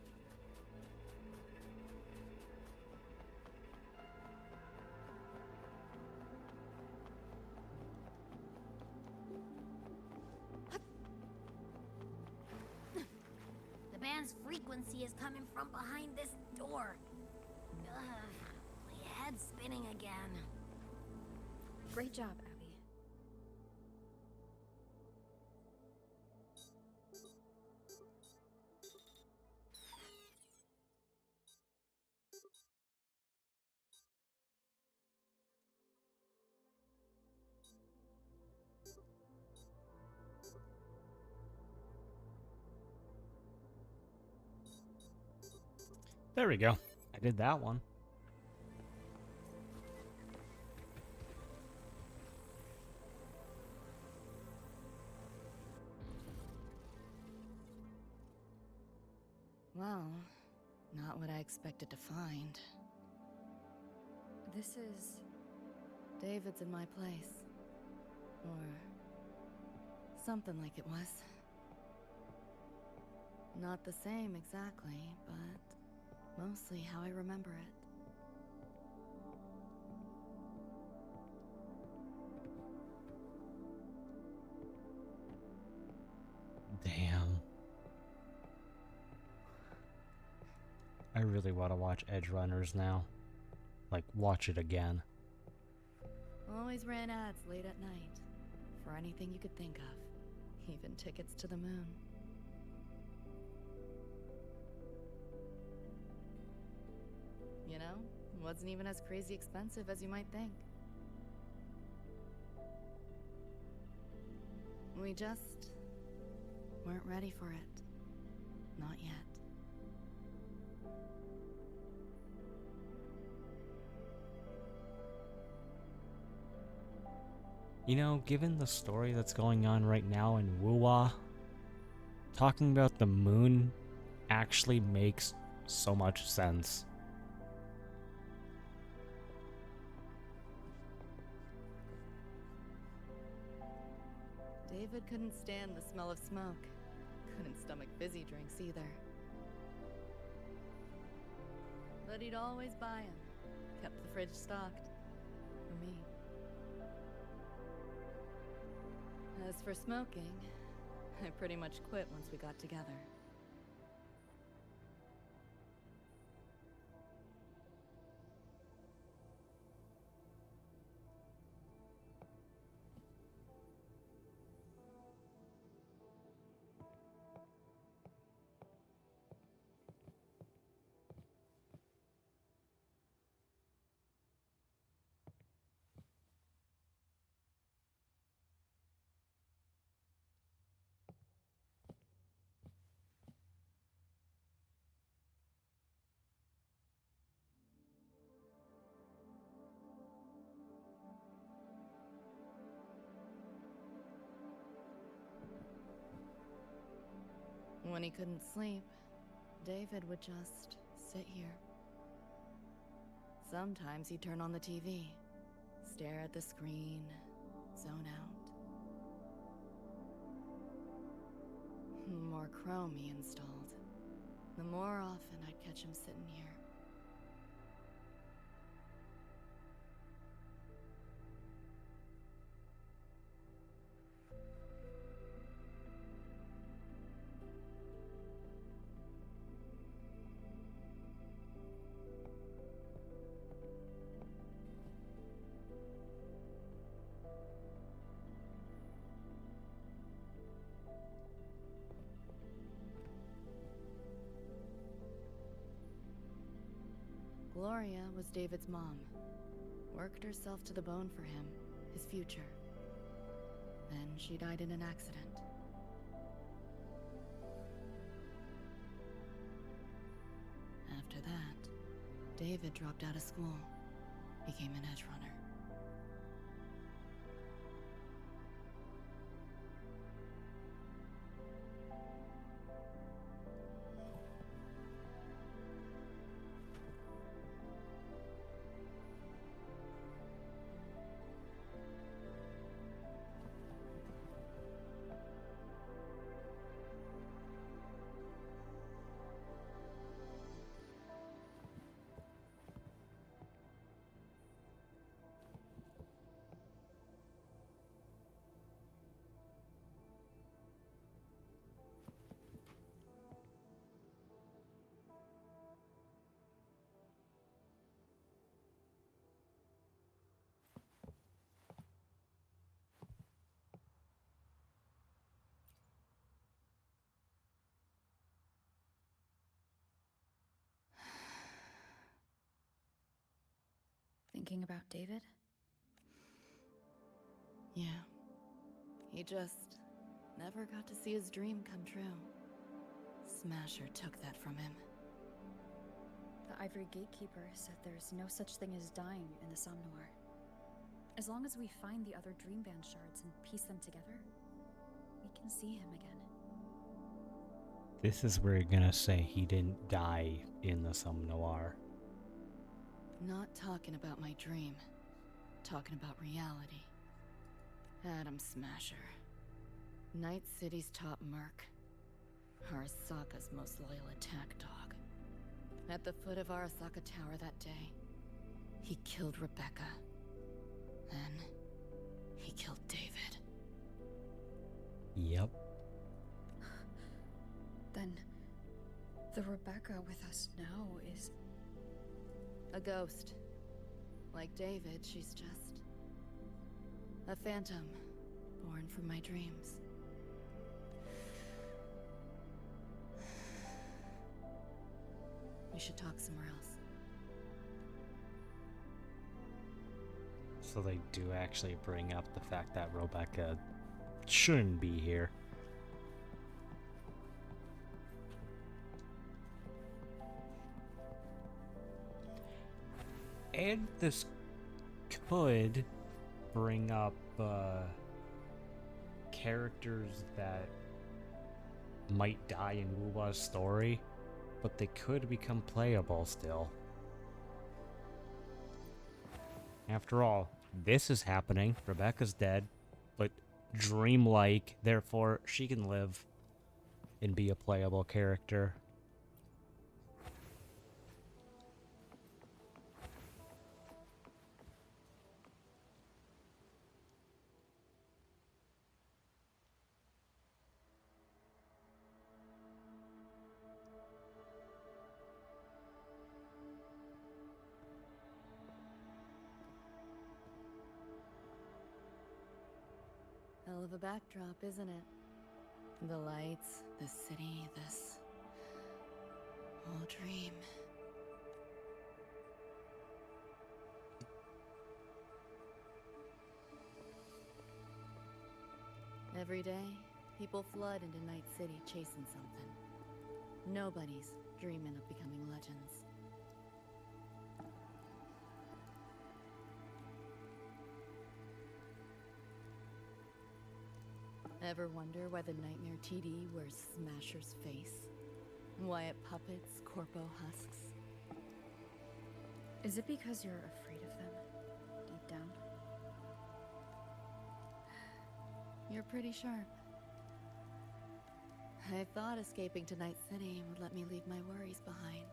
The band's frequency is coming from behind this door. Ugh, my head's spinning again. Great job, Abby. There we go. I did that one. Well, not what I expected to find. This is... David's in my place. Or... something like it was. Not the same exactly, but mostly how I remember it. Damn. I really want to watch Edge Runners now. Like, watch it again. Always ran ads late at night. For anything you could think of. Even tickets to the moon. You know, it wasn't even as crazy expensive as you might think. We just weren't ready for it. Not yet. You know, given the story that's going on right now in Wuwa, talking about the moon actually makes so much sense. David couldn't stand the smell of smoke. Couldn't stomach fizzy drinks either. But he'd always buy 'em. Kept the fridge stocked. For me. As for smoking, I pretty much quit once we got together. When he couldn't sleep, David would just sit here. Sometimes he'd turn on the TV, stare at the screen, zone out. The more Chrome he installed, the more often I'd catch him sitting here. Gloria was David's mom. Worked herself to the bone for him, his future. Then she died in an accident. After that, David dropped out of school, became an edge runner. Thinking about David? Yeah. He just never got to see his dream come true. Smasher took that from him. The Ivory Gatekeeper said there's no such thing as dying in the Somnoir. As long as we find the other Dream Band shards and piece them together, we can see him again. This is where you're gonna say he didn't die in the Some Noir. Not talking about my dream. Talking about reality. Adam Smasher. Night City's top merc. Arasaka's most loyal attack dog. At the foot of Arasaka Tower that day, he killed Rebecca. Then, he killed David. Yep. Then, the Rebecca with us now is... a ghost. Like David, she's just... a phantom, born from my dreams. We should talk somewhere else. So they do actually bring up the fact that Rebecca shouldn't be here. And this could bring up characters that might die in Wuwa's story, but they could become playable still. After all, this is happening. Rebecca's dead, but dreamlike, therefore she can live and be a playable character. Hell of a backdrop, isn't it? The lights, the city, this whole dream. Every day, people flood into Night City chasing something. Nobody's dreaming of becoming legends. Ever wonder why the Nightmare TD wears Smasher's face? Why it puppets Corpo husks? Is it because you're afraid of them, deep down? You're pretty sharp. I thought escaping to Night City would let me leave my worries behind.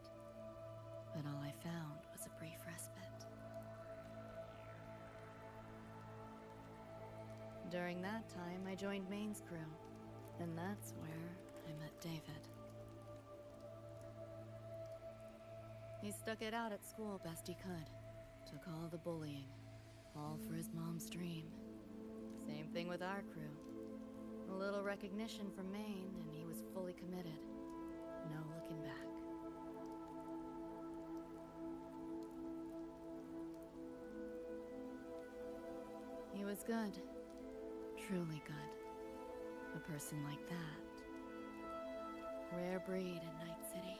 But all I found was a brief respite. During that time, I joined Maine's crew. And that's where I met David. He stuck it out at school best he could. Took all the bullying. All for his mom's dream. Same thing with our crew. A little recognition from Maine, and he was fully committed. No looking back. He was good. Truly good. A person like that. Rare breed in Night City.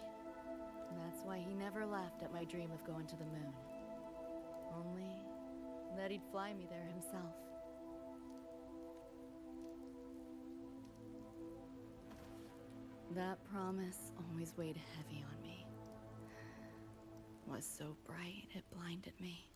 That's why he never laughed at my dream of going to the moon. Only that he'd fly me there himself. That promise always weighed heavy on me. Was so bright it blinded me.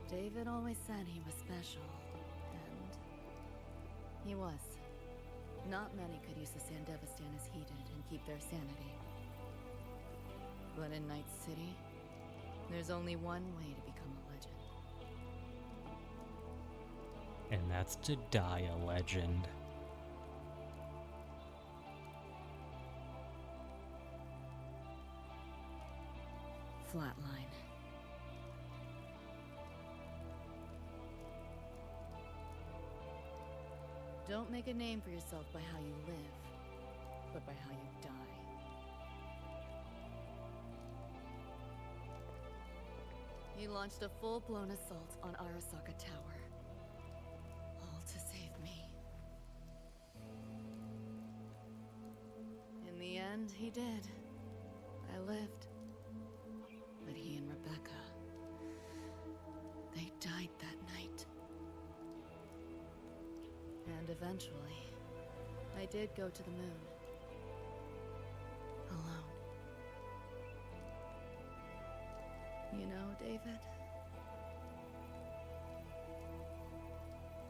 David always said he was special, and he was. Not many could use the Sandevistan as he did and keep their sanity. But in Night City, there's only one way to become a legend. And that's to die a legend. Flatline. Don't make a name for yourself by how you live, but by how you die. He launched a full-blown assault on Arasaka Tower. All to save me. In the end, he did. I lived. But he and Rebecca, they died that night. And eventually, I did go to the moon. Alone. You know, David?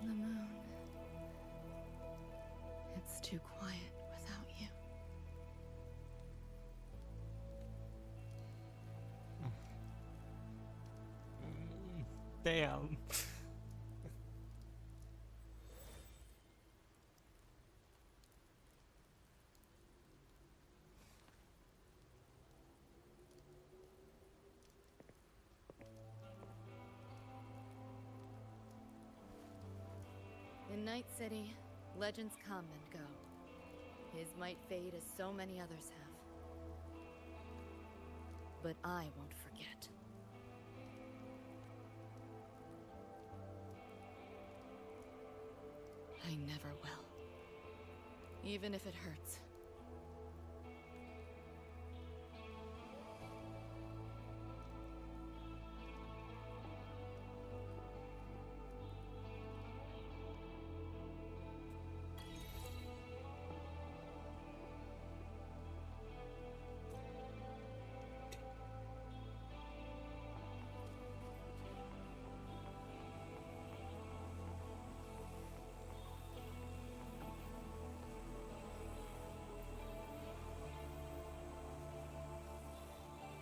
The moon. It's too quiet without you. Damn. In Night City, legends come and go. His might fade as so many others have. But I won't forget. I never will. Even if it hurts.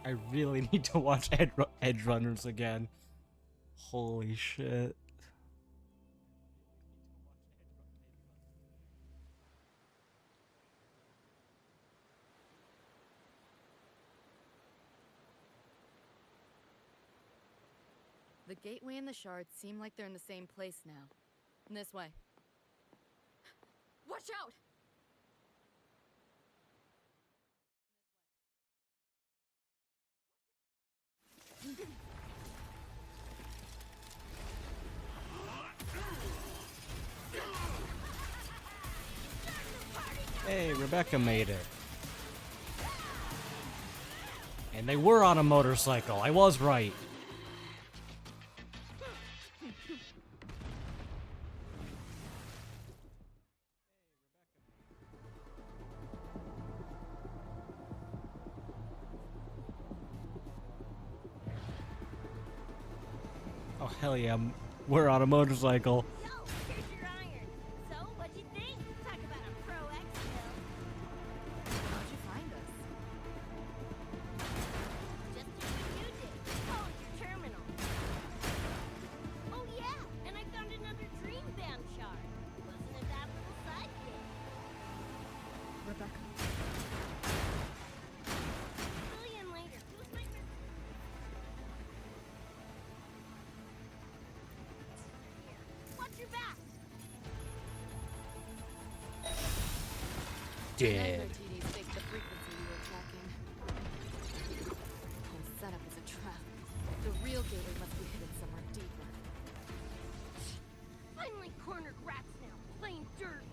I really need to watch Edge Runners again. Holy shit. The gateway and the shards seem like they're in the same place now. This way. Watch out! Hey, Rebecca made it. And they were on a motorcycle. I was right. Oh, hell yeah. We're on a motorcycle. Yo, here's your iron. So, what'd you think? Talk about a pro X-Bill. How'd you find us? Just do what you did. Call it your terminal. Oh yeah, and I found another dream band shard. Wasn't it that little sidekick? Rebecca. Fill you in later. Who's my Watch your back. Dead. TDs faked the frequency we were tracking. The whole setup is a trap. The real gateway must be hidden somewhere deeper. Finally cornered rats now, playing dirt.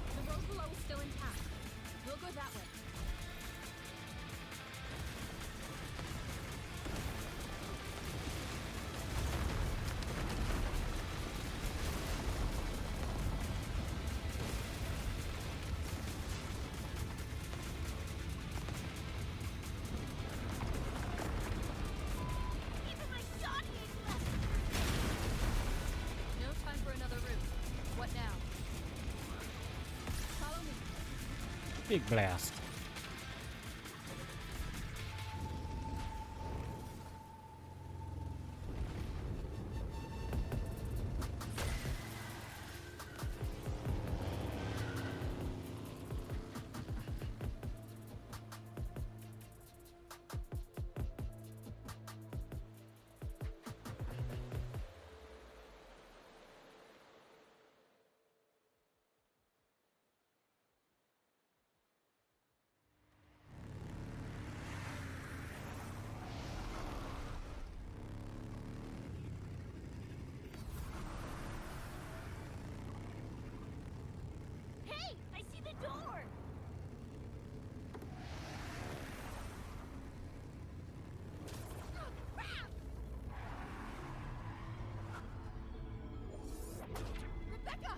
The road below is still intact. We'll go that way. Even my shoddy ain't left. No time for another route. What now? Follow me. Big blast. Hey, I see the door. Rebecca!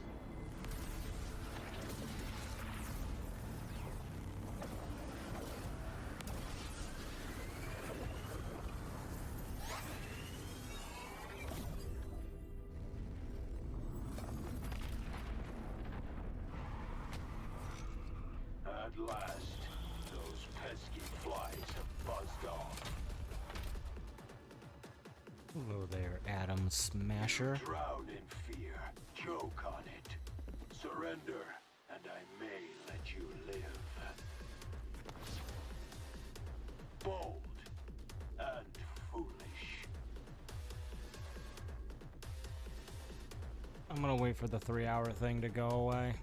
At last, those pesky flies have buzzed off. Hello there, Atom Smasher. Drown in fear, choke on it. Surrender, and I may let you live. Bold and foolish. I'm gonna wait for the 3-hour thing to go away.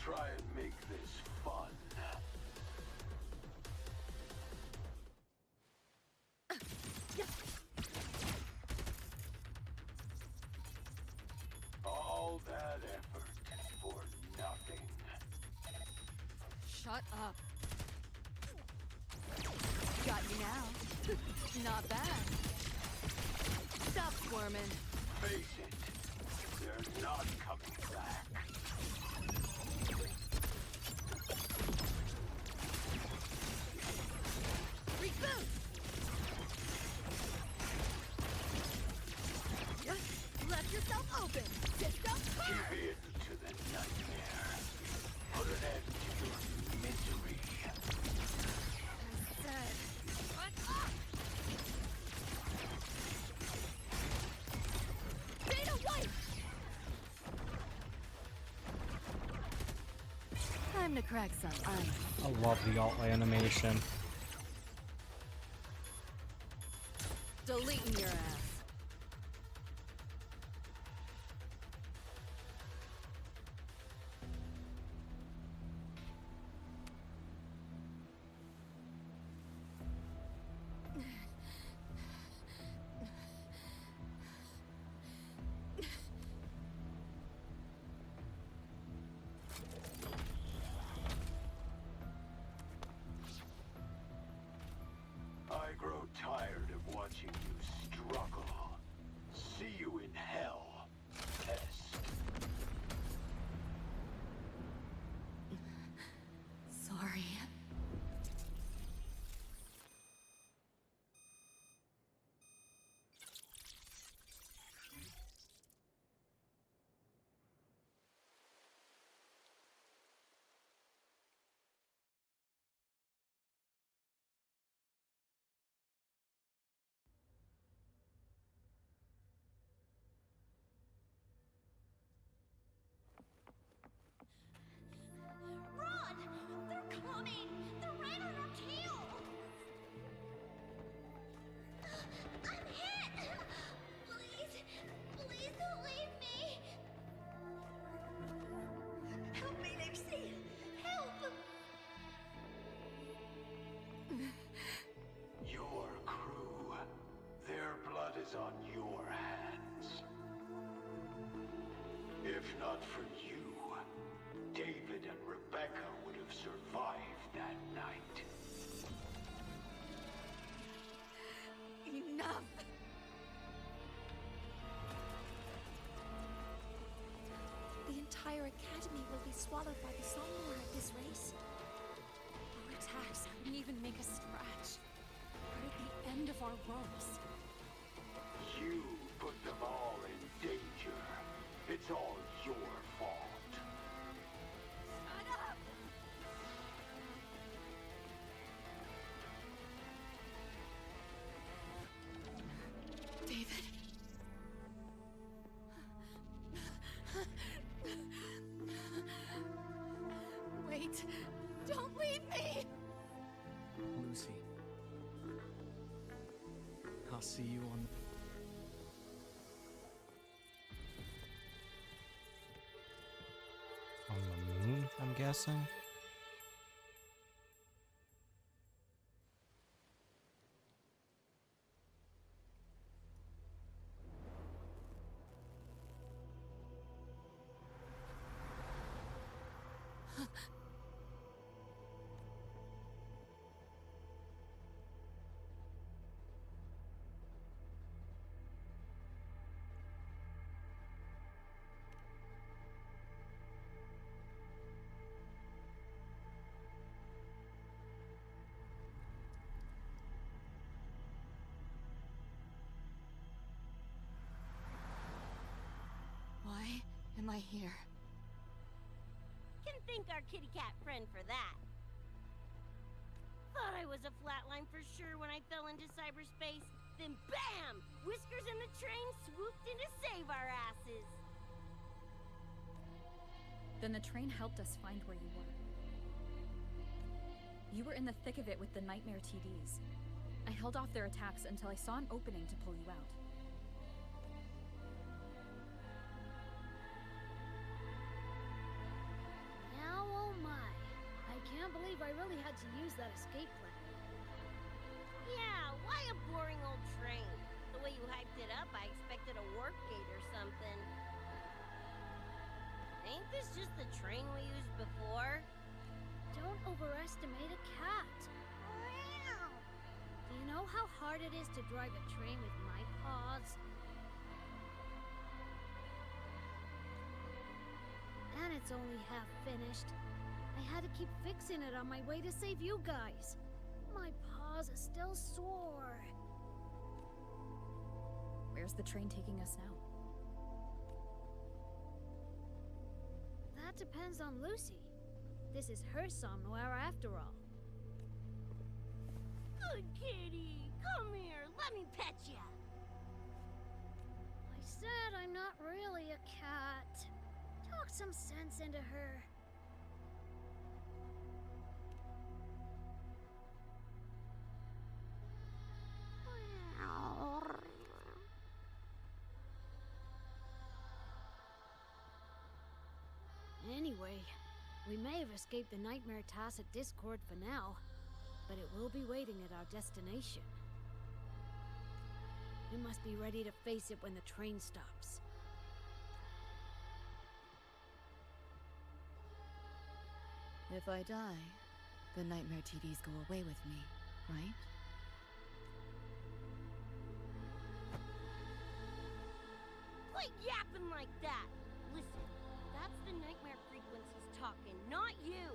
try and make this fun. All that effort for nothing. Shut up. Got you now. Not bad. Stop squirming. Face it, they're not coming back. Reboot! Left yourself open. System Give in to the nightmare. Put an end to your misery. I said. Data white! Time to crack some ice. I love the alt animation. Deleting your ass. I grow tired of watching you struggle. See you in hell, pest. Sorry. Run! They're coming! They're right on our tail! I'm hit! Please, please don't leave me! Help me, Lucy! Help! Your crew, their blood is on your hands. If not for you, David and Rebecca would have survived that night. Enough! The entire academy will be swallowed by the Somnolor at this race. Our attacks couldn't even make a scratch. We're at the end of our ropes. You put them all in danger. It's all your fault. Shut up! David. Wait. Don't leave me! Lucy. I'll see you on On the moon, I'm guessing. Why am I here? Can thank our kitty cat friend for that. Thought I was a flatline for sure when I fell into cyberspace. Then BAM! Whiskers and the train swooped in to save our asses. Then the train helped us find where you were. You were in the thick of it with the Nightmare TDs. I held off their attacks until I saw an opening to pull you out. Now oh my. I can't believe I really had to use that escape plan. Yeah, why a boring old train? The way you hyped it up, I expected a warp gate or something. Ain't this just the train we used before? Don't overestimate a cat. Do you know how hard it is to drive a train with my paws? And it's only half finished. I had to keep fixing it on my way to save you guys. My paws are still sore. Where's the train taking us now? That depends on Lucy. This is her somewhere after all. Good kitty, come here, let me pet ya. I said I'm not really a cat. Talk some sense into her. Anyway, we may have escaped the Nightmare Tacit Discord for now, but it will be waiting at our destination. We must be ready to face it when the train stops. If I die, the Nightmare TDs go away with me, right? Quit yapping like that! Listen, that's the nightmare frequencies talking, not you!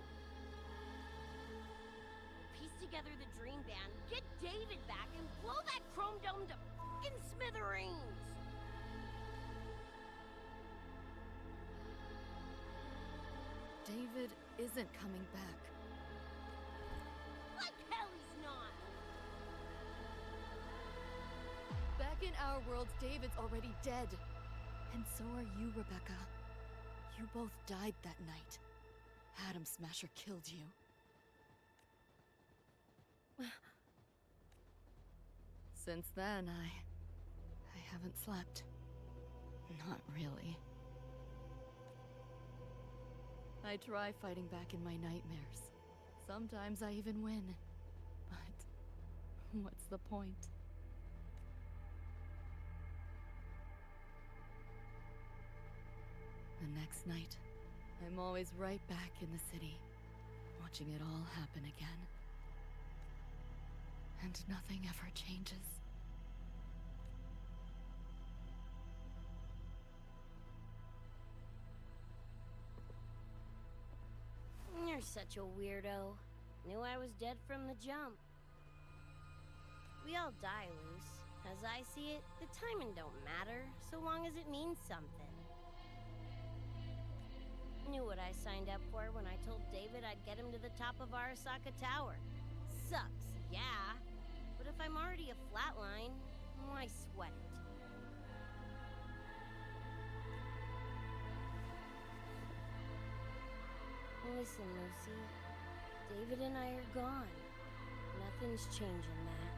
Piece together the dream band, get David back, and blow that chrome dome to fucking smithereens! David isn't coming back. Like hell he's not! Back in our world, David's already dead. And so are you, Rebecca. You both died that night. Atom Smasher killed you. Since then, I haven't slept. Not really. I try fighting back in my nightmares. Sometimes I even win. But what's the point? The next night, I'm always right back in the city, watching it all happen again. And nothing ever changes. You're such a weirdo. Knew I was dead from the jump. We all die, Luce. As I see it, the timing don't matter, so long as it means something. Knew what I signed up for when I told David I'd get him to the top of Arasaka Tower. Sucks, yeah. But if I'm already a flatline, why sweat it? Listen, Lucy. David and I are gone. Nothing's changing that.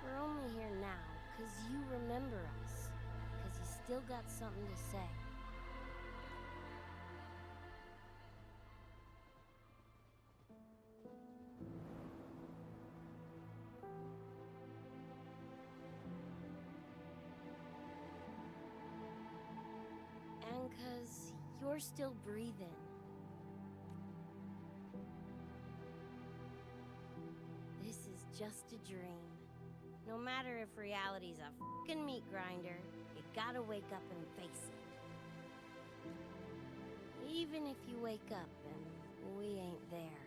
We're only here now because you remember us. Because you still got something to say. And because you're still breathing. This is just a dream. No matter if reality's a fucking meat grinder, you gotta wake up and face it. Even if you wake up and we ain't there.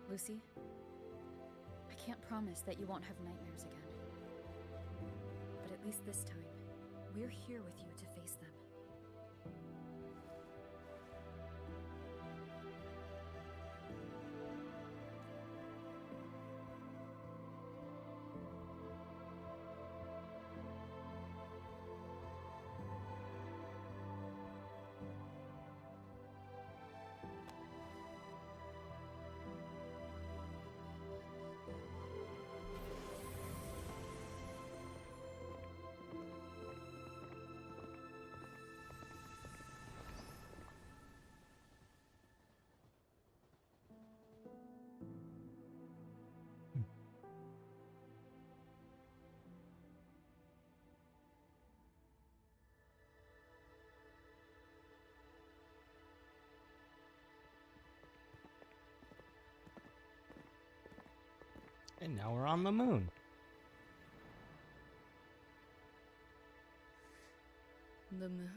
Lucy, I can't promise that you won't have nightmares again. But at least this time, we're here with you to face them. And now we're on the moon. The moon?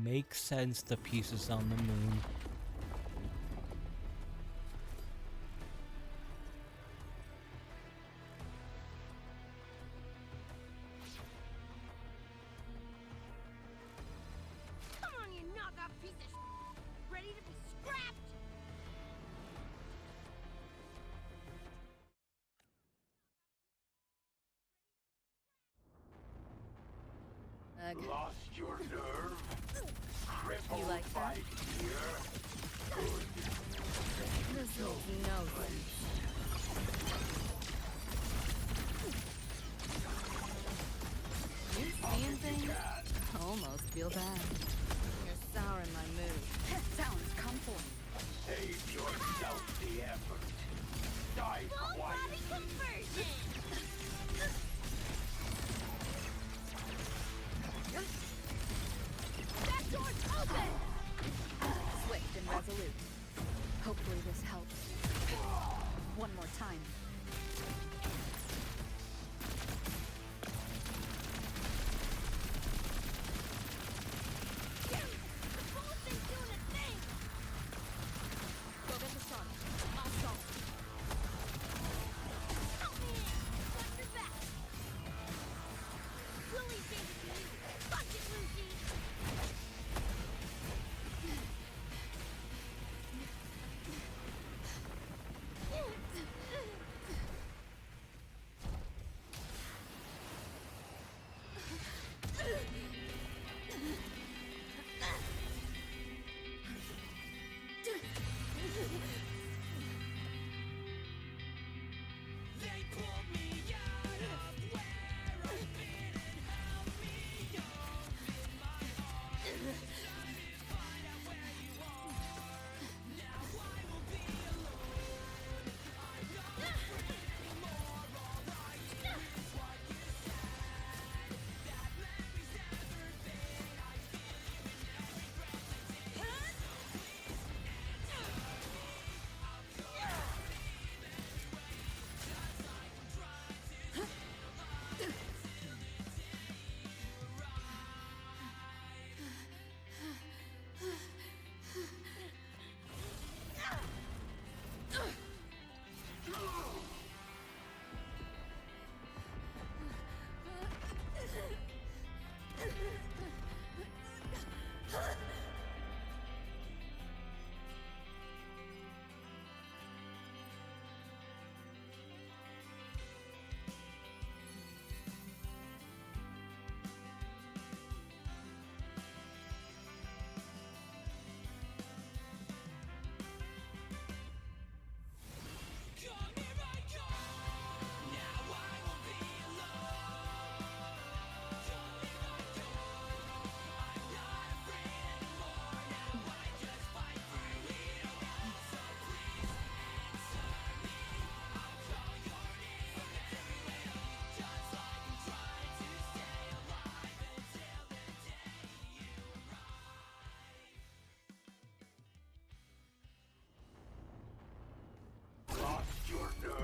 Makes sense, the pieces on the moon. Come on, you knockoff piece of ready to be scrapped? Lost your nerve? Crippled You like by that? fear? Good. This makes no sense. You seeing things? Almost feel bad. You're souring my mood. Sounds comforting. Save yourself the effort. Die Full body quietly. conversion! That door's open! Swift and resolute. Hopefully this helps. One more time. The bullet thing's doing a thing! Go get the sun. I'll solve. Help me in! Watch your back! Willie's gave it to you! Punch it, Lucy!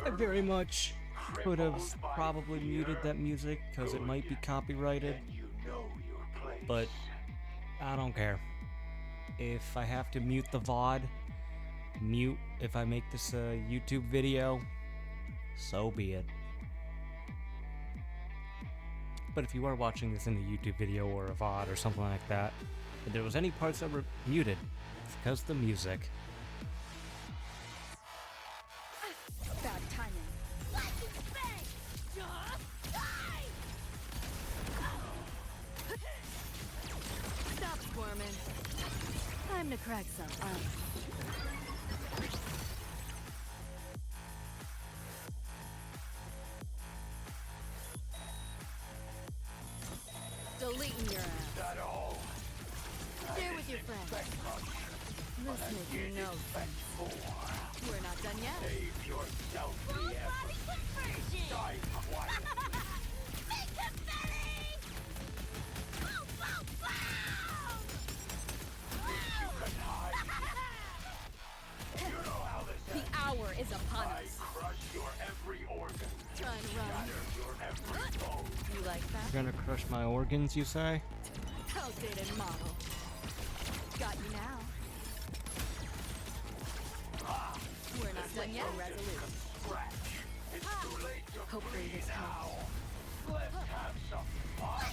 I very much could have probably muted that music because it might be copyrighted, but I don't care. If I have to mute the VOD, mute if I make this a YouTube video, so be it. But if you are watching this in a YouTube video or a VOD or something like that, if there was any parts that were muted, it's because the music. Bad timing. Lightning bang! Die! Stop squirming. Time to crack some ice. Deleting your ass. That all? Share with your friends. This makes no sense. We're not done yet. Save yourself Full the effort. body conversion! Die quietly. Big confetti! Boom, boom, boom! Think you I crush your every organ. Trying to run. Shatter your every bone. You like that? You're gonna crush my organs, you say? Outdated model. Got you now. We're not done yet. Resolute. Scratch. It's too late to Hopefully flee this now. helps. Let's have some fun.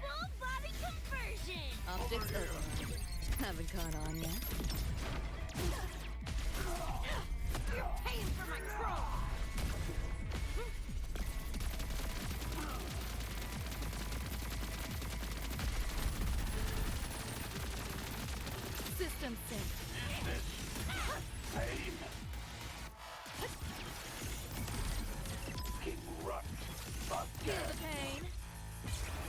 Full body conversion! Optics overload. Haven't caught on yet. You're paying for my crawl! System sync. Pain. King Rut. Feel the pain.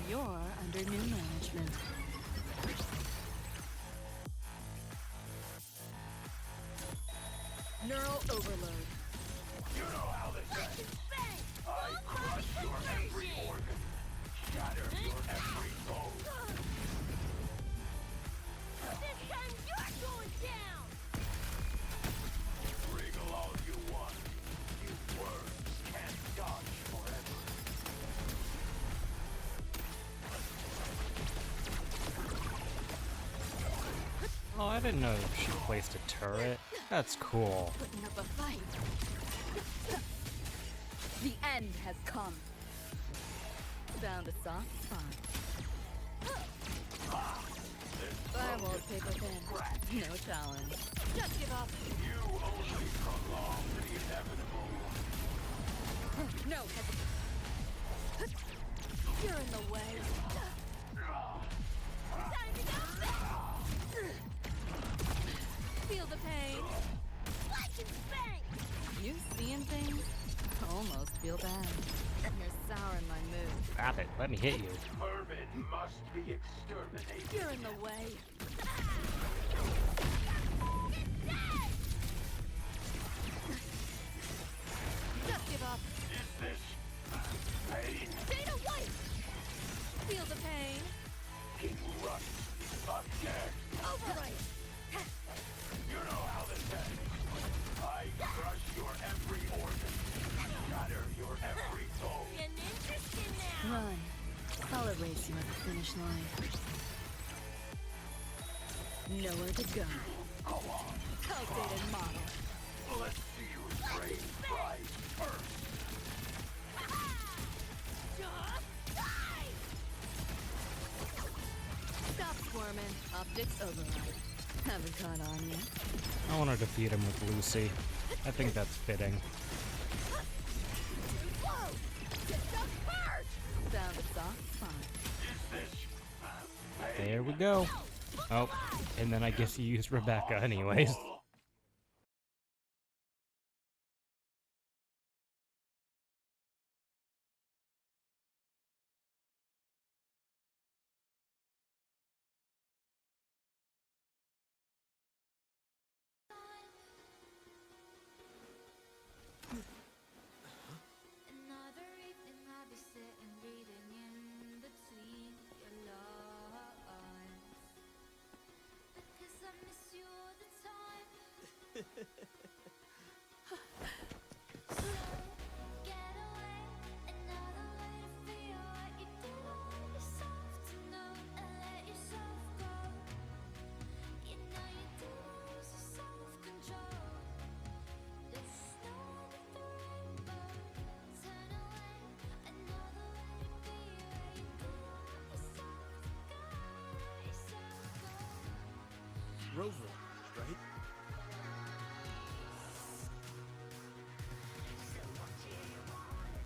You're under new management. Neural overload. You know how this ends. I crush your every organ. Shatter your every bone. This time you're going down! Wriggle all you want. You worms can't dodge forever. Oh, I didn't know she placed a turret. That's cool. Putting up a fight. The end has come. Found a soft spot. Firewall's paper thin. No challenge. Just give up. You only prolong the inevitable. No hesitation. You're in the way. Time to go back! Feel the pain. Like and spank! You seeing things? Almost feel bad. You're souring my mood. Stop it. Let me hit you. Vermin must be exterminated. You're in the way. Just give up. Is this pain? Data white. Feel the pain. King Rut. Again. Overwrite. You know how this ends. I crush your every organ. Shatter your every bone. Getting interested now! Run. I'll erase you at the finish line. Nowhere to go. Go on. Outdated model. Let's see whose brain fries first. Stop squirming. Optics override. Haven't caught on yet. I want to defeat him with Lucy. I think that's fitting. Whoa! Get stuck first! Found a soft spot. There we go. Oh, and then I guess you used Rebecca anyways. Another evening I'll be sitting reading in between your lines. Because I miss you all the time. So get away, another way to feel what you do on yourself to know and let yourself go. You know you do lose your self-control. There's no under the rainbow. Turn away, another way to be where you do want yourself to go. Let yourself go. Rover, right?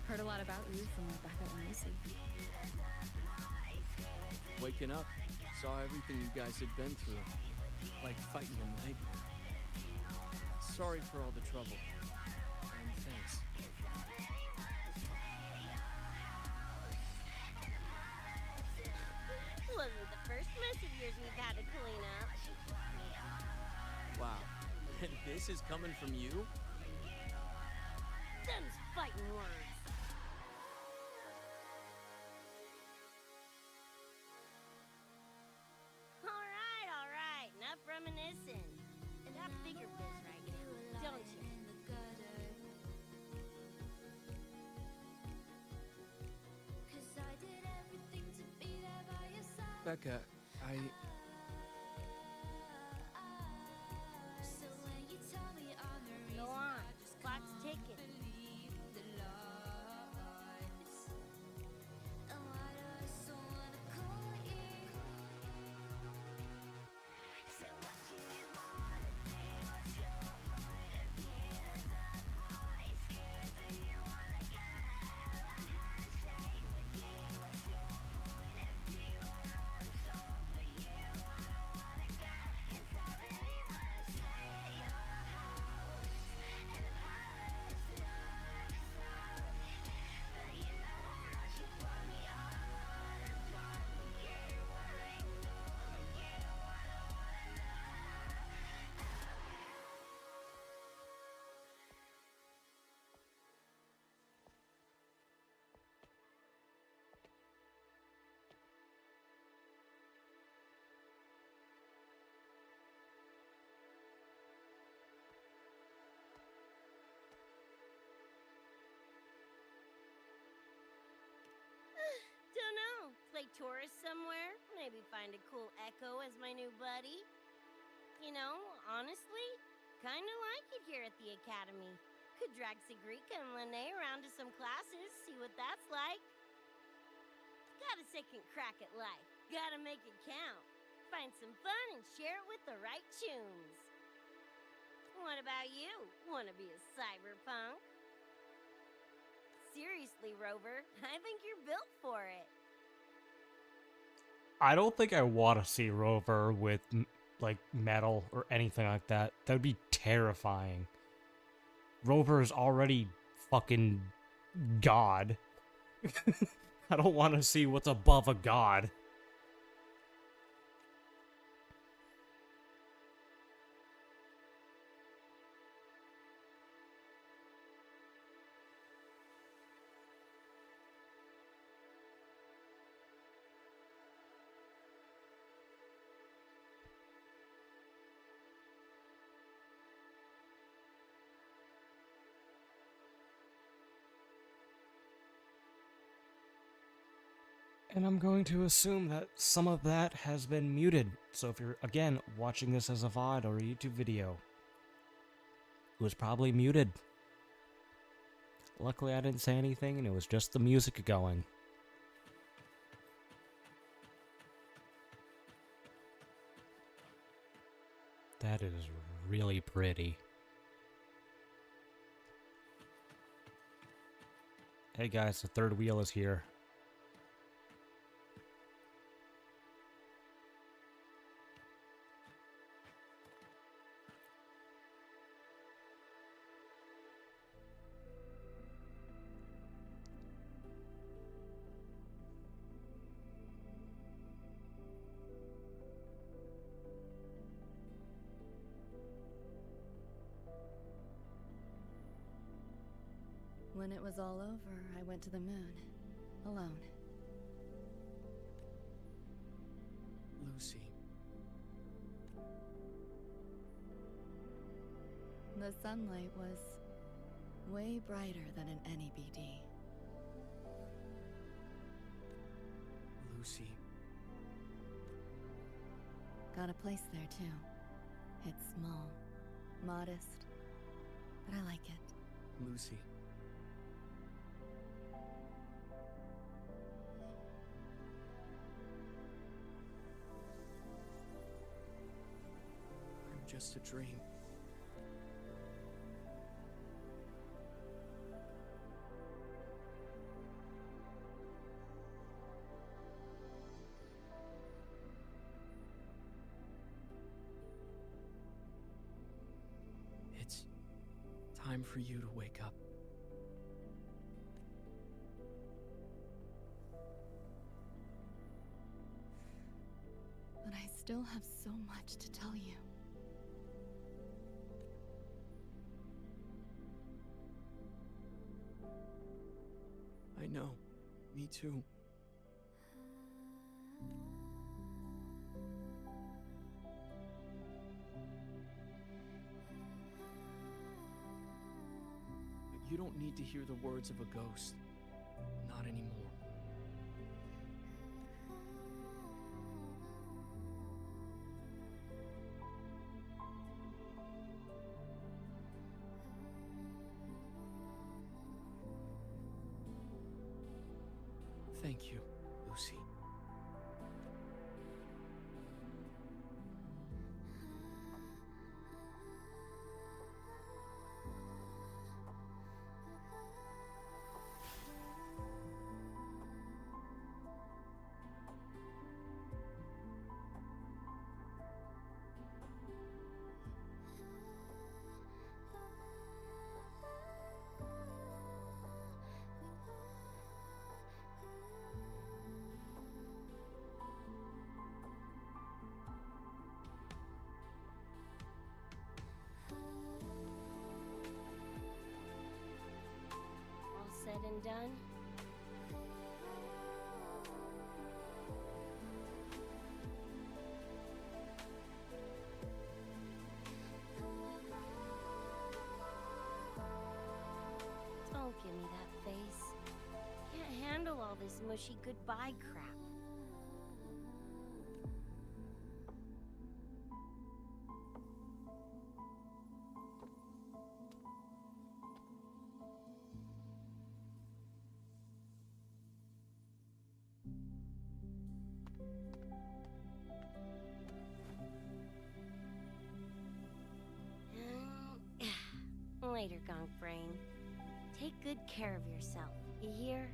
Heard a lot about you from Rebecca and Lucy. Waking up, saw everything you guys had been through. Like fighting a nightmare. Sorry for all the trouble. And thanks. Wasn't the first mess of yours we've had to clean up. Wow. And this is coming from you? Them's fighting words. All right. Enough reminiscing. That bigger Rebecca, I... Go on. Clock's ticking. Don't know. Play tourist somewhere? Maybe find a cool Echo as my new buddy? You know, honestly, kinda like it here at the Academy. Could drag Sigrika and Lene around to some classes, see what that's like. Got a second crack at life. Gotta make it count. Find some fun and share it with the right tunes. What about you? Wanna be a cyberpunk? Seriously, Rover, I think you're built for it. I don't think I want to see Rover with, like, metal or anything like that. That would be terrifying. Rover is already fucking God. I don't want to see what's above a god. And I'm going to assume that some of that has been muted. So if you're, again, watching this as a VOD or a YouTube video, it was probably muted. Luckily I didn't say anything and it was just the music going. That is really pretty. Hey guys, the third wheel is here. When it was all over, I went to the moon. Alone. Lucy. The sunlight was way brighter than in any BD. Lucy. Got a place there too. It's small, modest, but I like it. Lucy. I'm just a dream. It's time for you to wake up. But I still have so much to tell you. I know. Me too. But you don't need to hear the words of a ghost. Not anymore. Thank you, Lucy. All said and done? Don't give me that face. Can't handle all this mushy goodbye crap. Later, Gonk Brain. Take good care of yourself, you hear?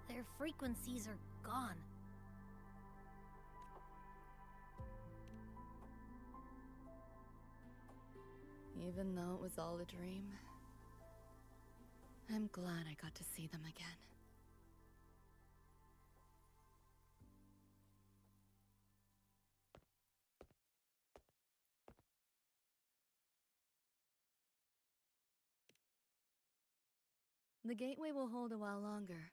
Their frequencies are gone. Even though it was all a dream, I'm glad I got to see them again. The gateway will hold a while longer.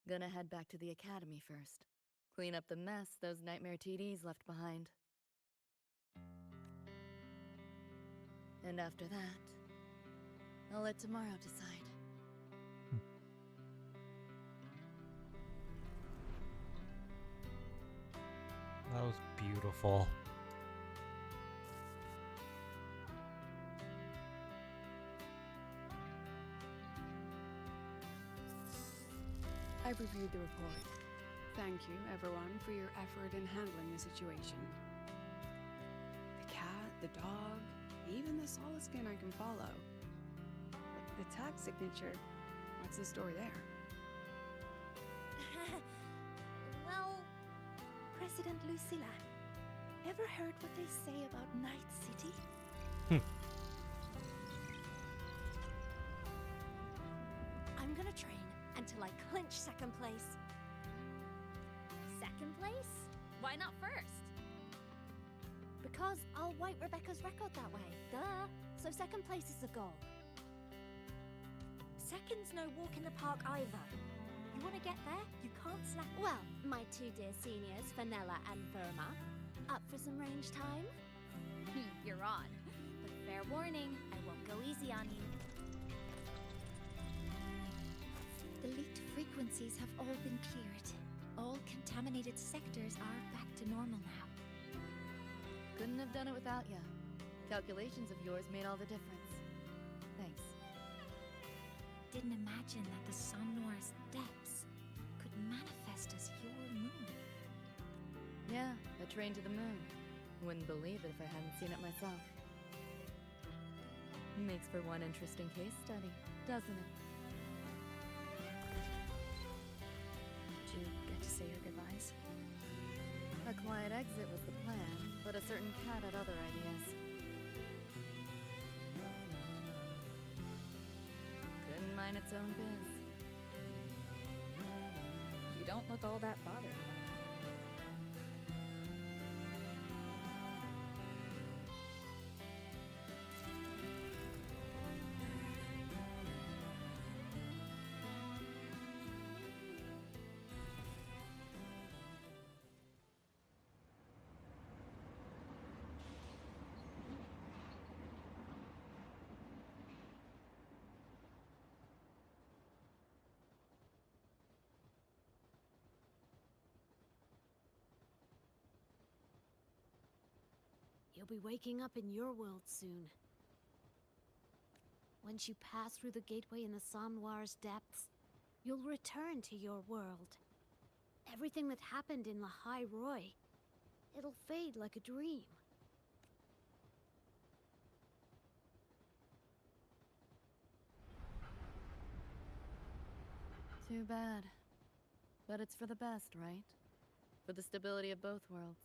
Gonna head back to the academy first. Clean up the mess those nightmare TDs left behind. And after that, I'll let tomorrow decide. That was beautiful. I've reviewed the report. Thank you, everyone, for your effort in handling the situation. The cat, the dog, even the solid skin I can follow. But the tag signature, what's the story there? Well, President Lucilla, ever heard what they say about Night City? I'm gonna train until I clinch second place. Second place? Why not first? Because I'll wipe Rebecca's record that way. Duh. So second place is the goal. Second's no walk in the park either. You want to get there? You can't slack. Well, my two dear seniors, Fenella and Verma, up for some range time? You're on. But fair warning, I won't go easy on you. The leaked frequencies have all been cleared. All contaminated sectors are back to normal now. Couldn't have done it without ya. Calculations of yours made all the difference. Thanks. Didn't imagine that the Somnor's depths could manifest as your moon. Yeah, a train to the moon. Wouldn't believe it if I hadn't seen it myself. Makes for one interesting case study, doesn't it? Did you get to say your goodbyes? A quiet exit was the plan, but a certain cat had other ideas. Couldn't mind its own biz. You don't look all that bothered about it. You'll be waking up in your world soon. Once you pass through the gateway in the Somnoir's depths, you'll return to your world. Everything that happened in La High Roy, it'll fade like a dream. Too bad. But it's for the best, right? For the stability of both worlds.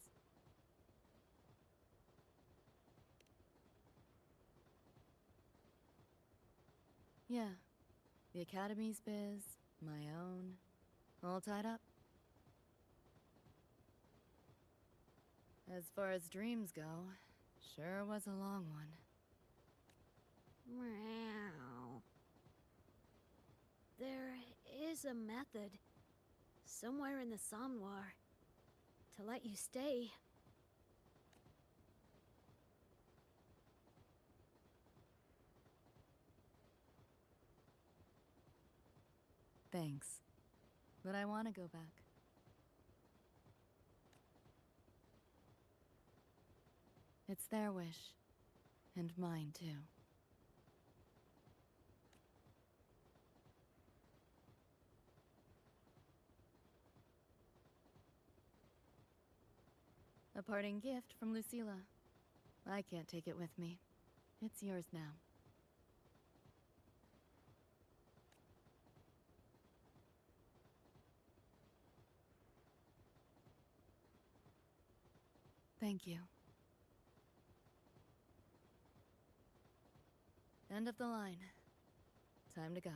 Yeah. The Academy's biz, my own, all tied up. As far as dreams go, sure was a long one. Meow. There is a method, somewhere in the Somnoir, to let you stay. Thanks. But I want to go back. It's their wish. And mine, too. A parting gift from Lucilla. I can't take it with me. It's yours now. Thank you. End of the line. Time to go.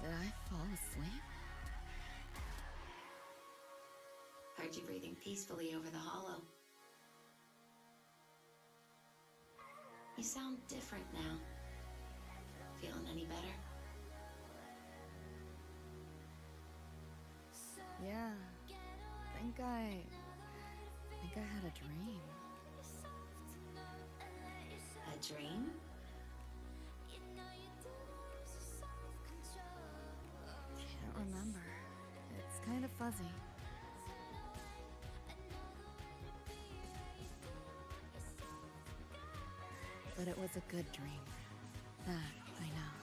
Did I fall asleep? Heard you breathing peacefully over the hollow. You sound different now. Feeling any better? Yeah. think I had a dream. A dream? Can't remember. It's kind of fuzzy. But it was a good dream. That I know.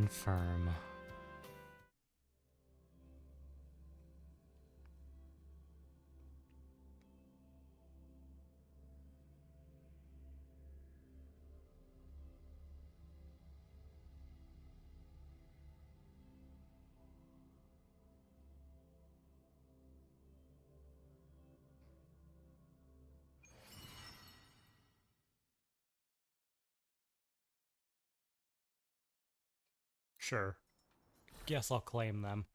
confirm. Sure. Guess I'll claim them.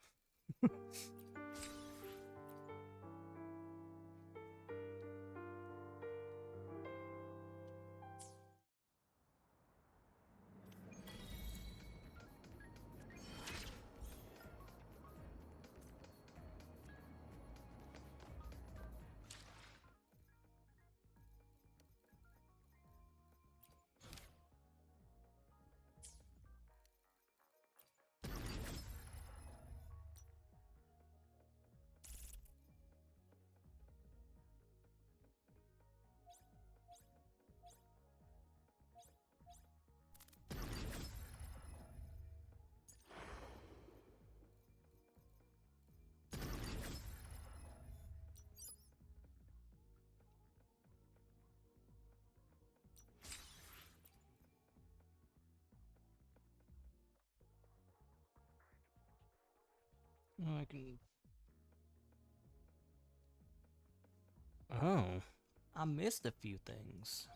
I can... Oh, I missed a few things.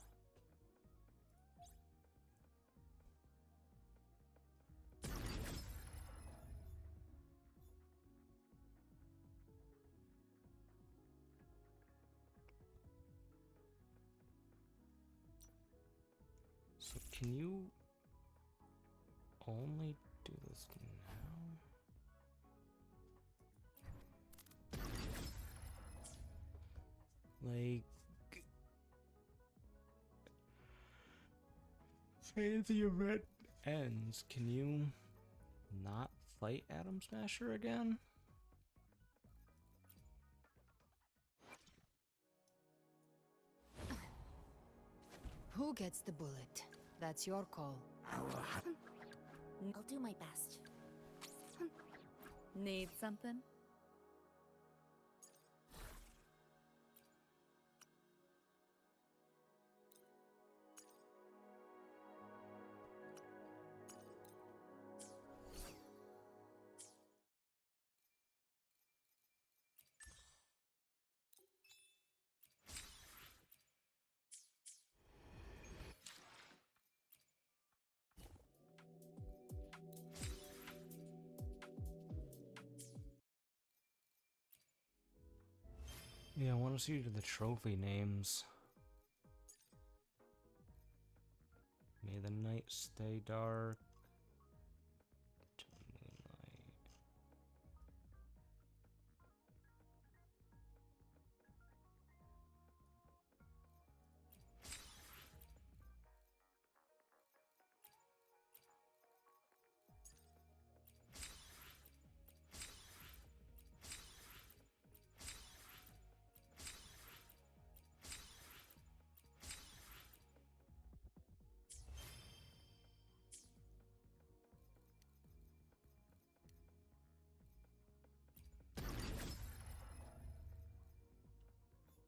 So can you only do this now? Like, say the event ends, can you not fight Atom Smasher again? Who gets the bullet? That's your call. I'll do my best. Need something? Yeah, I want to see the trophy names. May the night stay dark. Moonlight.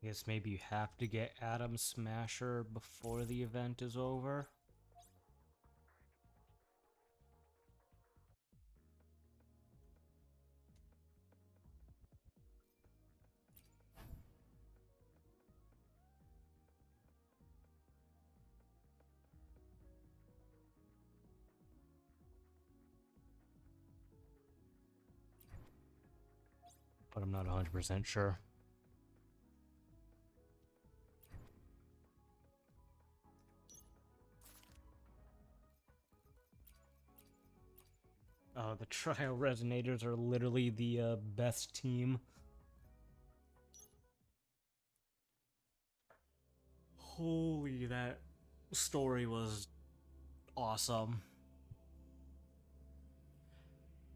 Guess maybe you have to get Atom Smasher before the event is over. But I'm not 100% sure. The Trial Resonators are literally the best team. Holy, that story was awesome.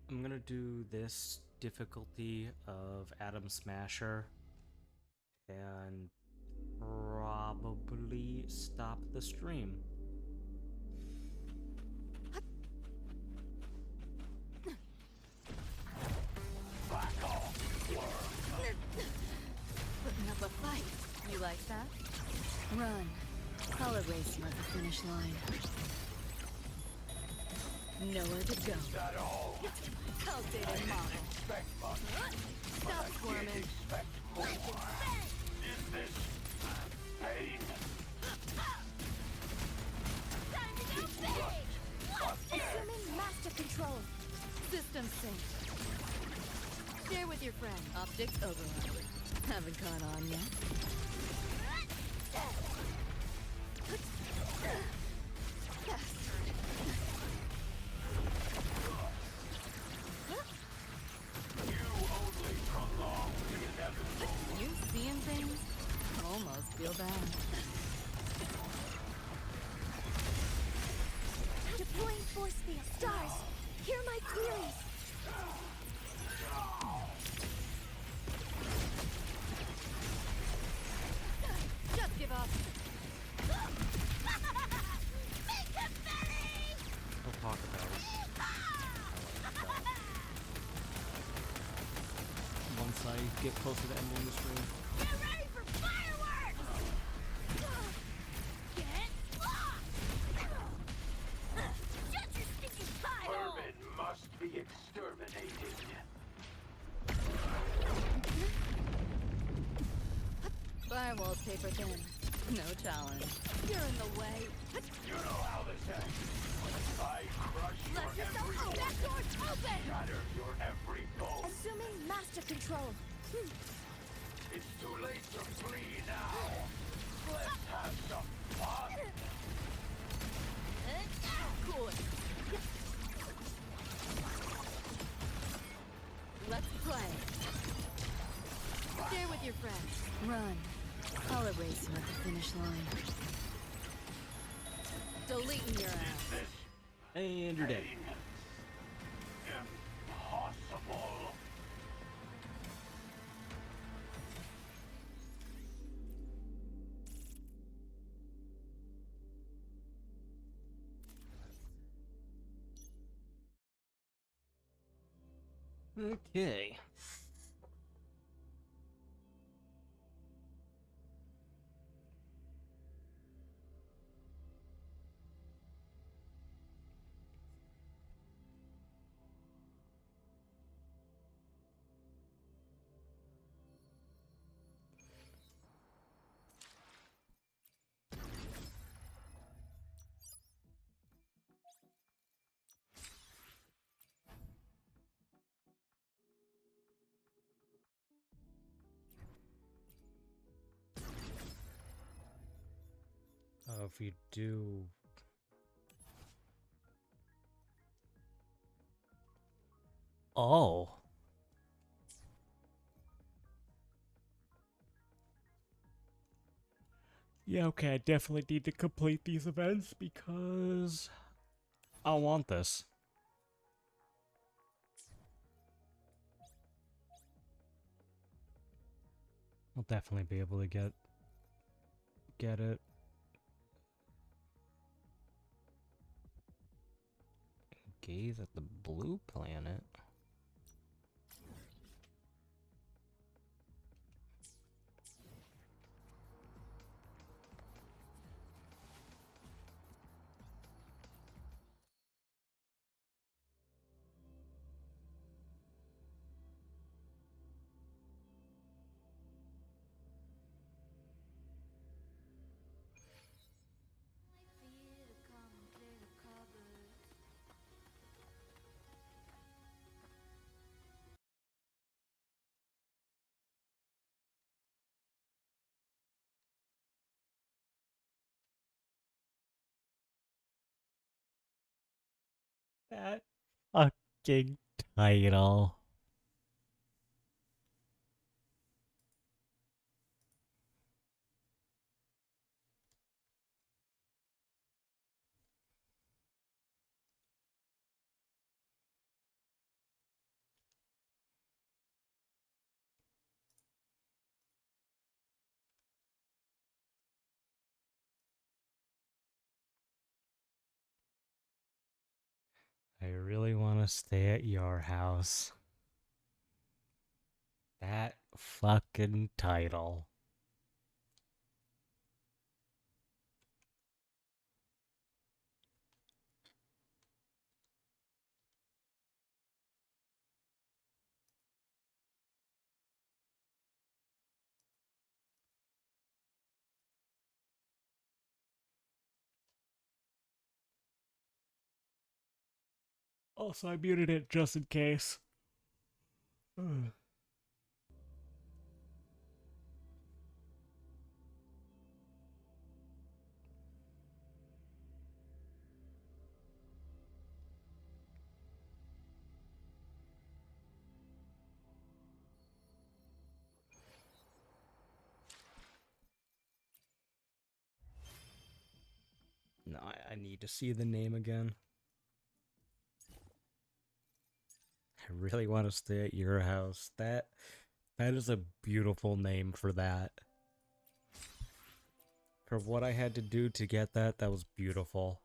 I'm gonna do this difficulty of Atom Smasher and probably stop the stream. like that? Run. I'll erase you at the finish line. Nowhere to go. That all? Outdated model. Stop squirming. Is this pain? Assuming master control. System sync. Share with your friend. Optics override. Haven't caught on yet. You seeing things? Almost feel bad. Deploying force field. Stars, hear my queries. Just give up. We'll talk about it. Once I get closer to ending the stream. Get ready for fireworks! Get lost! Shut your stinking pie hole! Vermin must be exterminated. Firewall paper thin. No challenge. You're in the way. You know how this ends. I crush Let your yourself every out. That door's open. shatter your every bone. Assuming master control. It's too late to flee now. Let's have some fun. Cool. Let's play. Share with your friends. Run. I'll erase you at the finish line. Deleting your ass. And you're dead. Impossible. Okay. If you do... Oh. Yeah, okay, I definitely need to complete these events because I want this. I'll definitely be able to get it. Gaze at the blue planet. That fucking title. I really want to stay at your house. That fucking title. Also, I muted it just in case. No, I need to see the name again. I really want to stay at your house. That is a beautiful name for that. For what I had to do to get that, that was beautiful.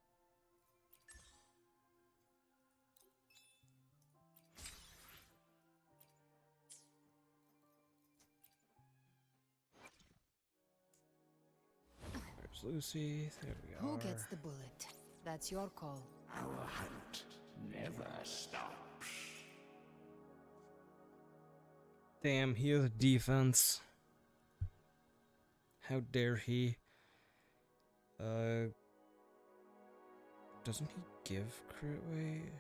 There's Lucy. There we are. Who gets the bullet? That's your call. Our hunt never stops. Damn, he has defense. How dare he? Doesn't he give crit rate?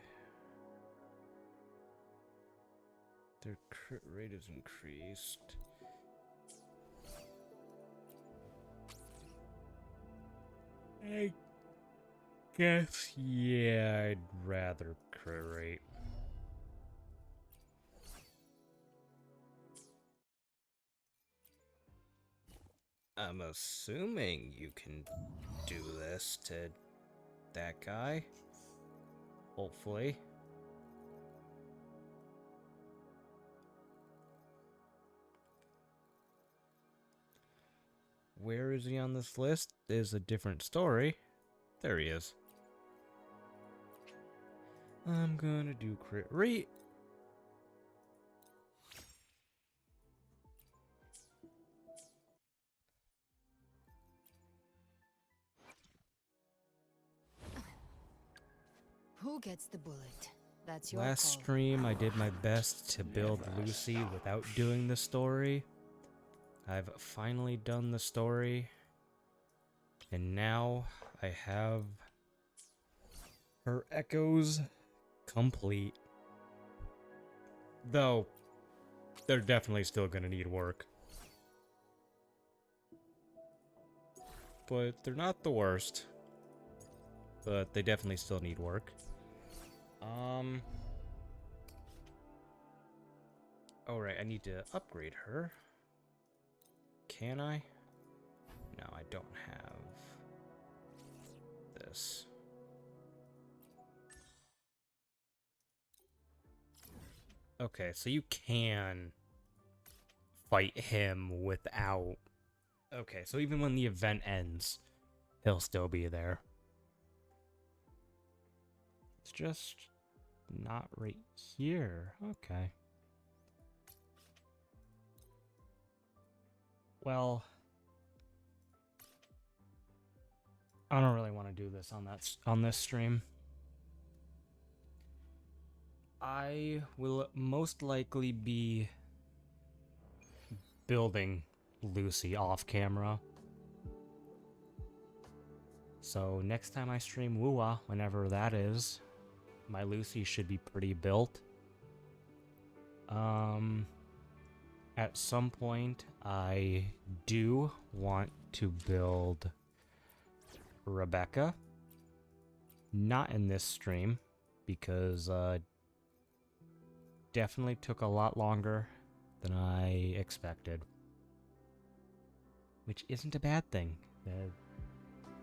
Their crit rate is increased. I guess, yeah, I'd rather crit rate. I'm assuming you can do this to that guy. Hopefully. Where is he on this list is a different story. There he is. I'm gonna do crit rate. Who gets the bullet? That's your Last call. stream, I did my best to build Lucy without doing the story. I've finally done the story. And now I have her echoes complete. Though, they're definitely still gonna need work. But they're not the worst. But they definitely still need work. Oh right, I need to upgrade her. Can I? No, I don't have this. Okay, so you can fight him without... Okay, so even when the event ends, he'll still be there. It's just not right here. Okay. Well, I don't really want to do this on this stream. I will most likely be building Lucy off camera. So next time I stream Woowa, whenever that is, my Lucy should be pretty built. At some point, I do want to build Rebecca. Not in this stream, because definitely took a lot longer than I expected. Which isn't a bad thing.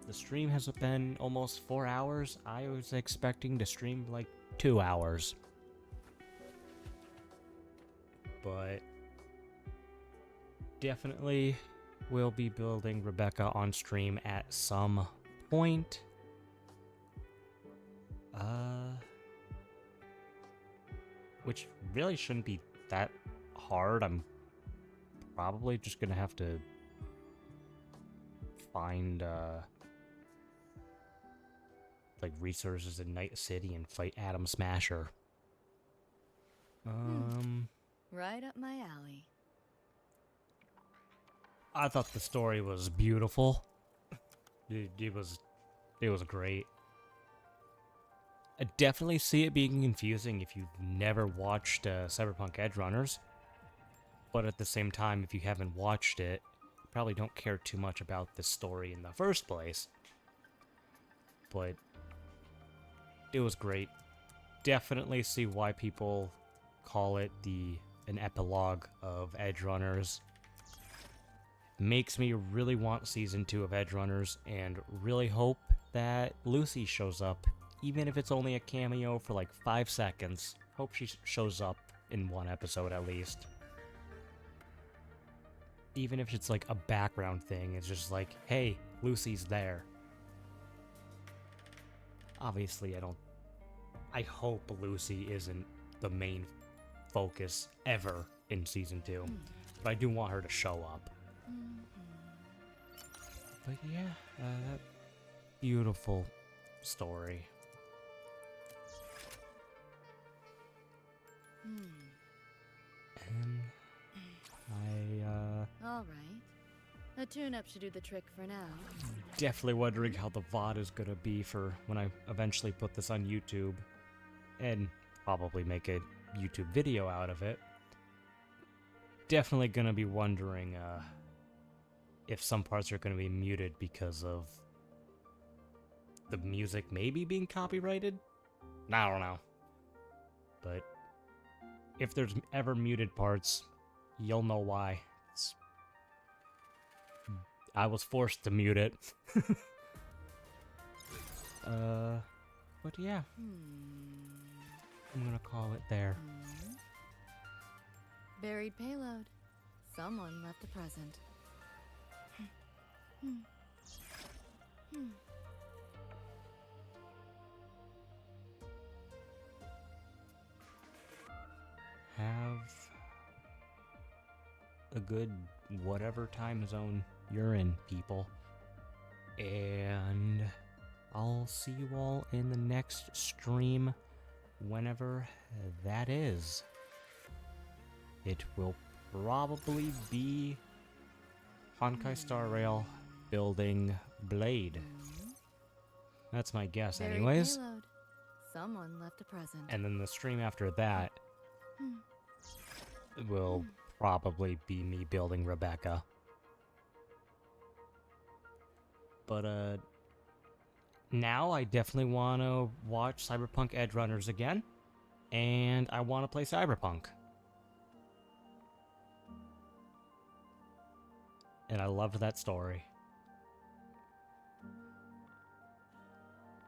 The stream has been almost 4 hours. I was expecting to stream like 2 hours. But definitely will be building Rebecca on stream at some point. Which really shouldn't be that hard. I'm probably just gonna have to find like resources in Night City and fight Adam Smasher. Right up my alley. I thought the story was beautiful. It was great. I definitely see it being confusing if you've never watched Cyberpunk Edgerunners. But at the same time, if you haven't watched it, you probably don't care too much about the story in the first place. But it was great. Definitely see why people call it an epilogue of Edgerunners. Makes me really want Season 2 of Edgerunners, and really hope that Lucy shows up, even if it's only a cameo for like 5 seconds. Hope she shows up in one episode at least. Even if it's like a background thing, it's just like, hey, Lucy's there. Obviously, I hope Lucy isn't the main focus ever in Season 2, but I do want her to show up. But yeah, that beautiful story. And Alright. A tune-up should do the trick for now. definitely wondering how the VOD is gonna be for when I eventually put this on YouTube, and probably make a YouTube video out of it. Definitely gonna be wondering if some parts are gonna be muted because of the music maybe being copyrighted? I don't know. But if there's ever muted parts, you'll know why. I was forced to mute it. But yeah. I'm gonna call it there. Buried payload. Someone left a present. Have a good whatever time zone you're in, people. And I'll see you all in the next stream, whenever that is. It will probably be Honkai Star Rail building Blade. That's my guess Buried anyways. payload. Someone left a present. And then the stream after that will probably be me building Rebecca. But now I definitely want to watch Cyberpunk Edgerunners again, and I want to play Cyberpunk. And I loved that story.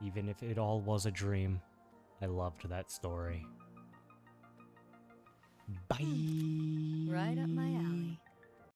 Even if it all was a dream, I loved that story. Bye! Right up my alley.